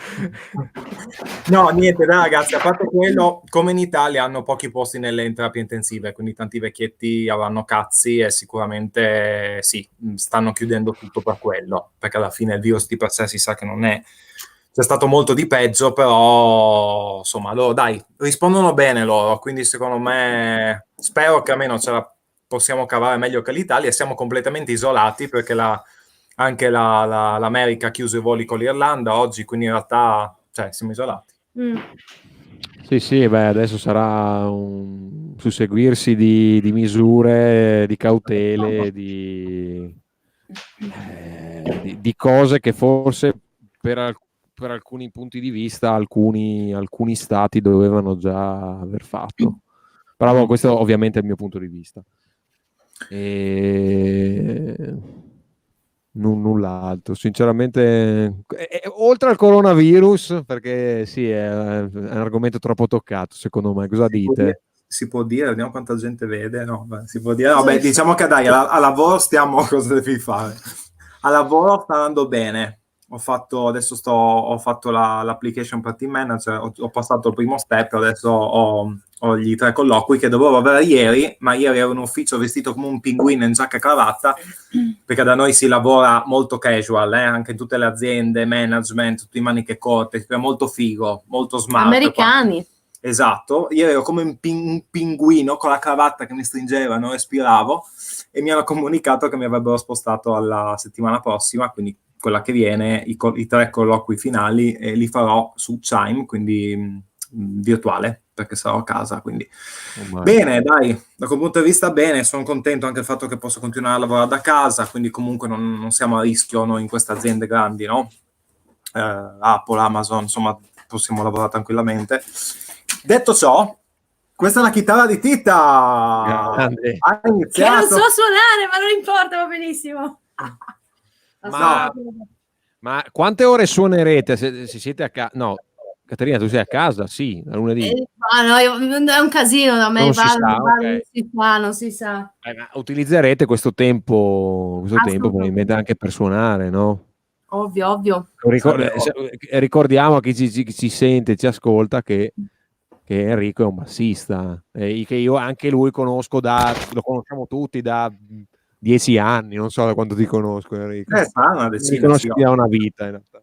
No, niente, dai ragazzi, a parte quello, come in Italia hanno pochi posti nelle terapie intensive, quindi tanti vecchietti avranno cazzi e sicuramente sì, stanno chiudendo tutto per quello, perché alla fine il virus di per sé si sa che non è, c'è stato molto di peggio, però insomma loro dai, rispondono bene loro, quindi secondo me spero che almeno ce la possiamo cavare meglio che l'Italia. Siamo completamente isolati perché anche l'America ha chiuso i voli con l'Irlanda oggi, quindi in realtà siamo isolati. Sì, adesso sarà un susseguirsi di misure, di cautele, di cose che forse per alcuni punti di vista alcuni stati dovevano già aver fatto. Però questo ovviamente è il mio punto di vista. Null'altro, sinceramente, oltre al coronavirus, perché sì, è un argomento troppo toccato, secondo me. Cosa dite? Si può dire, vediamo quanta gente vede. No, si può dire. No, diciamo che dai, a lavoro stiamo. Cosa devi fare? A lavoro sta andando bene. Ho fatto l'application per team manager, ho passato il primo step, adesso ho gli 3 colloqui che dovevo avere ieri, ma ieri ero in ufficio vestito come un pinguino in giacca e cravatta, perché da noi si lavora molto casual, anche in tutte le aziende, management, tutti in maniche corte, è molto figo, molto smart. Americani. Esatto, io ero come un pinguino con la cravatta che mi stringeva, non respiravo, e mi hanno comunicato che mi avrebbero spostato alla settimana prossima, quindi quella che viene, i 3 colloqui finali, e li farò su Chime, quindi virtuale, perché sarò a casa, quindi bene, dai, da quel punto di vista bene, sono contento anche del fatto che posso continuare a lavorare da casa, quindi comunque non siamo a rischio noi in queste aziende grandi, no? Apple, Amazon, insomma, possiamo lavorare tranquillamente. Detto ciò, questa è la chitarra di Tita. Grande. Ha iniziato. Che non so suonare, ma non importa, va benissimo. Ma quante ore suonerete se siete a casa? No, Caterina, tu sei a casa? Sì, a lunedì. È un casino da me, non si sa. Ma utilizzerete questo tempo probabilmente anche per suonare, no? Ovvio. Ricordiamo a chi ci sente, ci ascolta che Enrico è un bassista, che io anche lui conosco lo conosciamo tutti da 10 anni, non so da quanto ti conosco, Enrico. Una decina, ti conosci da una vita in realtà.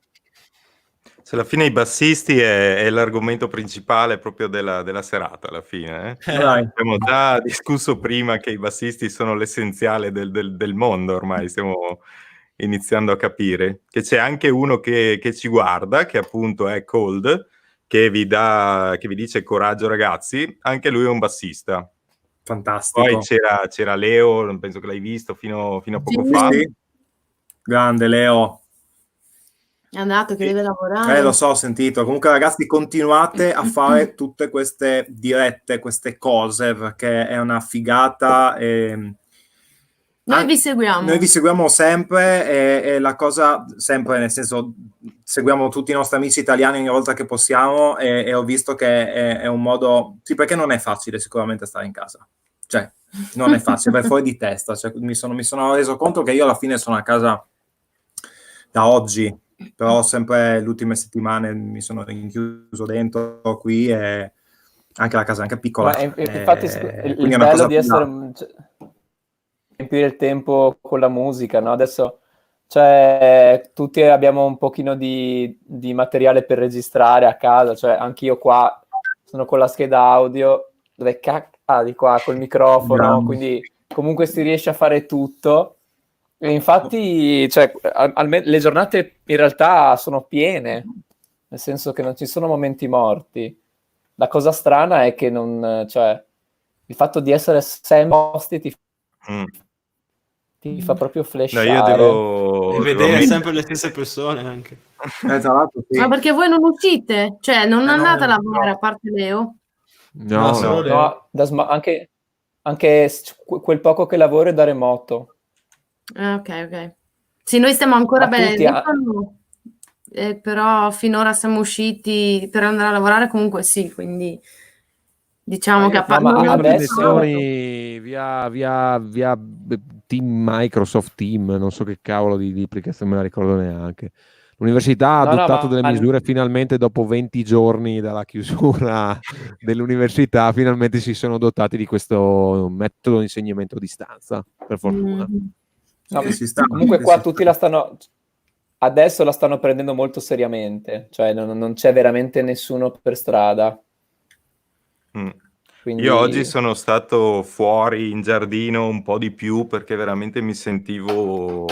Se alla fine i bassisti è l'argomento principale proprio della serata, alla fine. Abbiamo già discusso prima che i bassisti sono l'essenziale del mondo, ormai stiamo iniziando a capire che c'è anche uno che ci guarda, che appunto è Cold, che vi dice coraggio ragazzi, anche lui è un bassista. Fantastico. Poi c'era Leo, penso che l'hai visto fino a poco fa. Sì. Grande Leo. È andato che deve lavorare. Lo so, ho sentito. Comunque ragazzi, continuate a fare tutte queste dirette, queste cose, perché è una figata. Noi vi seguiamo sempre, e la cosa sempre, nel senso, seguiamo tutti i nostri amici italiani ogni volta che possiamo, e ho visto che è un modo, sì, perché non è facile sicuramente stare in casa, cioè non è facile, per fuori di testa, cioè, mi sono reso conto che io alla fine sono a casa da oggi, però sempre le ultime settimane mi sono rinchiuso dentro qui e anche la casa è anche piccola. Ma infatti il quindi è una bello cosa di essere riempire il tempo con la musica, no? Adesso cioè, tutti abbiamo un pochino di materiale per registrare a casa, cioè anch'io qua sono con la scheda audio, di qua col microfono, quindi comunque si riesce a fare tutto. E infatti, cioè, le giornate in realtà sono piene, nel senso che non ci sono momenti morti. La cosa strana è che non, cioè, il fatto di essere sempre posti ti fa proprio flashare. No, io devo vedere sempre le stesse persone anche. Esatto, sì. Ma perché voi non uscite? Cioè, non andate a lavorare a parte Leo? No, solo Leo. No, anche quel poco che lavoro è da remoto. Ok. Sì, noi stiamo ancora Ma bene, tutti però finora siamo usciti per andare a lavorare comunque sì, quindi diciamo che a parte ma adesso via Team Microsoft Team, non so che cavolo di applicazione, me la ricordo neanche. L'università ha adottato delle misure finalmente dopo 20 giorni dalla chiusura dell'università, finalmente si sono dotati di questo metodo di insegnamento a distanza, per fortuna. No, comunque qua tutti adesso la stanno prendendo molto seriamente, cioè non c'è veramente nessuno per strada. Quindi... Io oggi sono stato fuori in giardino un po' di più perché veramente mi sentivo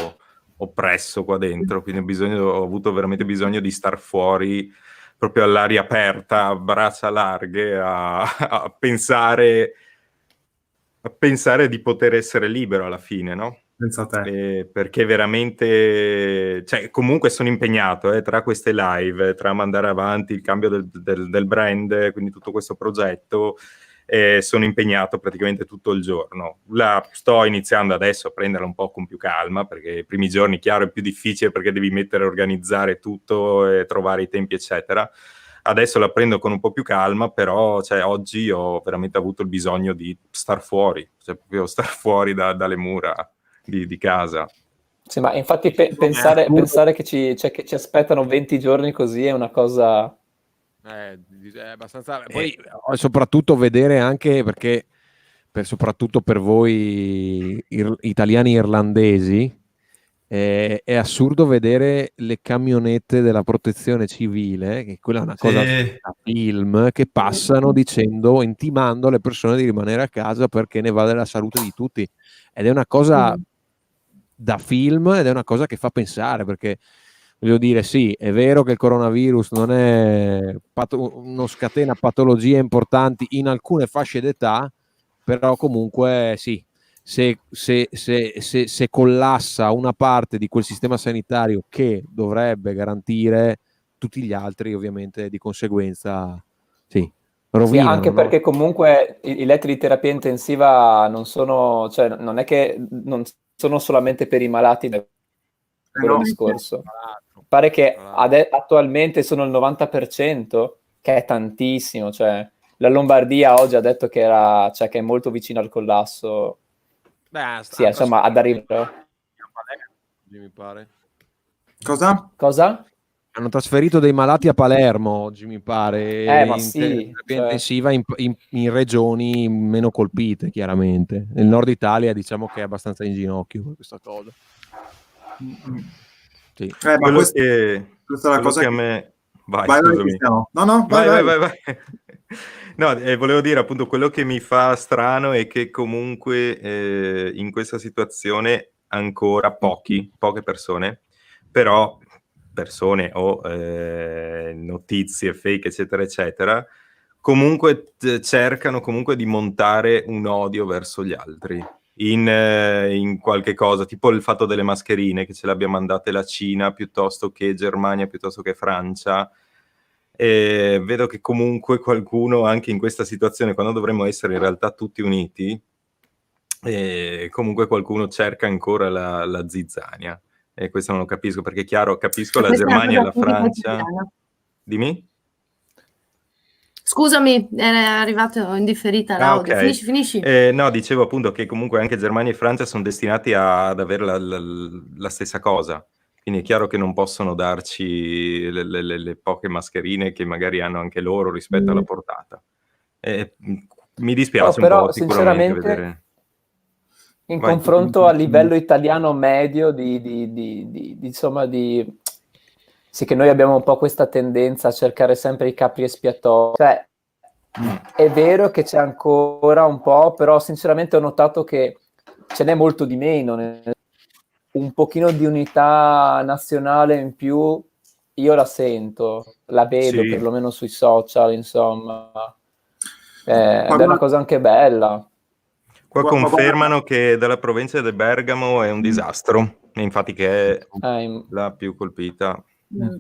oppresso qua dentro, quindi ho avuto veramente bisogno di star fuori proprio all'aria aperta, a braccia larghe, a pensare di poter essere libero alla fine, no? Perché veramente, cioè, comunque sono impegnato tra queste live, tra mandare avanti il cambio del brand, quindi tutto questo progetto, sono impegnato praticamente tutto il giorno. La sto iniziando adesso a prenderla un po' con più calma, perché i primi giorni, chiaro, è più difficile perché devi organizzare tutto e trovare i tempi, eccetera. Adesso la prendo con un po' più calma, però cioè, oggi ho veramente avuto il bisogno di star fuori, cioè proprio star fuori dalle mura di casa. Sì, ma infatti pensare che ci aspettano 20 giorni così è una cosa... È abbastanza... Poi soprattutto vedere anche perché soprattutto per voi italiani irlandesi è assurdo vedere le camionette della protezione civile, che quella è una cosa da film, che passano intimando alle persone di rimanere a casa perché ne va della salute di tutti, ed è una cosa da film ed è una cosa che fa pensare, perché voglio dire, sì, è vero che il coronavirus non è non scatena patologie importanti in alcune fasce d'età, però comunque sì, se collassa una parte di quel sistema sanitario che dovrebbe garantire, tutti gli altri ovviamente di conseguenza sì, rovinano. Sì, anche perché comunque i letti di terapia intensiva non sono, cioè non è che non sono solamente per i malati del discorso. Pare che attualmente sono il 90%, che è tantissimo, cioè la Lombardia oggi ha detto che che è molto vicino al collasso. Sì, insomma, ad arrivare. Mi pare. Cosa? Hanno trasferito dei malati a Palermo oggi, mi pare, ma sì, terapia intensiva in regioni meno colpite, chiaramente. Nel nord Italia diciamo che è abbastanza in ginocchio questa cosa. Sì. Ma questa è la cosa che a me... Vai, scusami. Vai. No, volevo dire appunto quello che mi fa strano è che comunque in questa situazione ancora poche persone, però persone o notizie fake eccetera eccetera, comunque cercano comunque di montare un odio verso gli altri in qualche cosa, tipo il fatto delle mascherine che ce le abbia mandate la Cina piuttosto che Germania, piuttosto che Francia. E vedo che comunque qualcuno anche in questa situazione, quando dovremmo essere in realtà tutti uniti, comunque qualcuno cerca ancora la zizzania, e questo non lo capisco, perché è chiaro, capisco la Germania e la Francia. Dimmi? Scusami, era arrivato in differita l'audio. Okay. Finisci. No, dicevo appunto che comunque anche Germania e Francia sono destinati ad avere la stessa cosa, quindi è chiaro che non possono darci le poche mascherine che magari hanno anche loro rispetto alla portata. Mi dispiace un però po' sicuramente sinceramente vedere... in Vai. confronto a livello italiano medio insomma sì, che noi abbiamo un po' questa tendenza a cercare sempre i capri espiatori. Cioè, è vero che c'è ancora un po', però sinceramente ho notato che ce n'è molto di meno. Un pochino di unità nazionale in più io la sento, la vedo Sì. perlomeno sui social, insomma. Ed è una cosa anche bella. Qua confermano che dalla provincia del Bergamo è un disastro, e infatti che è la più colpita.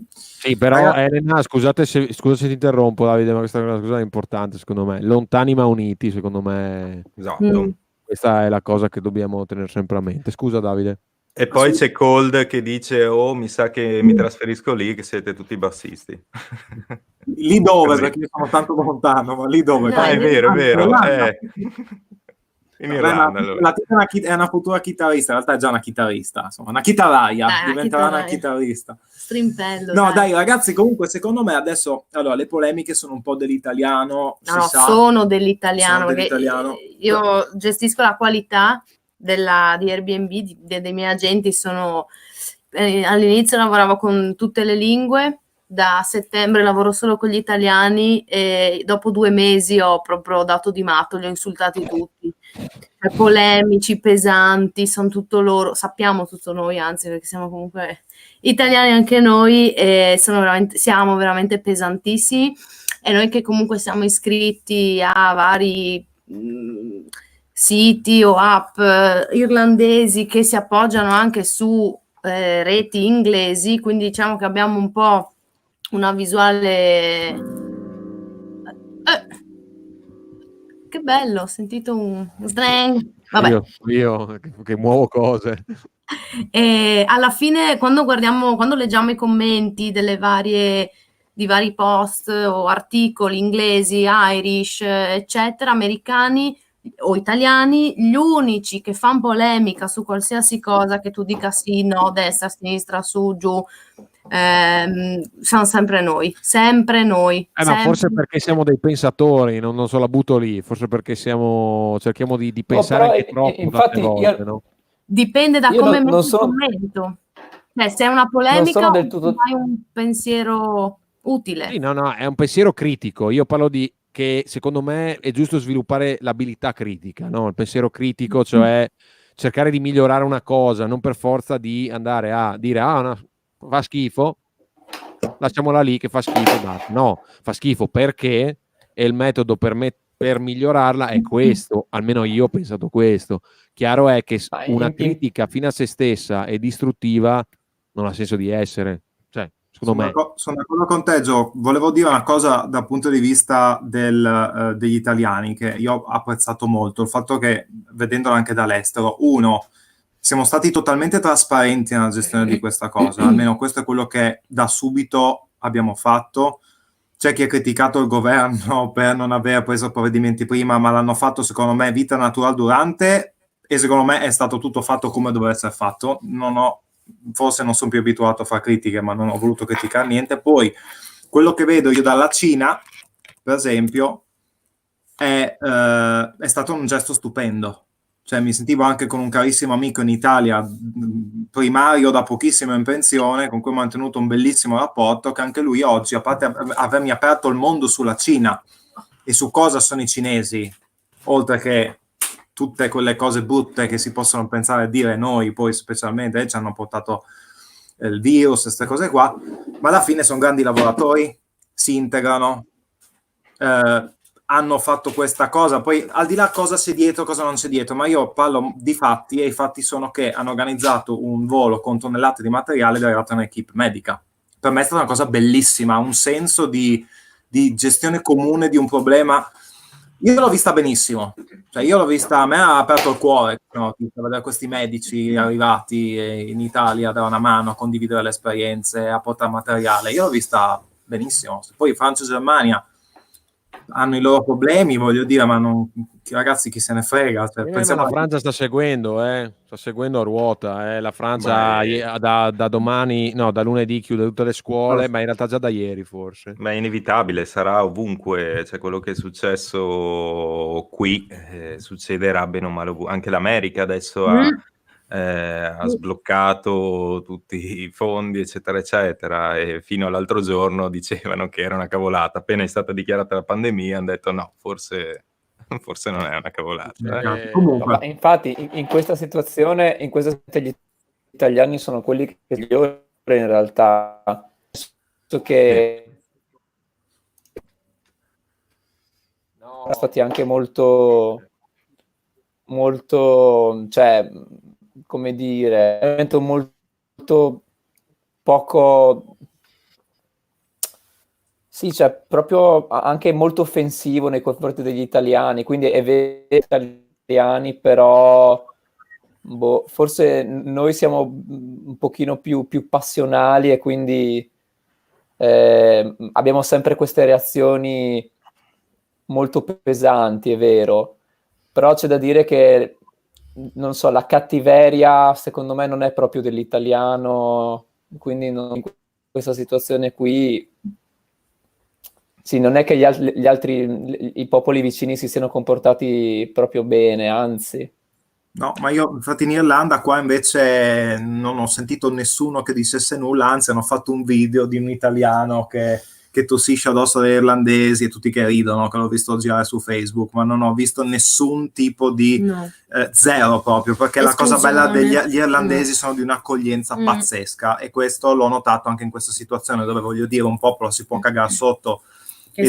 Sì, però Elena, scusa se ti interrompo, Davide, ma questa è una cosa importante secondo me. Lontani ma uniti, secondo me. Esatto. Questa è la cosa che dobbiamo tenere sempre a mente. Scusa, Davide. E poi c'è Cold che dice: oh, mi sa che mi trasferisco lì, che siete tutti bassisti. Lì dove? Così. Perché io sono tanto lontano, ma lì dove? No, è vero, è vero. Irlanda. In Irlanda, allora. La tipa è una futura chitarrista, in realtà è già una chitarrista, insomma, una chitarraia, diventerà una chitarrista. Strimpello. No, dai, ragazzi, comunque secondo me adesso, allora, le polemiche sono un po' dell'italiano. Sono dell'italiano, perché io gestisco la qualità di Airbnb, dei miei agenti. All'inizio lavoravo con tutte le lingue, da settembre lavoro solo con gli italiani e dopo 2 mesi ho proprio dato di matto, li ho insultati tutti. Polemici, pesanti, sono tutto loro, sappiamo tutto noi, anzi, perché siamo comunque italiani anche noi e siamo veramente pesantissimi, e noi che comunque siamo iscritti a vari siti o app irlandesi che si appoggiano anche su reti inglesi, quindi diciamo che abbiamo un po' una visuale... che bello, ho sentito un slang. Vabbè. Io che muovo cose. E alla fine, quando leggiamo i commenti di vari post o articoli inglesi, Irish, eccetera, americani o italiani, gli unici che fanno polemica su qualsiasi cosa che tu dica sì, no, destra, sinistra, su, giù, siamo sempre noi. Ma forse perché siamo dei pensatori, non so, la butto lì, forse perché cerchiamo di pensare anche troppo infatti volte, no? Dipende da come metti il commento. Se è una polemica o hai un pensiero utile. Sì, no, è un pensiero critico. Io parlo di che secondo me è giusto sviluppare l'abilità critica, no? Il pensiero critico, cioè cercare di migliorare una cosa, non per forza di andare a dire fa schifo, lasciamola lì che fa schifo. No, fa schifo perché è il metodo per migliorarla è questo, almeno io ho pensato questo. Chiaro è che una critica fino a se stessa e distruttiva non ha senso di essere, cioè, secondo me. Sono d'accordo con te, Gio. Volevo dire una cosa dal punto di vista degli italiani che io ho apprezzato molto, il fatto che, vedendolo anche dall'estero, siamo stati totalmente trasparenti nella gestione di questa cosa, almeno questo è quello che da subito abbiamo fatto. C'è chi ha criticato il governo per non aver preso provvedimenti prima, ma l'hanno fatto, secondo me, vita naturale durante, e secondo me è stato tutto fatto come doveva essere fatto. Forse non sono più abituato a fare critiche, ma non ho voluto criticare niente. Poi, quello che vedo io dalla Cina, per esempio, è stato un gesto stupendo. Cioè, mi sentivo anche con un carissimo amico in Italia, primario da pochissimo in pensione, con cui ho mantenuto un bellissimo rapporto, che anche lui oggi, a parte avermi aperto il mondo sulla Cina e su cosa sono i cinesi, oltre che tutte quelle cose brutte che si possono pensare e dire noi, poi specialmente ci hanno portato il virus, queste cose qua, ma alla fine sono grandi lavoratori, si integrano, hanno fatto questa cosa, poi al di là cosa c'è dietro, cosa non c'è dietro, ma io parlo di fatti, e i fatti sono che hanno organizzato un volo con tonnellate di materiale ed è arrivata un'equipe medica. Per me è stata una cosa bellissima, un senso di gestione comune di un problema. Io l'ho vista benissimo, cioè a me ha aperto il cuore, no? Vedere questi medici arrivati in Italia a dare una mano, a condividere le esperienze, a portare materiale, io l'ho vista benissimo. Poi Francia e Germania hanno i loro problemi, voglio dire, ma non, ragazzi, chi se ne frega. Cioè, Ma la Francia sta seguendo a ruota. La Francia da domani, no, da lunedì chiude tutte le scuole, ma in realtà già da ieri forse. Ma è inevitabile, sarà ovunque, cioè quello che è successo qui succederà bene o male ovunque. Anche l'America adesso ha sbloccato tutti i fondi, eccetera, eccetera, e fino all'altro giorno dicevano che era una cavolata. Appena è stata dichiarata la pandemia hanno detto no, forse non è una cavolata. Comunque. Infatti in questa situazione gli italiani sono quelli che migliori in realtà, che sono stati anche molto, cioè, come dire, molto poco, sì, cioè proprio anche molto offensivo nei confronti degli italiani, quindi è vero italiani, però forse noi siamo un pochino più passionali e quindi abbiamo sempre queste reazioni molto pesanti, è vero, però c'è da dire che, non so, la cattiveria secondo me non è proprio dell'italiano, quindi in questa situazione qui sì, non è che gli altri, i popoli vicini si siano comportati proprio bene, anzi. No, ma io infatti in Irlanda qua invece non ho sentito nessuno che dicesse nulla, anzi hanno fatto un video di un italiano che tossisce addosso agli irlandesi e tutti che ridono, che l'ho visto girare su Facebook, ma non ho visto nessun tipo di zero proprio, perché la cosa bella degli irlandesi sono di un'accoglienza pazzesca, e questo l'ho notato anche in questa situazione dove, voglio dire, un popolo si può cagare sotto. Che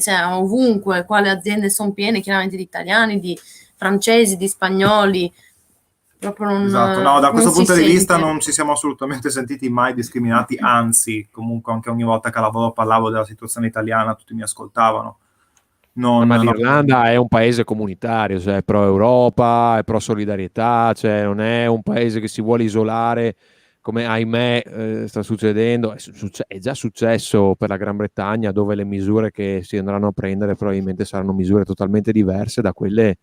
cioè, ovunque, qua le aziende sono piene chiaramente di italiani, di francesi, di spagnoli. Proprio non, esatto, no, da questo punto di vista sente. non ci siamo assolutamente sentiti mai discriminati, anzi, comunque anche ogni volta che a lavoro parlavo della situazione italiana tutti mi ascoltavano. Ma l'Irlanda è un paese comunitario, cioè è pro Europa, è pro solidarietà, cioè non è un paese che si vuole isolare, come ahimè sta succedendo, è già successo per la Gran Bretagna, dove le misure che si andranno a prendere probabilmente saranno misure totalmente diverse da quelle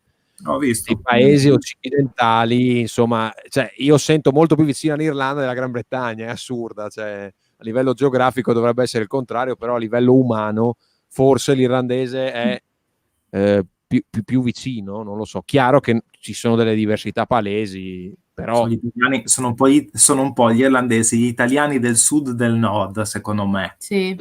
dei paesi occidentali. Insomma, cioè, io sento molto più vicino all'Irlanda della Gran Bretagna, è assurda, cioè, a livello geografico dovrebbe essere il contrario, però a livello umano forse l'irlandese è più vicino, non lo so. Chiaro che ci sono delle diversità palesi, però gli italiani sono un po' gli irlandesi, gli italiani del sud del nord, secondo me. Sì. I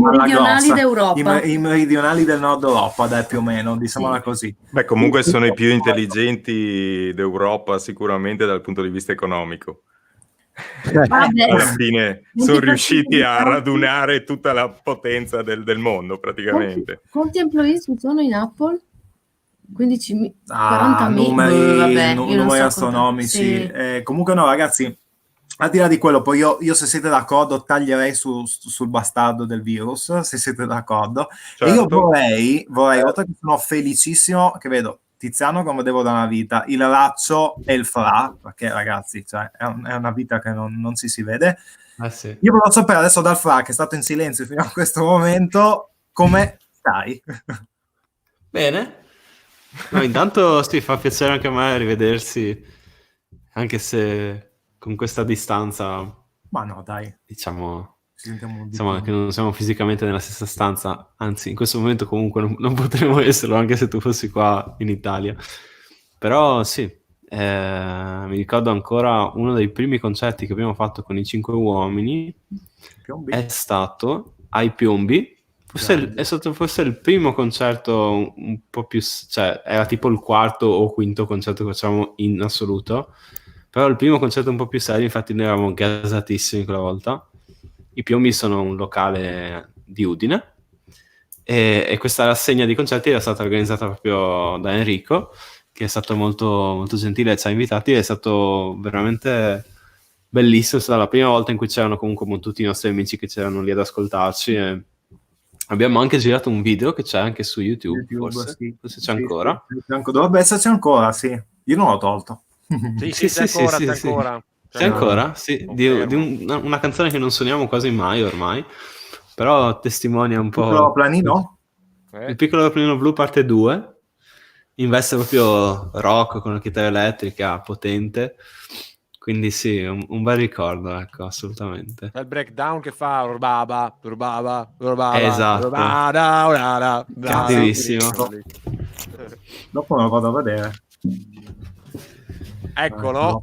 meridionali d'Europa. I meridionali del nord Europa, dai, più o meno, diciamola così. Beh, comunque sono i più intelligenti d'Europa sicuramente dal punto di vista economico. Alla fine sono riusciti a radunare tutta la potenza del mondo praticamente. Quanti employee ci sono in Apple? 15.000, 40.000, numeri astronomici. Sì. Comunque no, ragazzi, al di là di quello, poi io se siete d'accordo taglierei sul bastardo del virus, se siete d'accordo. Certo. E io vorrei, oltre che sono felicissimo che vedo Tiziano come vedevo da una vita, il Raccio e il Fra, perché ragazzi, cioè, è una vita che non si vede. Sì. Io volevo sapere adesso dal Fra, che è stato in silenzio fino a questo momento, come stai? Bene. No, intanto sì, fa piacere anche a me rivedersi, anche se con questa distanza. Ma no, dai. Diciamo che non siamo fisicamente nella stessa stanza, anzi in questo momento comunque non potremo esserlo, anche se tu fossi qua in Italia. Però sì, mi ricordo ancora uno dei primi concerti che abbiamo fatto con i 5 uomini è stato ai Piombi. È stato forse il primo concerto un po' più, cioè era tipo il quarto o quinto concerto che facciamo in assoluto, però il primo concerto un po' più serio, infatti noi eravamo gasatissimi quella volta. I Piombi sono un locale di Udine e questa rassegna di concerti era stata organizzata proprio da Enrico, che è stato molto, molto gentile e ci ha invitati, è stato veramente bellissimo, è stata la prima volta in cui c'erano comunque tutti i nostri amici che c'erano lì ad ascoltarci e abbiamo anche girato un video che c'è anche su YouTube forse c'è ancora. Dovrebbe esserci ancora, sì. Io non l'ho tolto. C'è ancora, sì, di una canzone che non suoniamo quasi mai ormai, però testimonia un po'. Planino? Il piccolo cappellino blu parte 2, in veste proprio rock con la chitarra elettrica potente, quindi sì, un bel ricordo, ecco, assolutamente. È il breakdown che fa Urbaba. Esatto. Cattivissimo. Dopo me lo vado a vedere. Eccolo.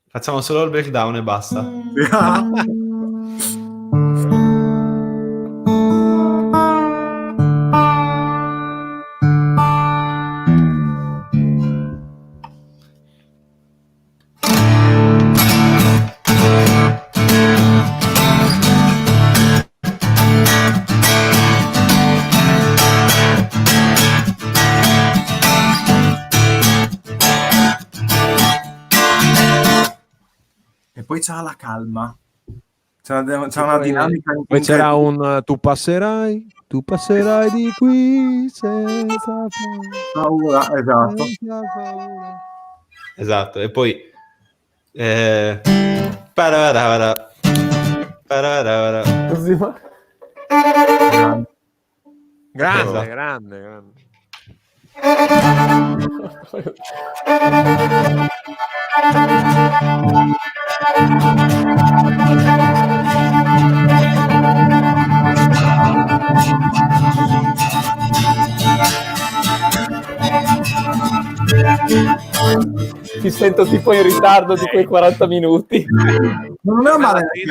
Facciamo solo il breakdown e basta. E poi c'era la calma. C'è una dinamica. Poi c'era un tu passerai di qui senza paura. Esatto. Esatto, e poi pararara. Così va. Grande. Ti sento tipo in ritardo di quei 40 minuti. Non è male di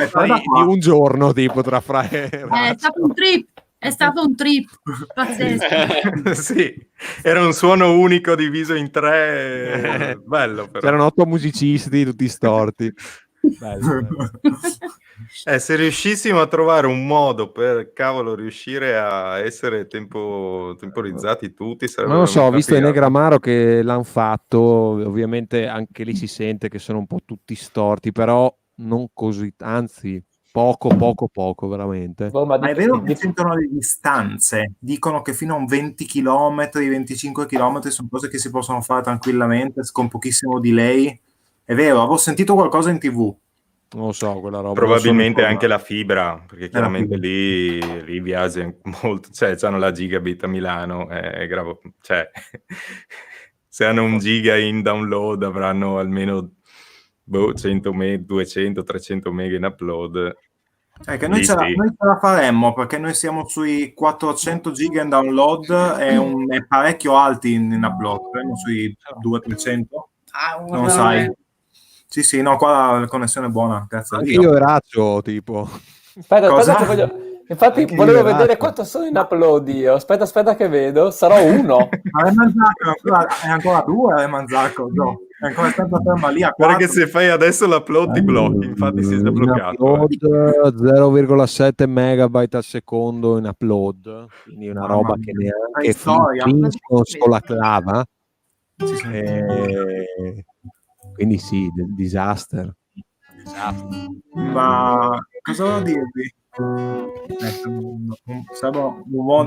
un giorno tipo tra Fra e È stato un trip pazzesco. Sì, era un suono unico diviso in 3, bello però. C'erano 8 musicisti tutti storti. Bello. Se riuscissimo a trovare un modo per riuscire a essere temporizzati tutti, sarebbe Non lo so, ho visto i figata. Negramaro che l'hanno fatto, ovviamente anche lì si sente che sono un po' tutti storti, però non così, anzi poco veramente. Ma è vero che sentono le distanze, dicono che fino a un 20 km, 25 km sono cose che si possono fare tranquillamente con pochissimo delay. È vero, avevo sentito qualcosa in TV. Non lo so, quella roba. Probabilmente anche la fibra, perché chiaramente lì viaggia molto, cioè hanno la gigabit a Milano, cioè se hanno un giga in download avranno almeno 100 200, 300 mega in upload. Che noi ce la faremmo, perché noi siamo sui 400 giga in download e parecchio alti in upload, siamo sui 200-300. Non sai. Sì, no, qua la connessione è buona, grazie a Dio. Io e Razzo, tipo. Aspetta che voglio... Infatti volevo vedere quanto sono in upload io. Aspetta che vedo. Sarò 1. Ma è ancora 2 Manzacco, no. È ancora stata ferma lì a 4. Perché se fai adesso l'upload ti blocchi, infatti si è già bloccato. 0,7 megabyte al secondo in upload, quindi una roba che neanche con la clava. Quindi sì, disaster. Ma cosa devo dirvi?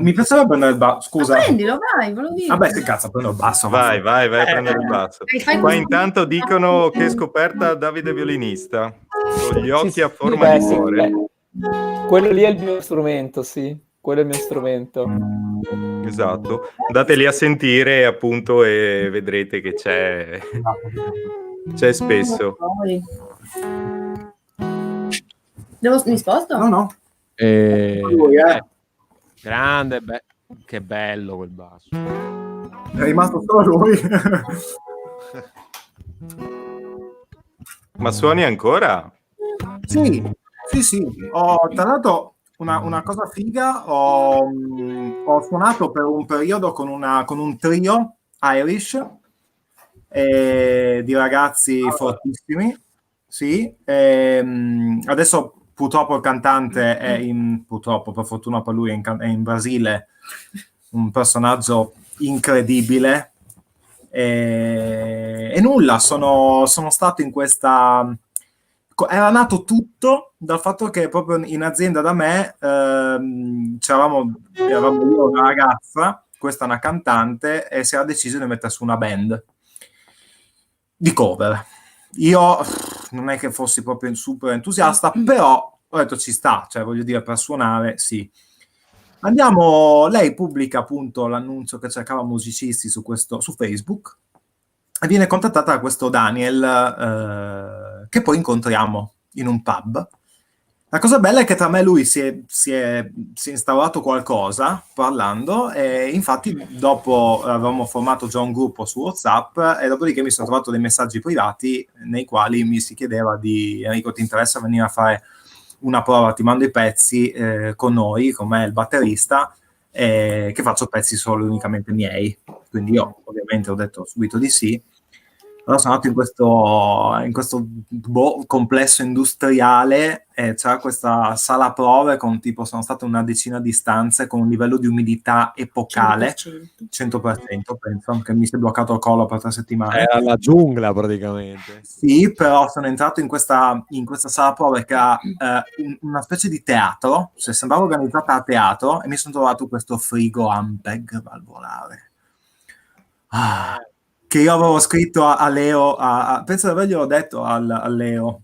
Mi piaceva prendere il basso, scusa. Prendilo, vai, ve lo dico. Vabbè, che cazzo, prendo il basso. Vai a prendere il basso. Qua intanto dicono che scoperta Davide violinista, con gli occhi a forma di cuore. Quello lì è il mio strumento, sì. Quello è il mio strumento. Esatto. Andateli a sentire appunto e vedrete che c'è spesso. Mi sposto? No. Grande, che bello quel basso. È rimasto solo lui. Ma suoni ancora? Sì. Tra l'altro una cosa figa, ho suonato per un periodo con un trio Irish di ragazzi fortissimi. Sì. Adesso purtroppo il cantante purtroppo, per fortuna per lui, è in Brasile, un personaggio incredibile. E nulla, sono stato in questa... Era nato tutto dal fatto che proprio in azienda da me eravamo io una ragazza, questa è una cantante, e si era deciso di mettere su una band di cover. Io non è che fossi proprio super entusiasta, però ho detto ci sta, cioè voglio dire, per suonare sì. lei pubblica appunto l'annuncio che cercava musicisti su Facebook e viene contattata da questo Daniel che poi incontriamo in un pub. La cosa bella è che tra me e lui si è instaurato qualcosa parlando, e infatti dopo avevamo formato già un gruppo su WhatsApp, e dopodiché mi sono trovato dei messaggi privati nei quali mi si chiedeva di Enrico, ti interessa venire a fare una prova, ti mando i pezzi con noi, con me il batterista, che faccio pezzi solo e unicamente miei. Quindi io ovviamente ho detto subito di sì. Allora sono andato in questo complesso industriale, c'era questa sala prove con tipo, sono state una decina di stanze con un livello di umidità epocale, 100%, penso, che mi si è bloccato il collo per 3 settimane. Era la giungla praticamente. Sì, però sono entrato in questa sala prove che ha una specie di teatro, cioè sembrava organizzata a teatro, e mi sono trovato questo frigo Ampeg valvolare. Che io avevo scritto a Leo, penso di averglielo detto a Leo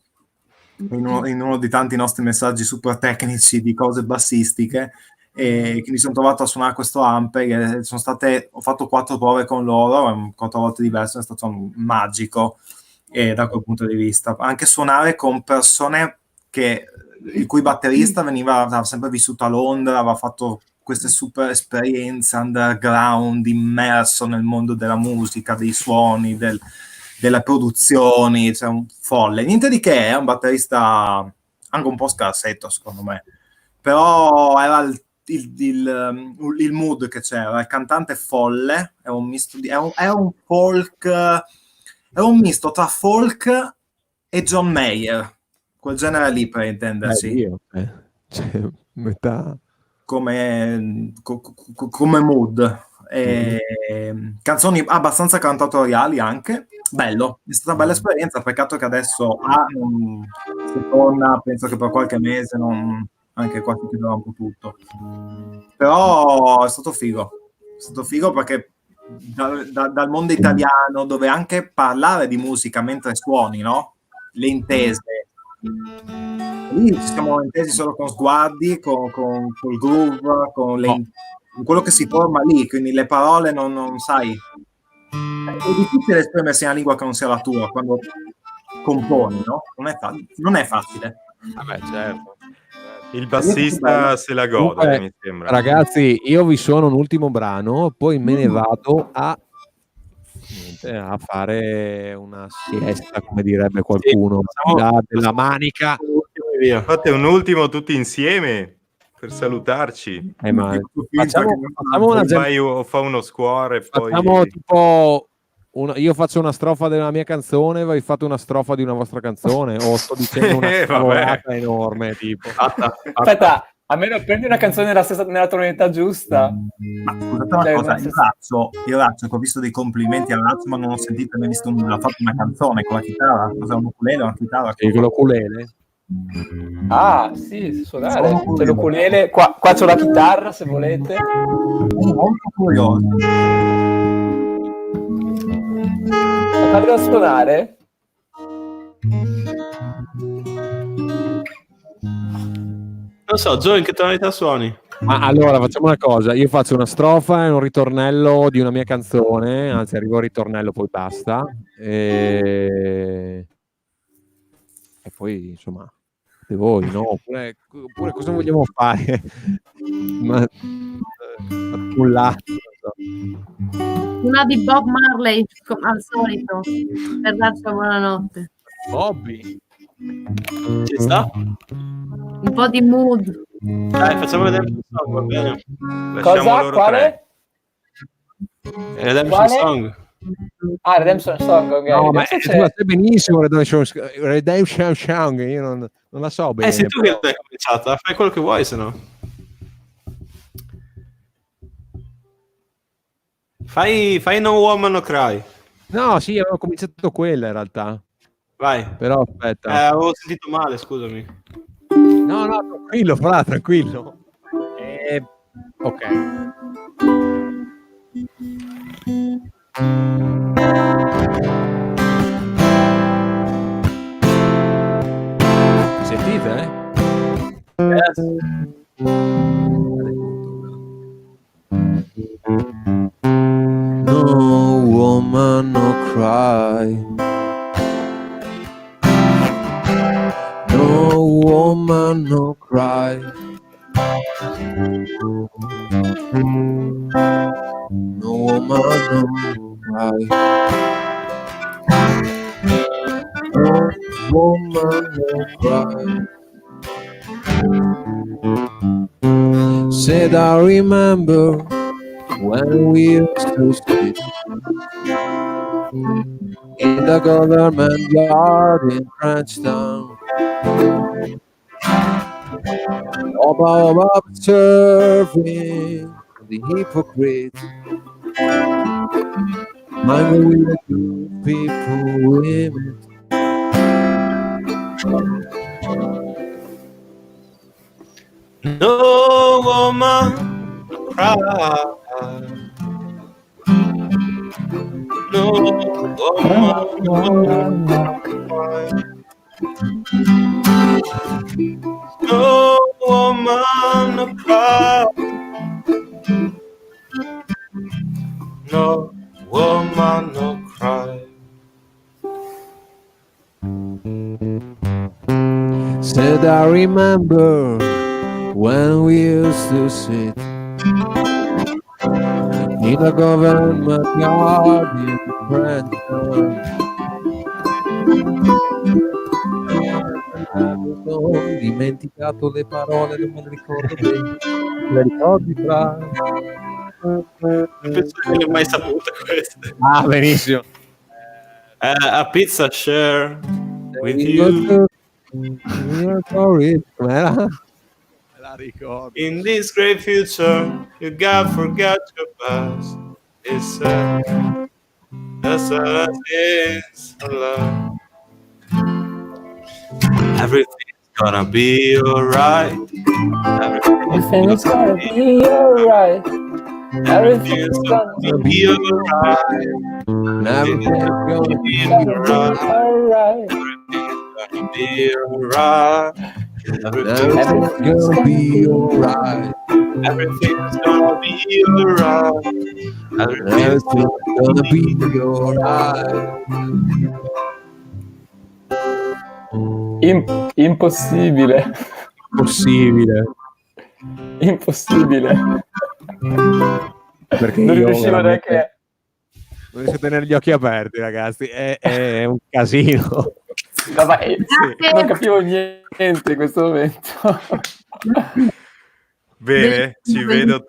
in uno di tanti nostri messaggi super tecnici di cose bassistiche, e che mi sono trovato a suonare questo Ampeg, e ho fatto 4 prove con loro, 4 volte diverse, è stato magico, e da quel punto di vista anche suonare con persone il cui batterista aveva sempre vissuto a Londra, aveva fatto queste super esperienze underground, immerso nel mondo della musica, dei suoni, delle produzioni, cioè un folle. Niente di che, è un batterista anche un po' scarsetto, secondo me. Però era il mood che c'era, il cantante folle, è un misto è un folk, è un misto tra folk e John Mayer, quel genere lì per intendersi. Cioè, metà... come mood, canzoni abbastanza cantatoriali anche. Bello, è stata una bella esperienza, peccato che adesso si torna, penso che per qualche mese, anche qua si chiuderà un po' tutto, però è stato figo perché dal mondo italiano, dove anche parlare di musica mentre suoni, no? Le intese, lì ci siamo intesi solo con sguardi, con il groove, con quello che si forma lì, quindi le parole non sai. È difficile esprimersi in una lingua che non sia la tua quando componi, no? Non è facile. Vabbè, certo. Il bassista se la gode, mi sembra. Ragazzi, io vi suono un ultimo brano, poi me ne vado a fare una siesta, come direbbe qualcuno, della manica. Fate un ultimo tutti insieme per salutarci. Facciamo una fa uno scuore, facciamo poi tipo io faccio una strofa della mia canzone, voi fate una strofa di una vostra canzone, o sto dicendo una cavolata enorme, tipo. Aspetta, almeno prendi una canzone nella tonalità giusta. Ma scusate una cosa, io Razzo, che ho visto dei complimenti a Razzo, ma non ho sentito né visto nulla. Ha fatto una canzone con la chitarra, cos'è, un ukulele o una chitarra? Sì, con l'ukulele. Ah, sì, suonare. C'è l'ukulele, qua c'ho la chitarra, se volete. Molto curioso. Farlo suonare? Non so, Gio, in che tonalità suoni? Ma allora facciamo una cosa, io faccio una strofa e un ritornello di una mia canzone, anzi arrivo al ritornello poi basta, e poi insomma voi, no? Oppure cosa vogliamo fare? Una di Bob Marley, al solito, per darci una buonanotte. Bobby, ci sta? Un po' di mood. Dai, facciamo Redemption Song, va bene. Cosa? Quale? Redemption Song. Ah, Redemption Song, ok. No, ma tu la sai benissimo Redemption Song, io non la so bene. Sei tu che l'hai cominciata, fai quello che vuoi, se no. Fai No Woman No Cry. No, sì, avevo cominciato quella in realtà. Vai. Però aspetta. Avevo sentito male, scusami. No, tranquillo, Fra, tranquillo. Ok. Sentite, Yes. woman no cry. No woman no cry. No woman no cry. No woman no cry. Said I remember when we used to sit in the government yard in Frenchtown, observing the hypocrite, minding with the good people, women. No woman cry. No woman cry. No woman cry. No woman no cry. Said I remember when we used to sit in a government yard in Frenchtown. Ho dimenticato le parole, non me le ricordo bene. Le ricordi fra? Penso che non ho mai saputo questo. Ah, benissimo. A pizza share with you. Com'era? Me la ricordo. In this great future, you got forgot your past. It's that's what it's love. Everything's gonna be alright. Everything's gonna be alright. Everything's gonna be alright. Everything's gonna be alright. Alright. Everything's gonna be alright. Everything's gonna be alright. Everything's gonna be alright. Everything's gonna be alright. Impossibile. Possibile. Impossibile. Perché Non io riuscivo veramente neanche. non riesco a tenere gli occhi aperti, ragazzi. È un casino. No, ma Grazie. non capivo niente in questo momento. Bene, ci Bellissimo. vedo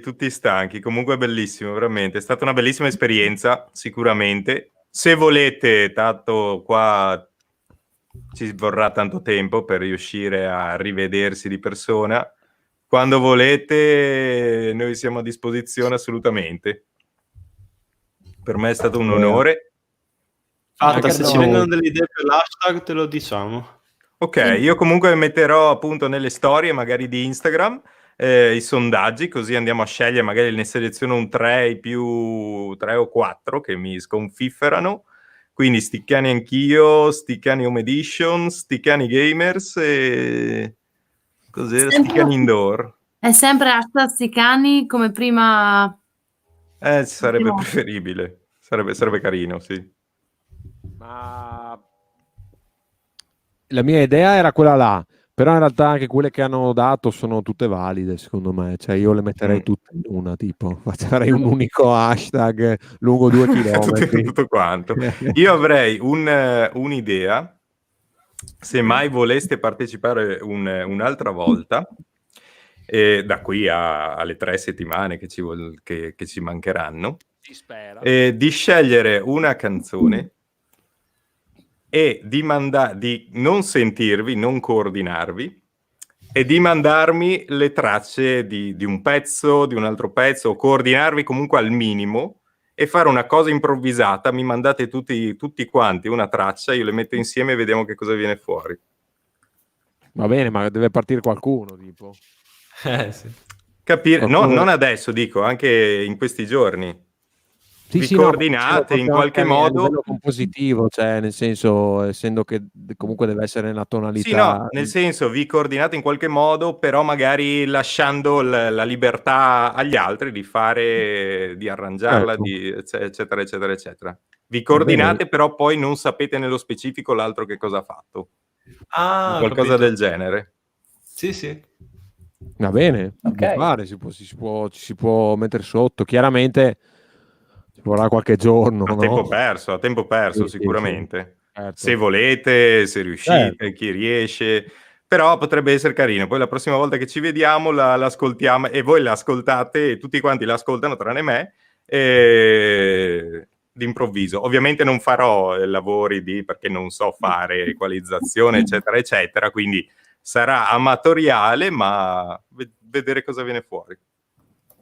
tutti stanchi. Comunque è bellissimo, veramente. È stata una bellissima esperienza, sicuramente. Se volete, tanto qua ci vorrà tanto tempo per riuscire a rivedersi di persona. Quando volete, noi siamo a disposizione assolutamente. Per me è stato un onore. Fatta, Anche se noi. ci vengono delle idee per l'hashtag te lo diciamo. Ok, io comunque metterò appunto nelle storie magari di Instagram i sondaggi, così andiamo a scegliere, magari ne seleziono un 3 più 3 o 4 che mi sconfifferano. Quindi Sticcani anch'io, Sticcani Home Edition, Sticcani Gamers e cos'era? Sempre- Sticcani Indoor. È sempre hashtag Sticani come prima. Sarebbe No. preferibile, sarebbe carino, sì. Ma la mia idea era quella là, però in realtà anche quelle che hanno dato sono tutte valide, secondo me. Cioè io le metterei tutte in una, tipo, farei un unico hashtag lungo 2 chilometri. tutto quanto. Io avrei un'idea, se mai voleste partecipare un'altra volta, da qui alle 3 settimane che ci mancheranno, Si spera. di scegliere una canzone e di non sentirvi, non coordinarvi, e di mandarmi le tracce di un pezzo, di un altro pezzo, o coordinarvi comunque al minimo e fare una cosa improvvisata. Mi mandate tutti quanti una traccia, io le metto insieme e vediamo che cosa viene fuori. Va bene, ma deve partire qualcuno, tipo. Sì. Capire? No, Qualcuno- non adesso, dico, anche in questi giorni. vi sì, coordinate in qualche modo. A livello compositivo, cioè nel senso, essendo che comunque deve essere nella tonalità. Sì, no, nel senso vi coordinate in qualche modo, però magari lasciando la libertà agli altri di fare, di arrangiarla, Certo. eccetera, eccetera, eccetera. Vi coordinate, però poi non sapete nello specifico l'altro che cosa ha fatto. Qualcosa del genere. Sì, sì. Va bene, Ok. fare, ci si può mettere sotto. Chiaramente ci vorrà qualche giorno, A tempo perso, Sì, sicuramente. certo. Se volete, se riuscite, chi riesce. Però potrebbe essere carino. Poi la prossima volta che ci vediamo l'ascoltiamo e voi l'ascoltate e tutti quanti l'ascoltano tranne me. D'improvviso. Ovviamente non farò lavori perché non so fare equalizzazione, eccetera, eccetera. Quindi sarà amatoriale, ma vedere cosa viene fuori.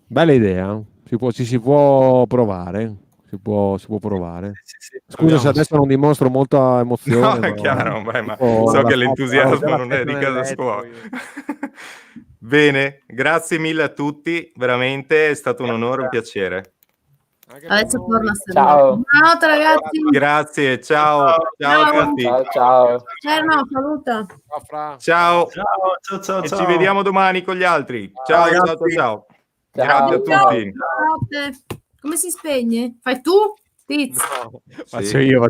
Bella idea, ci si può provare. Si può provare. Sì, Scusa se adesso non dimostro molta emozione. No, è chiaro, ma tipo, so che la l'entusiasmo faccia, non è di nel casa letto, sua. io. Bene, grazie mille a tutti, veramente è stato un onore, un piacere. Adesso torna a Ciao. Buonanotte ragazzi. Grazie, ciao, ciao a tutti. Ciao. No, saluta. Ciao, Fra. Ciao. Ciao. E ci vediamo domani con gli altri. Ciao, ciao, ciao, ciao. Grazie a Ciao. tutti. Buonanotte. Come si spegne? Fai tu? Tiz. Faccio io.